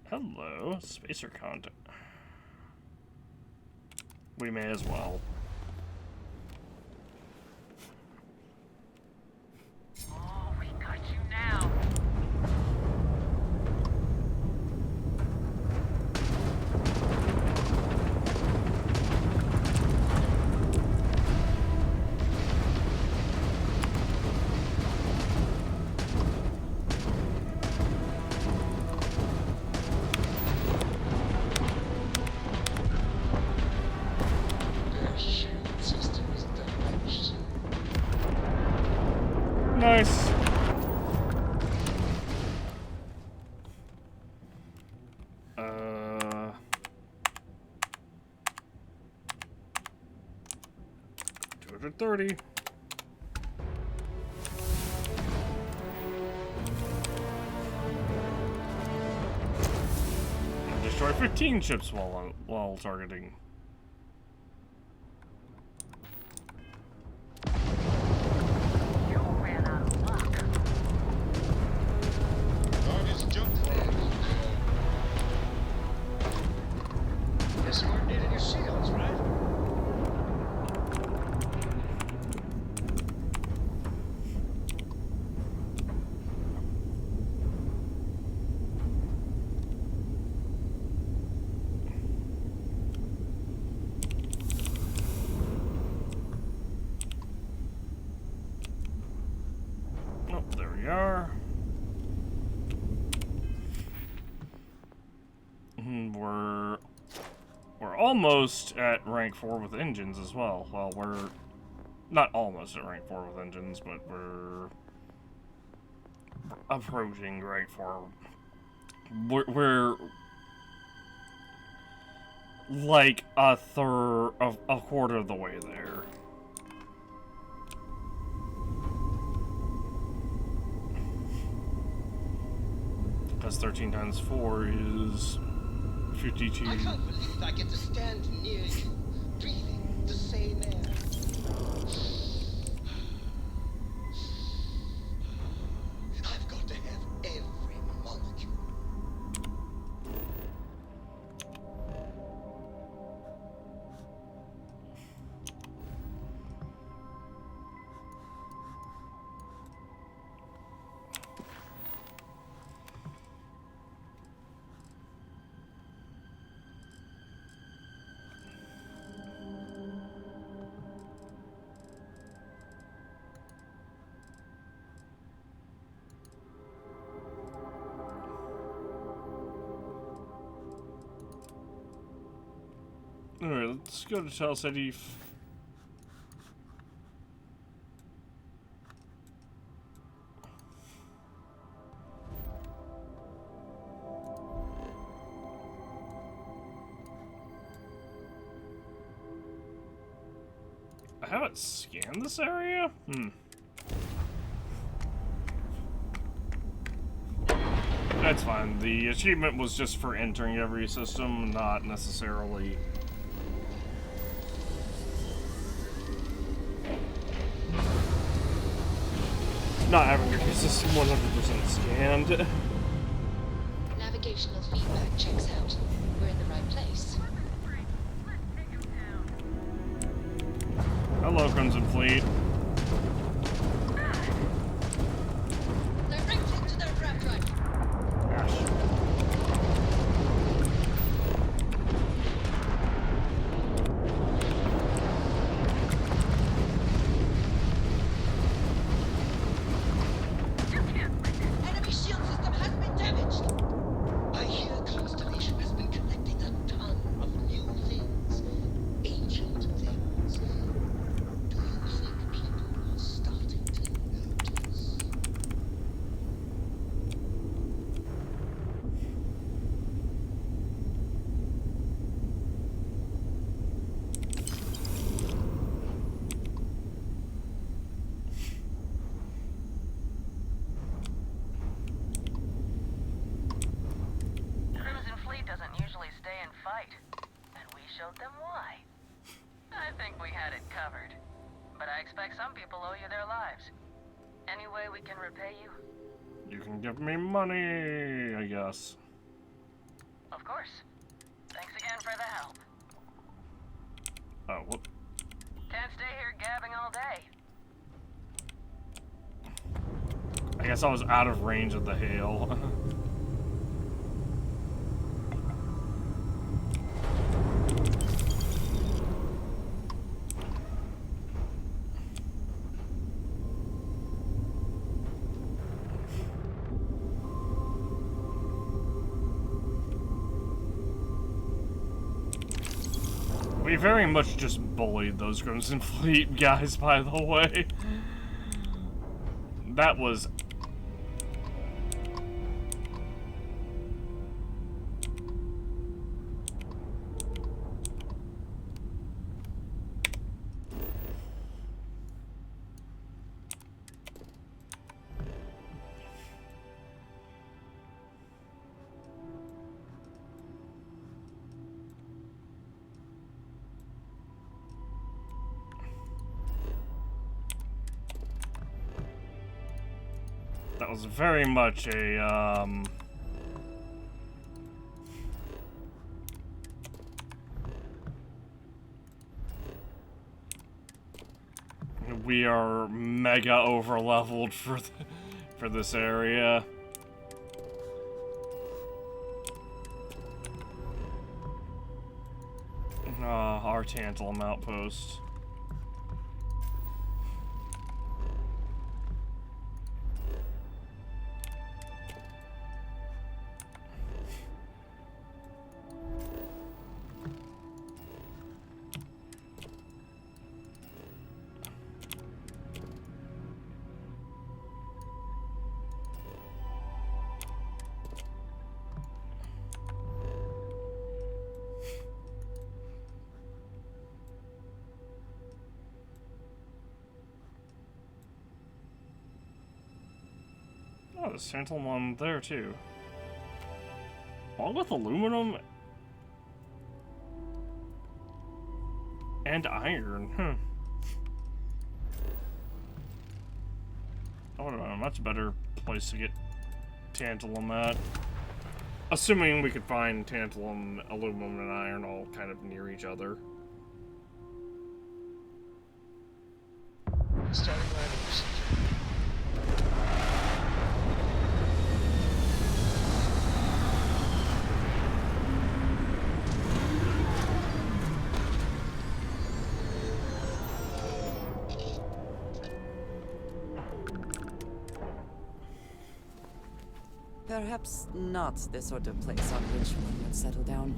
hello, spacer content. We may as well. Oh, we got you now. Nice. $230. Destroy 15 ships while targeting. Oh, there we are. We're almost at rank 4 with engines as well. Well, we're not almost at rank 4 with engines, but we're approaching rank 4. We're like a quarter of the way there. Because 13 times 4 is 52. I can't believe I get to stand near you, breathing the same air. I've got to have every molecule. Alright, let's go to Tell City. I haven't scanned this area? That's fine. The achievement was just for entering every system, not necessarily... not having your system 100% scanned. Navigational feedback checks out. We're in the right place. Hello, Crimson Fleet. Direct into their grab drive. Gosh. Enemy shield system has been damaged. I hear Constellation has been collecting showed them why. I think we had it covered. But I expect some people owe you their lives. Any way we can repay you? You can give me money, I guess. Of course. Thanks again for the help. Oh, whoop. Can't stay here gabbing all day. I guess I was out of range of the hail. We very much just bullied those Crimson Fleet guys, by the way. That was... That was very much a, we are mega over-leveled for this area. Our Tantalum outpost. Oh, there's tantalum on there too. All with aluminum and iron. That would have been a much better place to get tantalum at. Assuming we could find tantalum, aluminum, and iron all kind of near each other. Starting landing procedure. Perhaps not the sort of place on which one would settle down.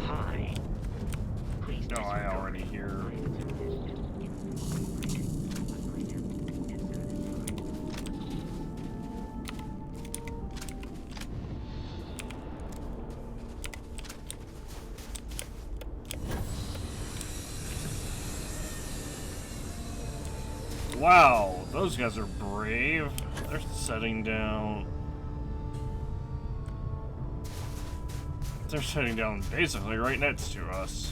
Hi. Please No, I already hear. Wow, those guys are brave. They're setting down. They're setting down basically right next to us.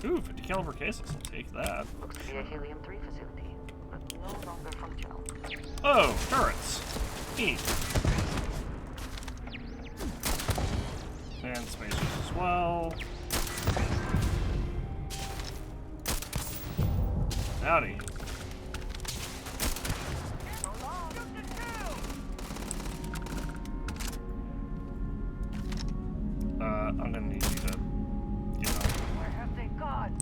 Ooh, 50 caliber cases. I'll take that. Looks to be a helium-3 facility, but no longer functional. Oh, turrets. Neat. And spacers as well. Howdy. I'm gonna need you to, you know. Where have they gone?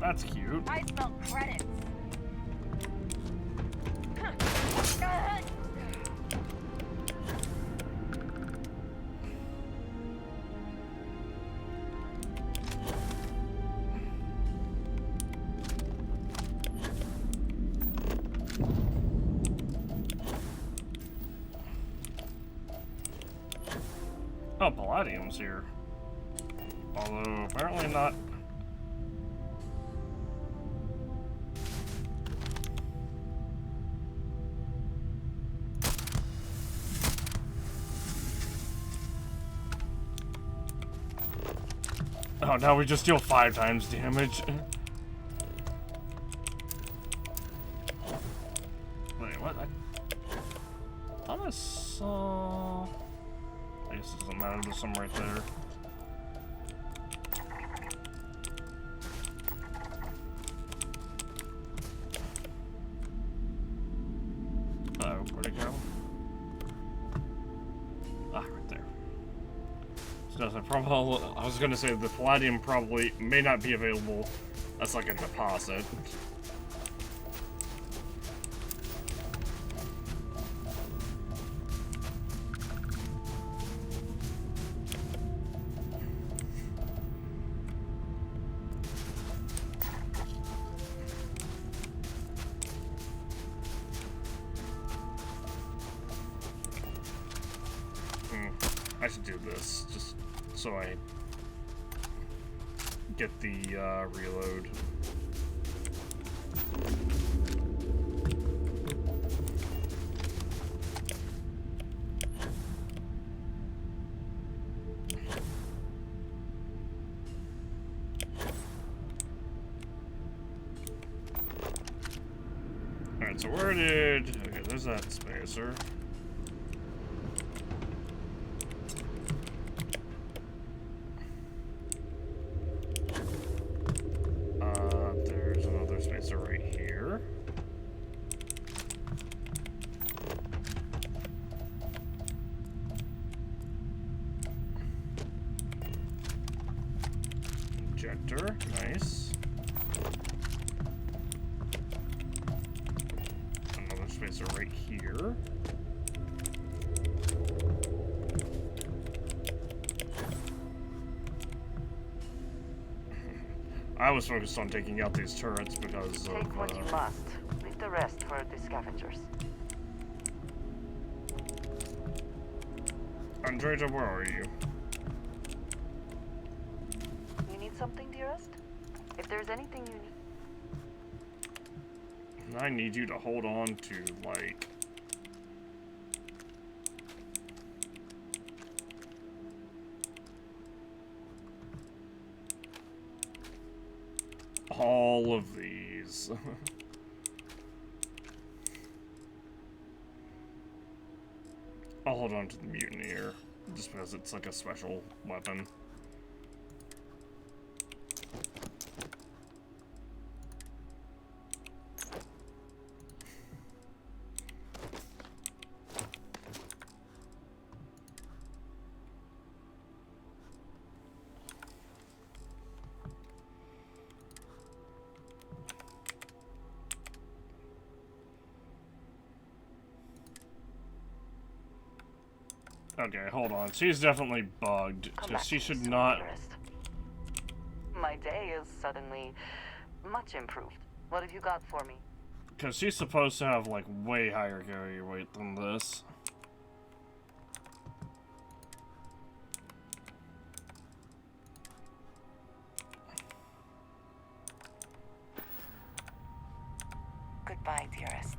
That's cute. I spelled credits. Oh, Palladium's here. Although, apparently not. Oh, now we just deal 5 times damage. Wait, what? I thought I saw... I guess it doesn't matter, there's some right there. Oh, where'd it go? Ah, right there. I was gonna say the Palladium probably may not be available as like a deposit. I should do this, just so I get the reload. Alright, so where did... Okay, there's that spacer. There's another spacer right here. Injector, nice. Another spacer right here. I was focused on taking out these turrets because Take what you must. Leave the rest for the scavengers. Andrea, where are you? You need something, dearest? If there's anything you need... I need you to hold on to, like... all of these. I'll hold on to the mutineer, just because it's like a special weapon. Okay, hold on. She's definitely bugged, because she should not... My day is suddenly much improved. What have you got for me? Because she's supposed to have, like, way higher carrier weight than this. Goodbye, dearest.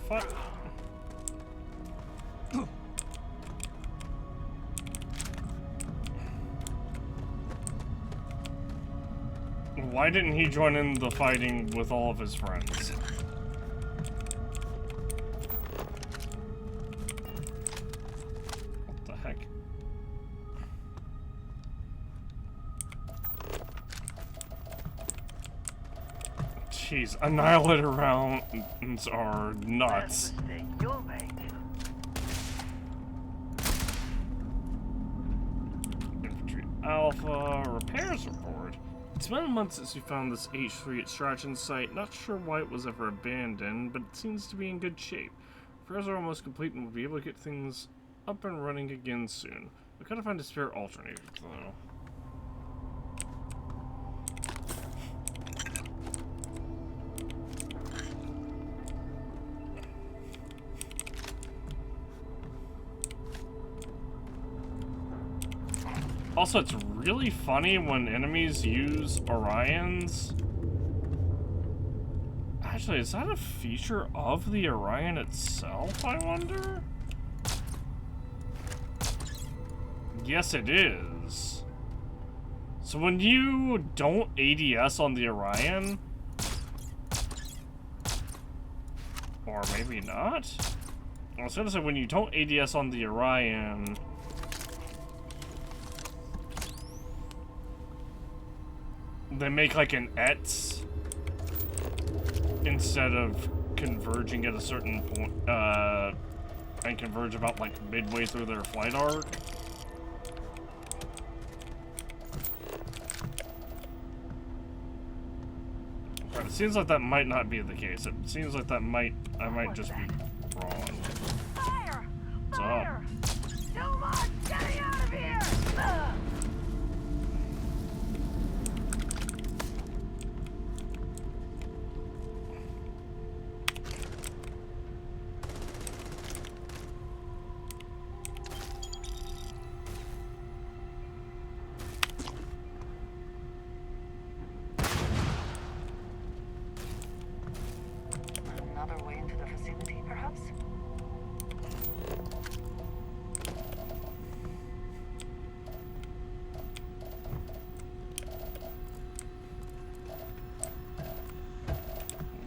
fuck? Why didn't he join in the fighting with all of his friends? What the heck? Jeez, Annihilator rounds are nuts. Infantry Alpha, repairs report. It's been a month since we found this H3 extraction site. Not sure why it was ever abandoned, but it seems to be in good shape. Repairs are almost complete and we'll be able to get things up and running again soon. We gotta find a spare alternator, though. Also, it's really funny when enemies use Orions. Actually, is that a feature of the Orion itself, I wonder? Yes, it is. So when you don't ADS on the Orion, or maybe not? I was gonna say, when you don't ADS on the Orion, they make like an ETS instead of converging at a certain point, and converge about like midway through their flight arc. But it seems like that might not be the case. It seems like that I might just be wrong. Fire! What's Fire! Too much! Get me out of here! Another way into the facility, perhaps?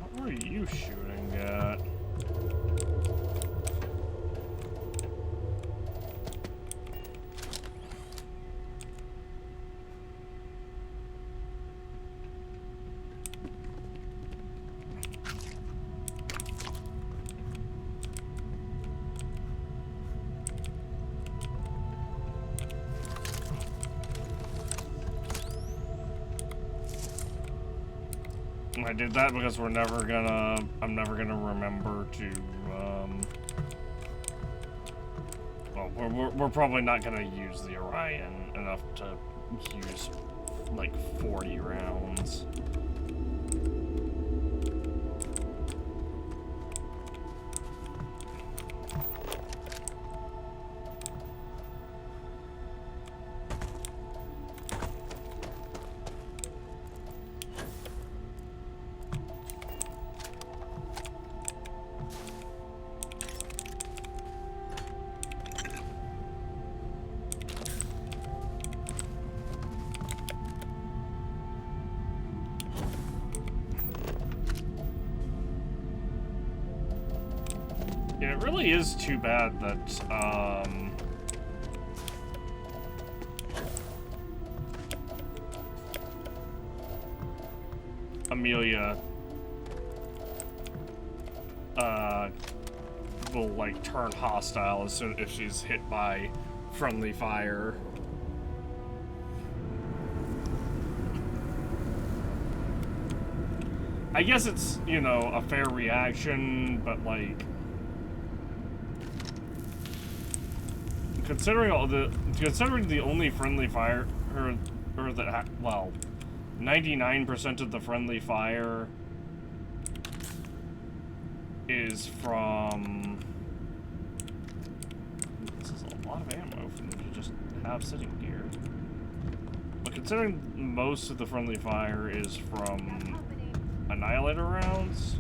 What were you shooting at? I did that because I'm never gonna remember to, well, we're probably not gonna use the Orion enough to use, like, 40 rounds. Yeah, it really is too bad that, Amelia, will, like, turn hostile as soon as she's hit by friendly fire. I guess it's, you know, a fair reaction, but, like, considering the only friendly fire, or that, well, 99% of the friendly fire is from, this is a lot of ammo for them to just have sitting here. But considering most of the friendly fire is from Annihilator rounds,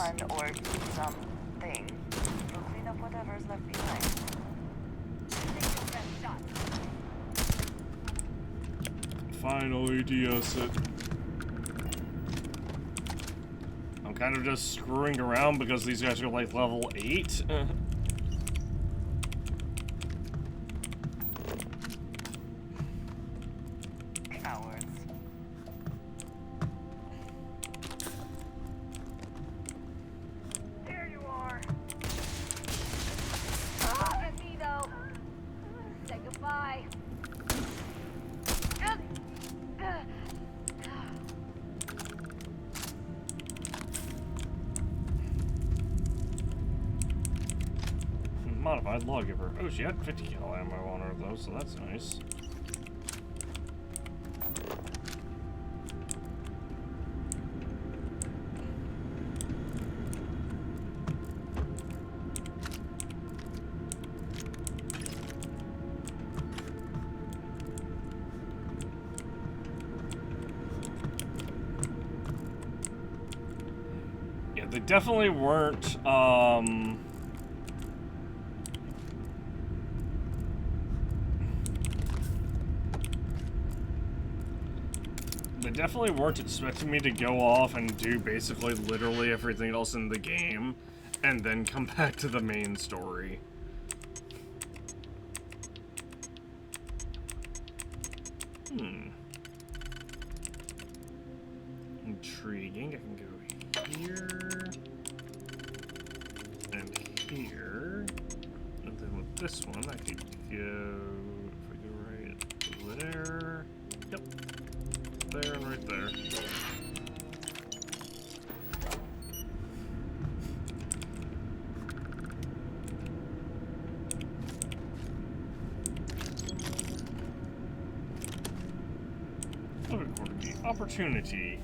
someone or something will clean up whatever's left behind. Take your best shot. Finally DS it. I'm kind of just screwing around because these guys are like level 8. Cowards. There you are. Look at me, though. Say goodbye. Modified lawgiver. Oh, she had 50 cal ammo on her though, so that's nice. Yeah, they definitely weren't, they definitely weren't expecting me to go off and do basically literally everything else in the game and then come back to the main story. Intriguing. I can go here and here. And then with this one, I could go, if I go right there. Yep. There and right there. Opportunity.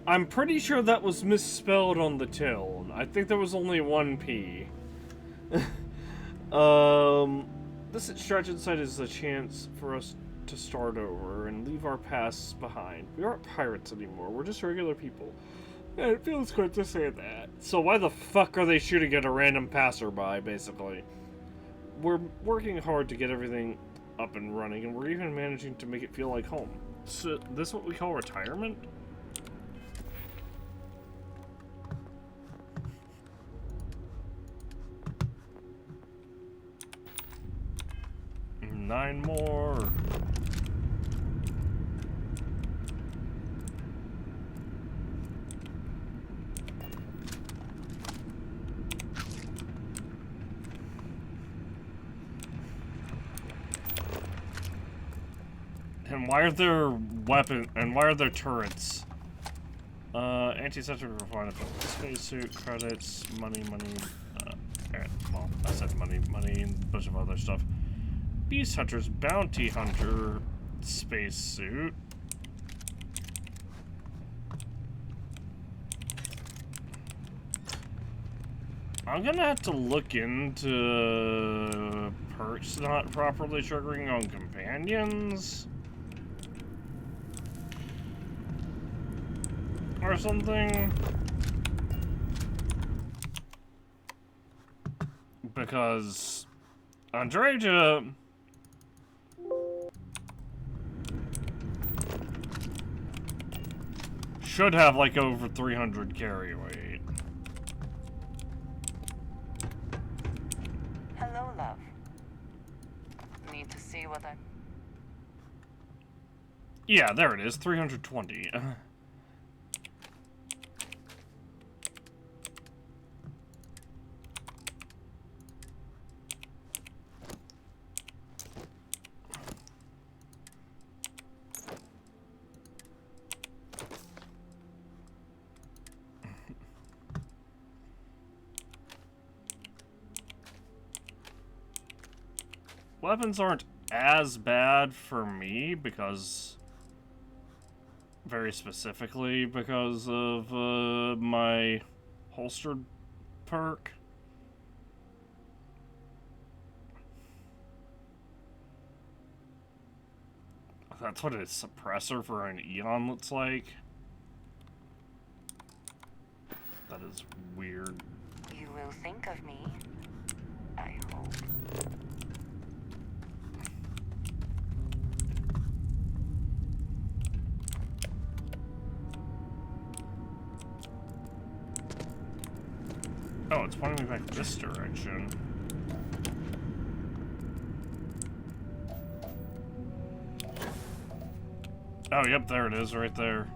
I'm pretty sure that was misspelled on the till. I think there was only one P. This extraction site is a chance for us to start over and leave our pasts behind. We aren't pirates anymore. We're just regular people. And it feels good to say that. So why the fuck are they shooting at a random passerby, basically? We're working hard to get everything up and running, and we're even managing to make it feel like home. So, this is what we call retirement? Nine more. And why are there why are there turrets? Anti-sensor refinement, spacesuit, credits, money, well, I said money, and a bunch of other stuff. Beast Hunter's Bounty Hunter spacesuit. I'm gonna have to look into perks not properly triggering on companions. Or something. Because Andreja should have like over 300 carry weight. Hello, love. Need to see what I'm... Yeah, there it is, 320. Weapons aren't as bad for me because, very specifically because of my holstered perk. That's what a suppressor for an Eon looks like. That is weird. You will think of me, I hope. Oh, it's pointing me back this direction. Oh, yep, there it is, right there.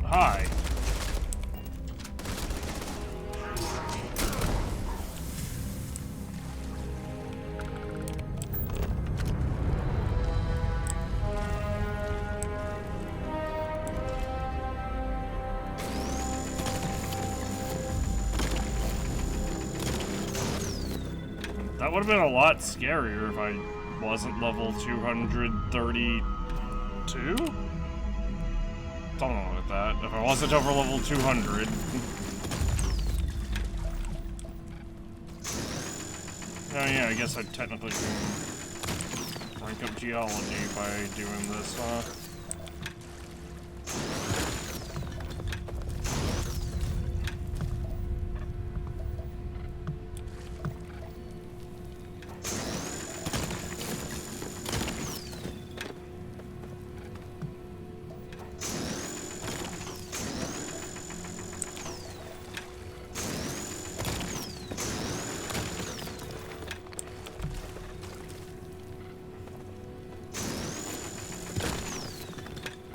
Hi. That would have been a lot scarier if I wasn't level 232? Something like that. If I wasn't over level 200. Oh yeah, I guess I technically can rank up geology by doing this, huh?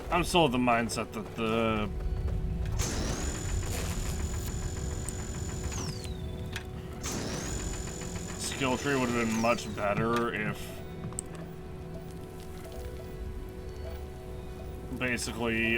I'm still of the mindset that the skill tree would have been much better if basically,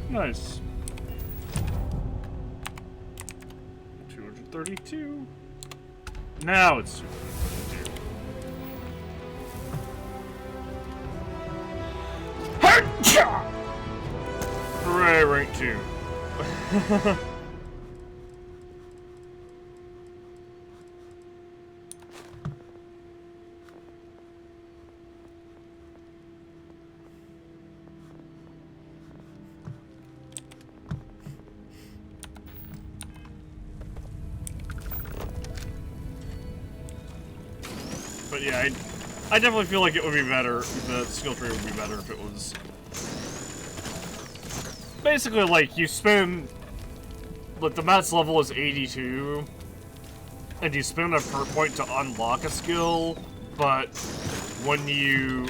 nice. 232. Now it's 232. Hooray, rank 2. But yeah, I definitely feel like it would be better, the skill tree would be better if it was basically like you spend, like the max level is 82, and you spend a per point to unlock a skill, but when you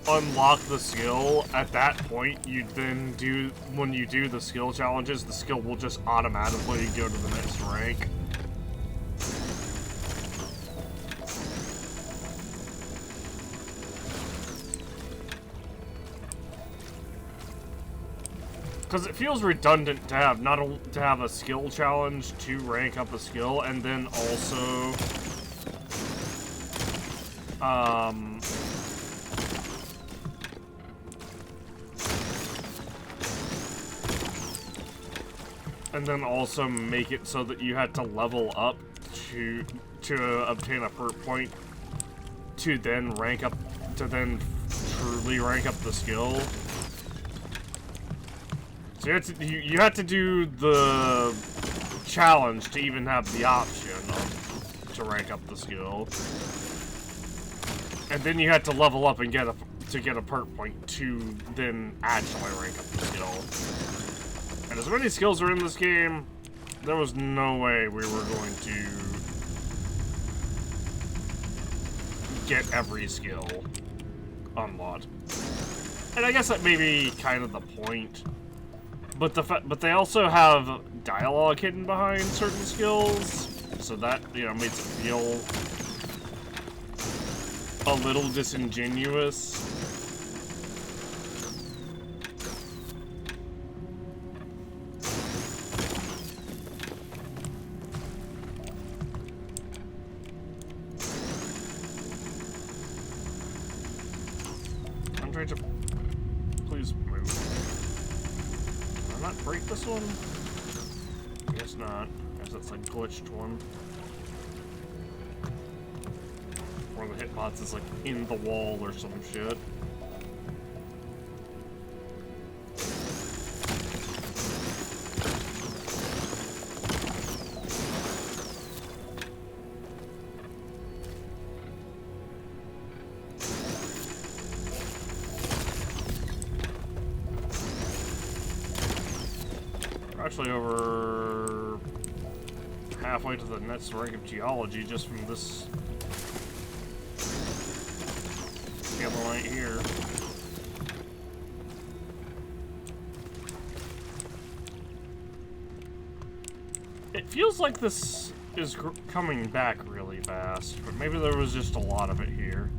unlock the skill, at that point, you then do, when you do the skill challenges, the skill will just automatically go to the next rank. Because it feels redundant to have to have a skill challenge to rank up a skill, and then also make it so that you had to level up to obtain a perk point to then rank up, to then truly rank up the skill. So you had to do the challenge to even have the option to rank up the skill, and then you had to level up and get a perk point to then actually rank up the skill. And as many skills are in this game, there was no way we were going to get every skill unlocked. And I guess that may be kind of the point. But they also have dialogue hidden behind certain skills, so that, you know, makes it feel a little disingenuous. trying to... Please move. Can I not break this one? I guess not. I guess it's a glitched one. Or the hitbox is like in the wall or some shit. Actually over halfway to the next rank of geology just from this light here. It feels like this is coming back really fast, but maybe there was just a lot of it here.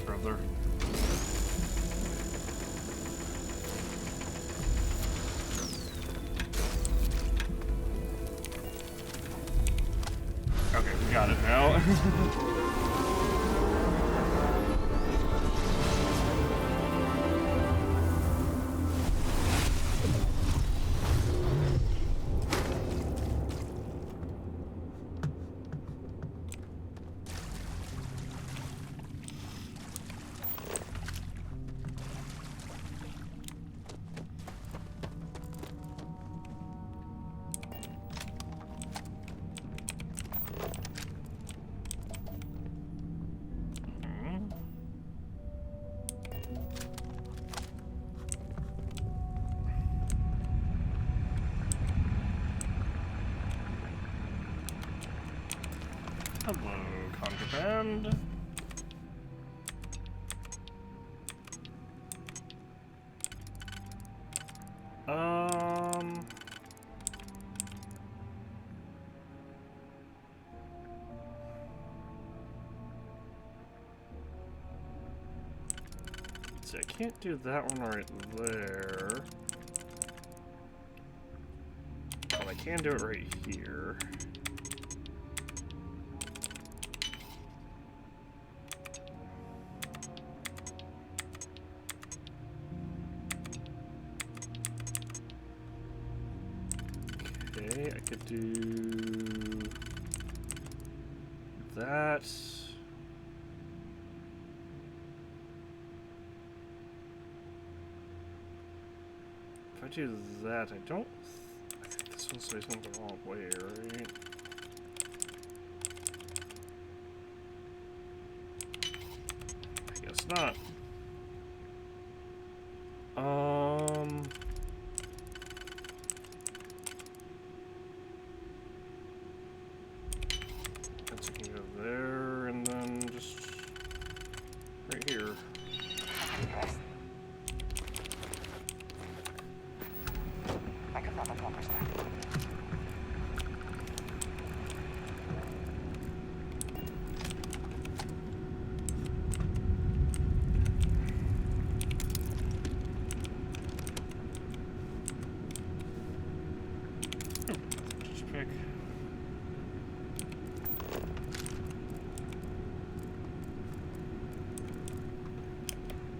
Further. Okay, we got it now. Hello, contraband. See, I can't do that one right there. But I can do it right here. Okay, I could do that. If I do that, I don't. I think this one's facing the wrong way, right? I guess not. That's you can go there and then just right here.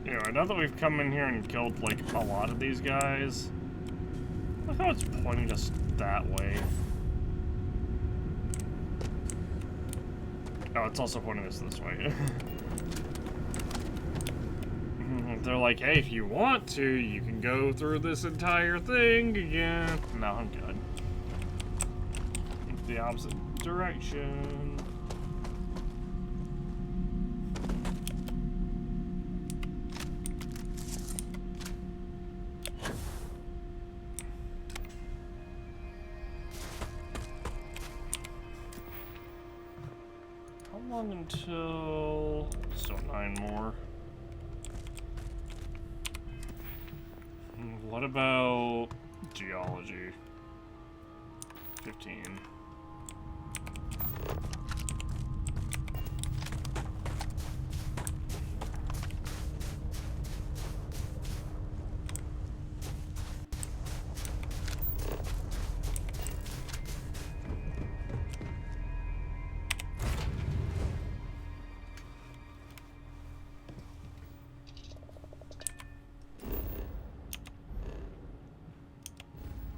Anyway, now that we've come in here and killed, like, a lot of these guys, look how it's pointing us that way. Oh, it's also pointing us this way. They're like, hey, if you want to, you can go through this entire thing again. No, I'm good. The opposite direction. How long until... Still 9 more. What about geology? 15.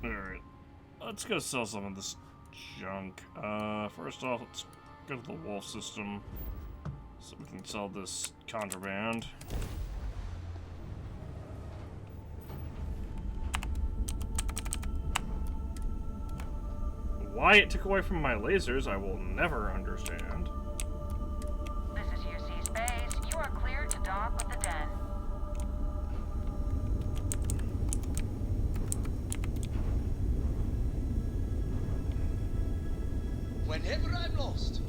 Alright, let's go sell some of this junk. First off, let's go to the wolf system so we can sell this contraband. Why it took away from my lasers, I will never understand. This is UC Space. You are cleared to dock with the den. Whenever I'm lost,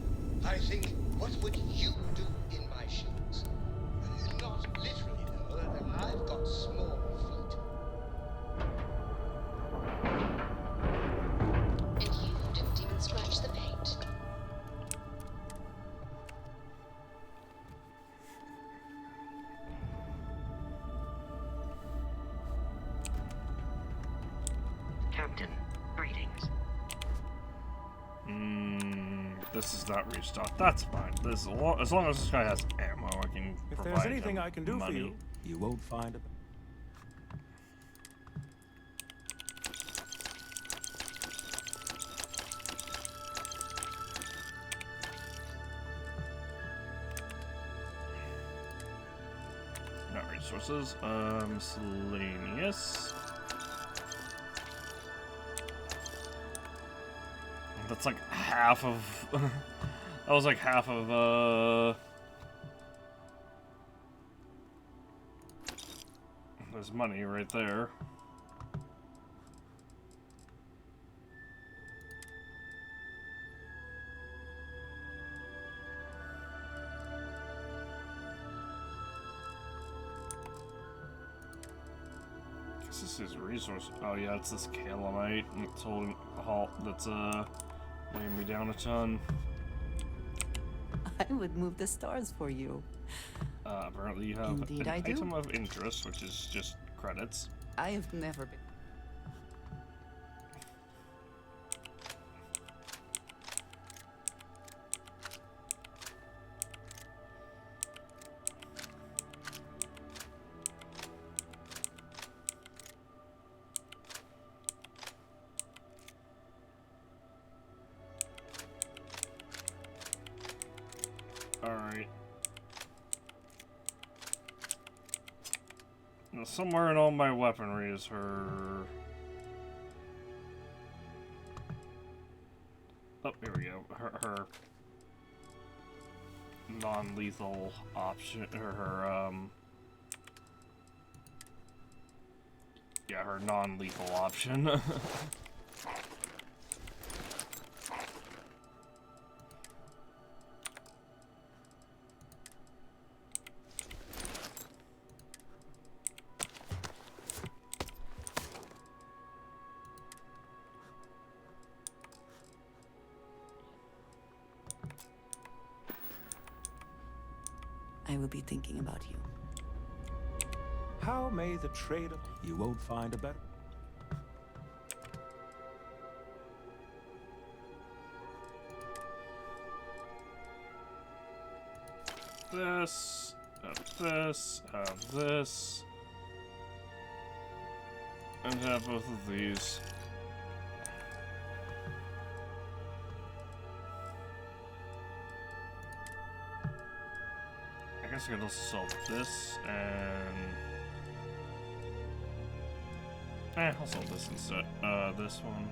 I think, what would you do in my shoes? Not literally, though. I've got small feet. And you didn't even scratch the paint. Captain, greetings. This is not restocked. That's fine. This as long as this guy has ammo, I can If provide there's anything him I can do money. for you, you won't find it. Not resources. Miscellaneous. That's like half of... that was like half of, there's money right there. Guess this is a resource. Oh yeah, it's this calamite. It's holding a halt. That's, weighing me down a ton. I would move the stars for you. Apparently you have Indeed, an I do. item of interest, which is just credits. I have never been. Alright. Now, somewhere in all my weaponry is her... Oh, here we go. Her non-lethal option, her yeah, her non-lethal option. I will be thinking about you. How may the trader? You won't find a better. This, have this, and have both of these. I guess I could also sell this, and I'll sell this instead. This one.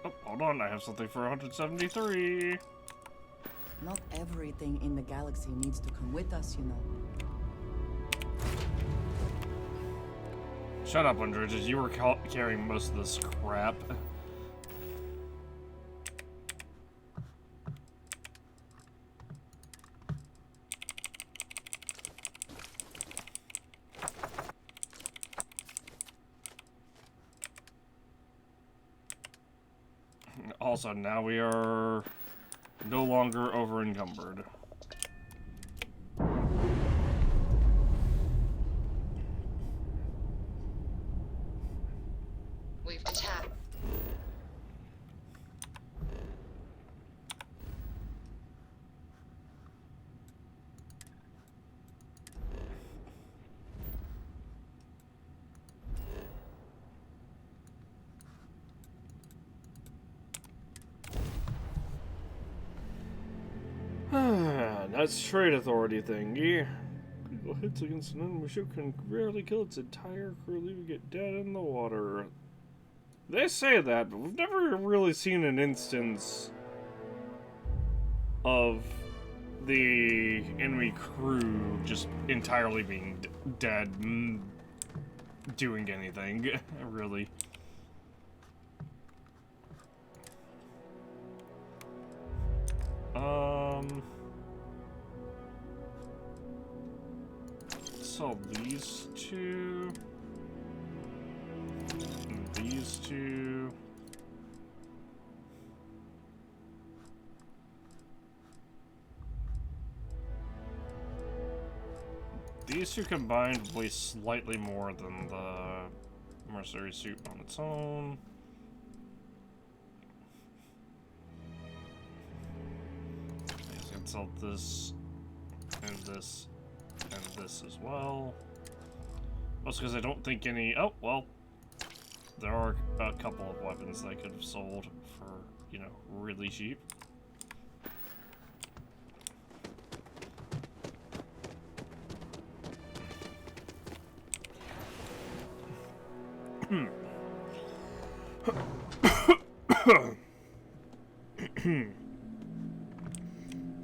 Oh, hold on, I have something for 173. Not everything in the galaxy needs to come with us, you know. Shut up, Androids. You were carrying most of this crap. Also, now we are no longer over-encumbered. We've detached. That's trade authority thingy. Critical hits against an enemy ship can rarely kill its entire crew, leaving it dead in the water. They say that, but we've never really seen an instance of the enemy crew just entirely being dead, doing anything, really. Sell these two. And these two. These two combined weigh slightly more than the mercenary suit on its own. I can sell this and this and this as well. That's because I don't think any. Oh, well. There are a couple of weapons that I could have sold for, you know, really cheap.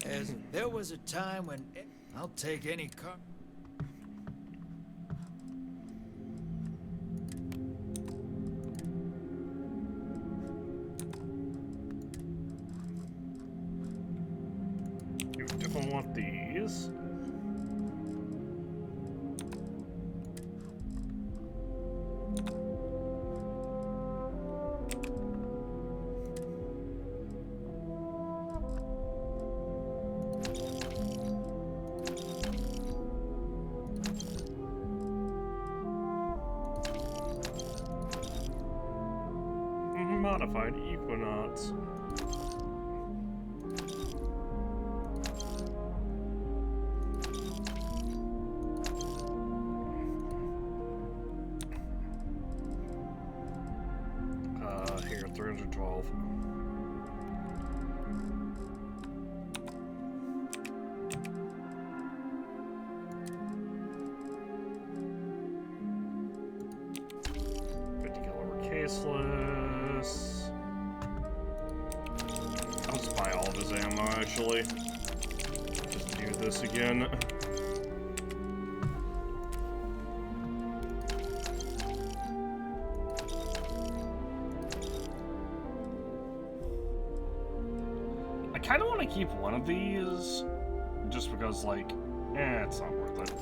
As there was a time when I'll take any car. You definitely want these. Modified Equinox. Here, 312. $50 caseless. I'll just buy all of his ammo, actually. Just do this again. I kind of want to keep one of these, just because, like, it's not worth it.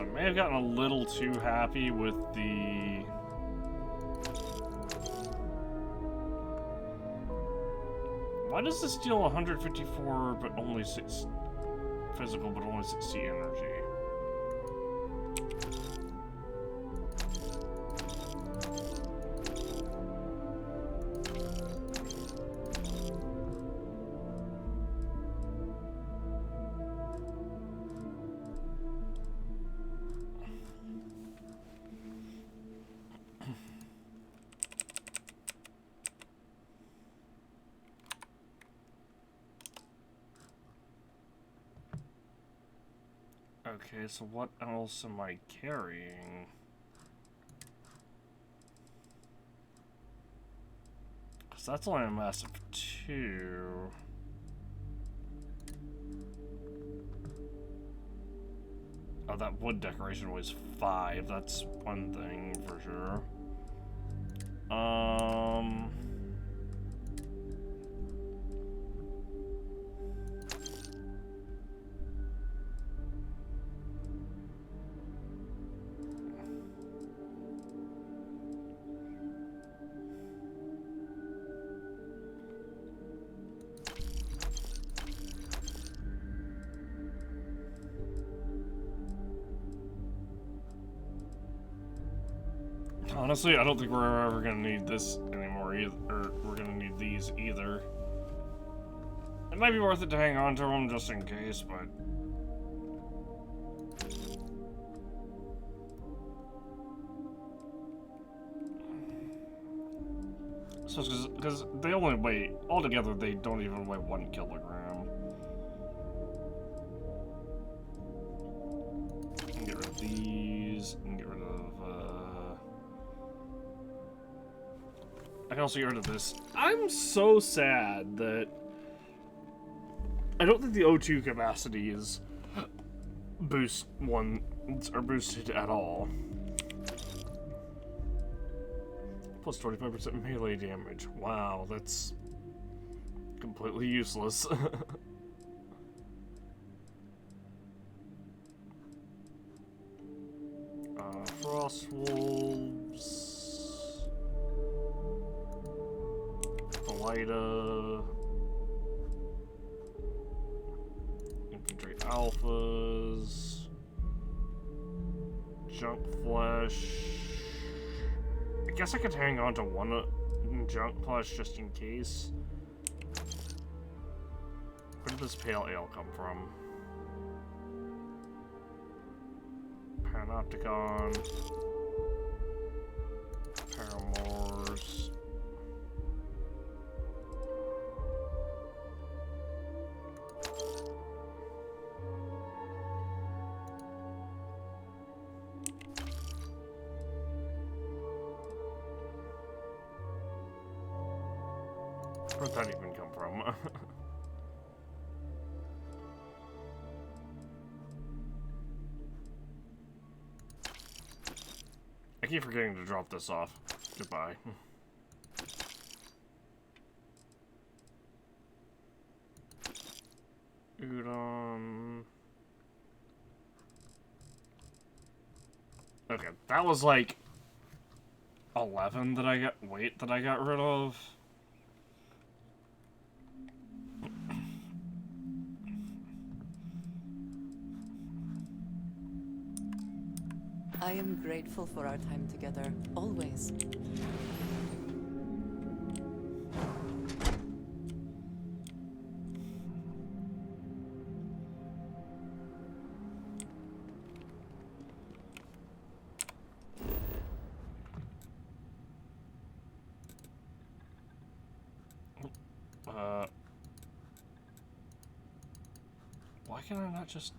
So I may have gotten a little too happy with the... Why does this deal 154 but only 6 physical but only 60 energy? Okay, so what else am I carrying? Because that's only a mass of 2. Oh, that wood decoration was 5. That's one thing for sure. Honestly, I don't think we're ever gonna need this anymore either, or we're gonna need these either. It might be worth it to hang on to them just in case, but... So, because they only weigh, altogether they don't even weigh 1 kilogram. I can get rid of these, and get rid of, I can also get rid of this. I'm so sad that I don't think the O2 capacity is boosted at all. Plus 25% melee damage. Wow, that's completely useless. Frost wolves. Elida, infantry alphas, junk flesh. I guess I could hang on to one junk flesh just in case. Where did this pale ale come from? Panopticon, Paramours. Where'd that even come from? I keep forgetting to drop this off. Goodbye. Udon. Okay, that was like 11 that I got. Wait, that I got rid of. I am grateful for our time together, always. Why can I not just...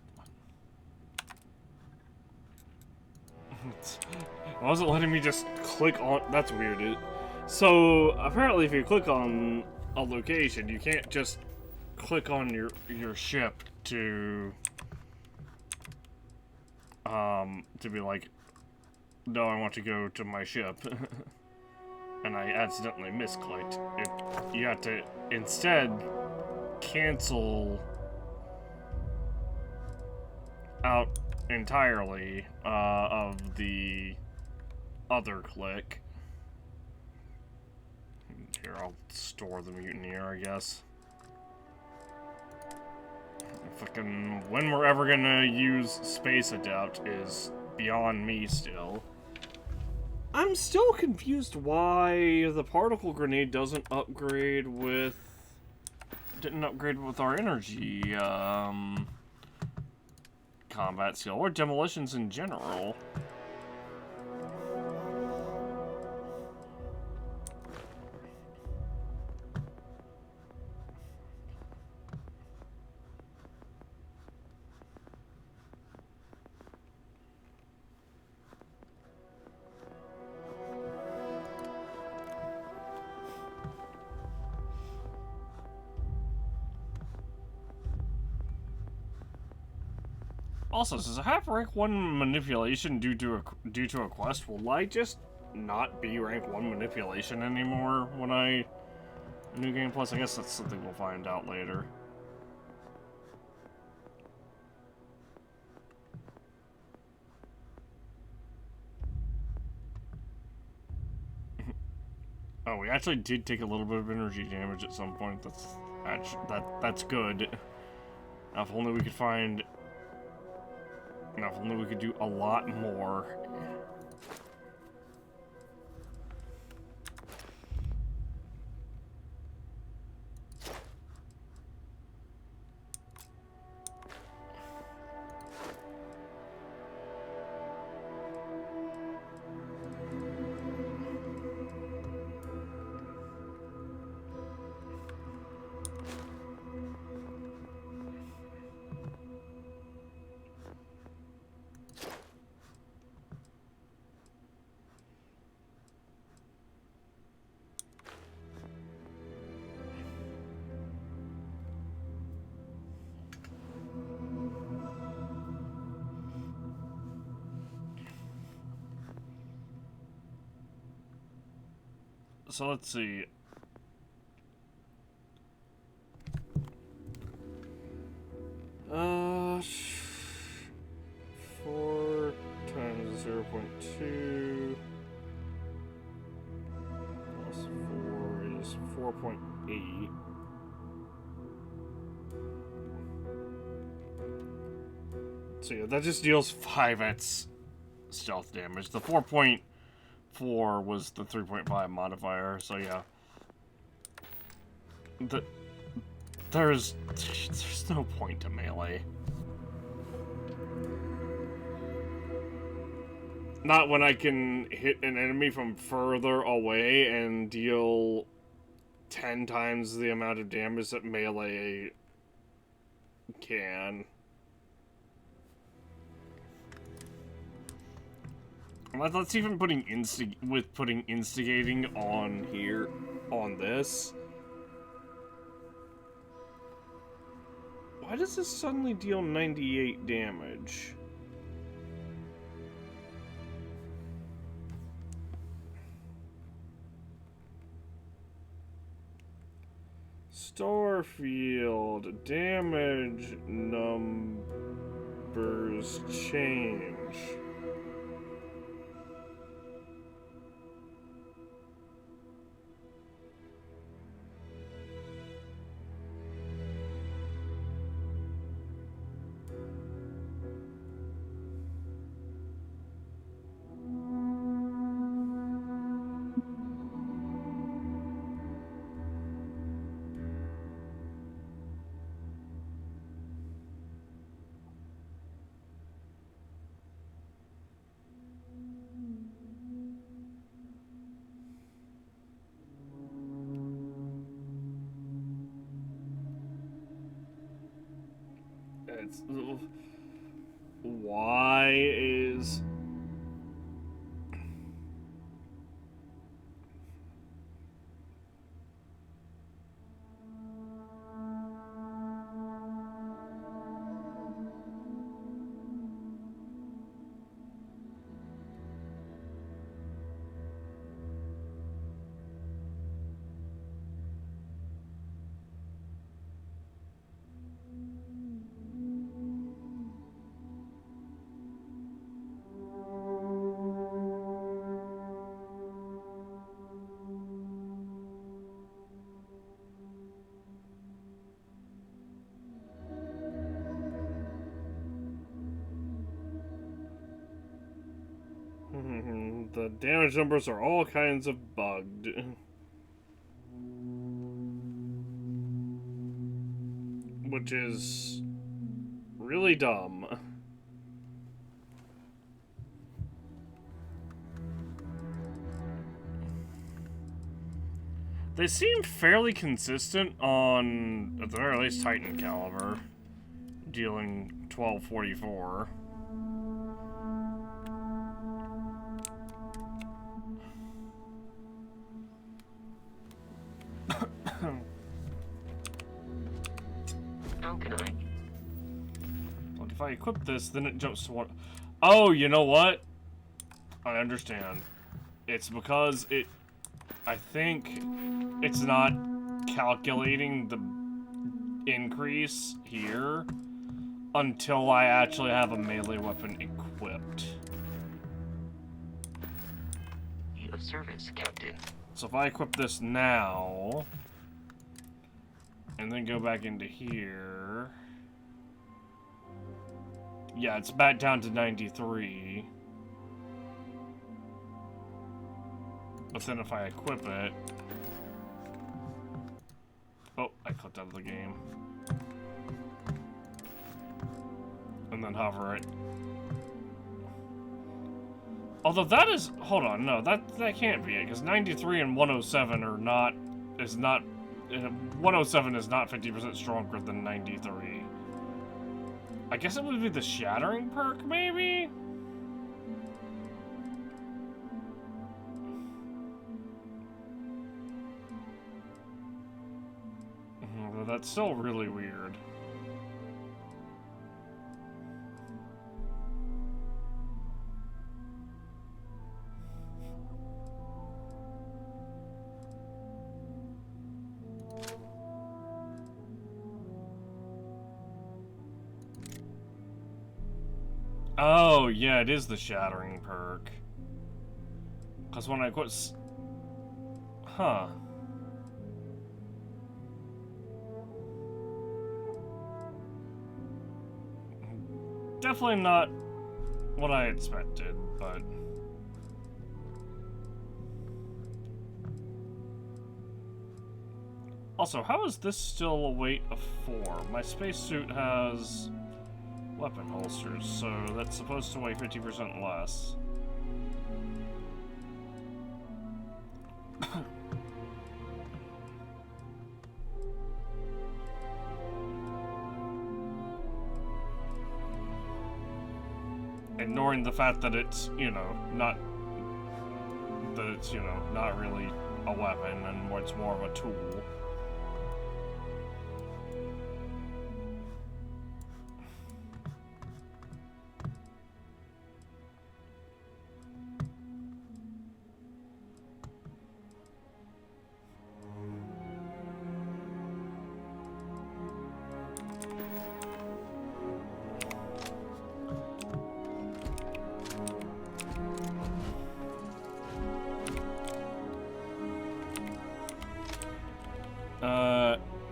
It wasn't letting me just click on... That's weird. So, apparently if you click on a location, you can't just click on your ship to be like, no, I want to go to my ship. And I accidentally misclicked. You have to instead cancel out entirely of the other clique. Here, I'll store the mutineer, I guess. Fucking when we're ever gonna use Space Adept is beyond me still. I'm still confused why the particle grenade didn't upgrade with our energy combat skill or demolitions in general. Also, since I have rank 1 manipulation due to a quest, will I just not be rank 1 manipulation anymore when I New Game Plus? I guess that's something we'll find out later. Oh, we actually did take a little bit of energy damage at some point. That's good. Now, if only we could find. Now, if only we could do a lot more. So let's see. Uh, 4 times 0.2 plus 4 is 4.8. So yeah, that just deals 5x stealth damage. The 4.4 was the 3.5 modifier, so yeah. There's no point to melee. Not when I can hit an enemy from further away and deal 10 times the amount of damage that melee can. That's even putting instigating on here, on this. Why does this suddenly deal 98 damage? Starfield, damage numbers change. It's, why is... the damage numbers are all kinds of bugged. Which is really dumb. They seem fairly consistent on, at the very least, Titan caliber, dealing 1244. How can I? Look, if I equip this, then it jumps to one. Oh, you know what? I understand. It's because it. I think it's not calculating the increase here until I actually have a melee weapon equipped. Of service, Captain. So if I equip this now, and then go back into here, yeah, it's back down to 93. But then if I equip it... Oh, I clicked out of the game. And then hover it. Although that is... Hold on, no, that can't be it, because 93 and 107 are not... is not... 107 is not 50% stronger than 93. I guess it would be the Shattering perk, maybe? That's still really weird. Oh, yeah, it is the Shattering perk. Because when I quit... Huh. Definitely not what I expected, but... Also, how is this still a weight of 4? My spacesuit has weapon holsters, so that's supposed to weigh 50% less. Ignoring the fact that it's, you know, not... that it's, you know, not really a weapon and it's more of a tool.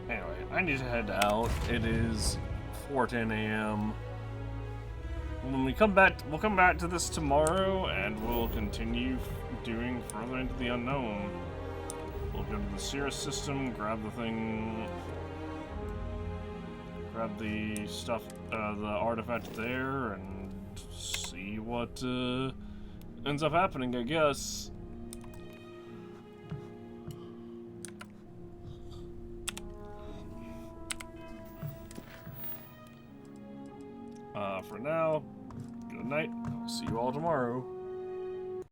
Anyway, I need to head out. It is 4:10 a.m. When we come back, we'll come back to this tomorrow, and we'll continue doing further into the unknown. We'll go to the Cirrus system, grab the thing, grab the stuff, the artifact there, and see what ends up happening, I guess. For now, good night. I'll see you all tomorrow.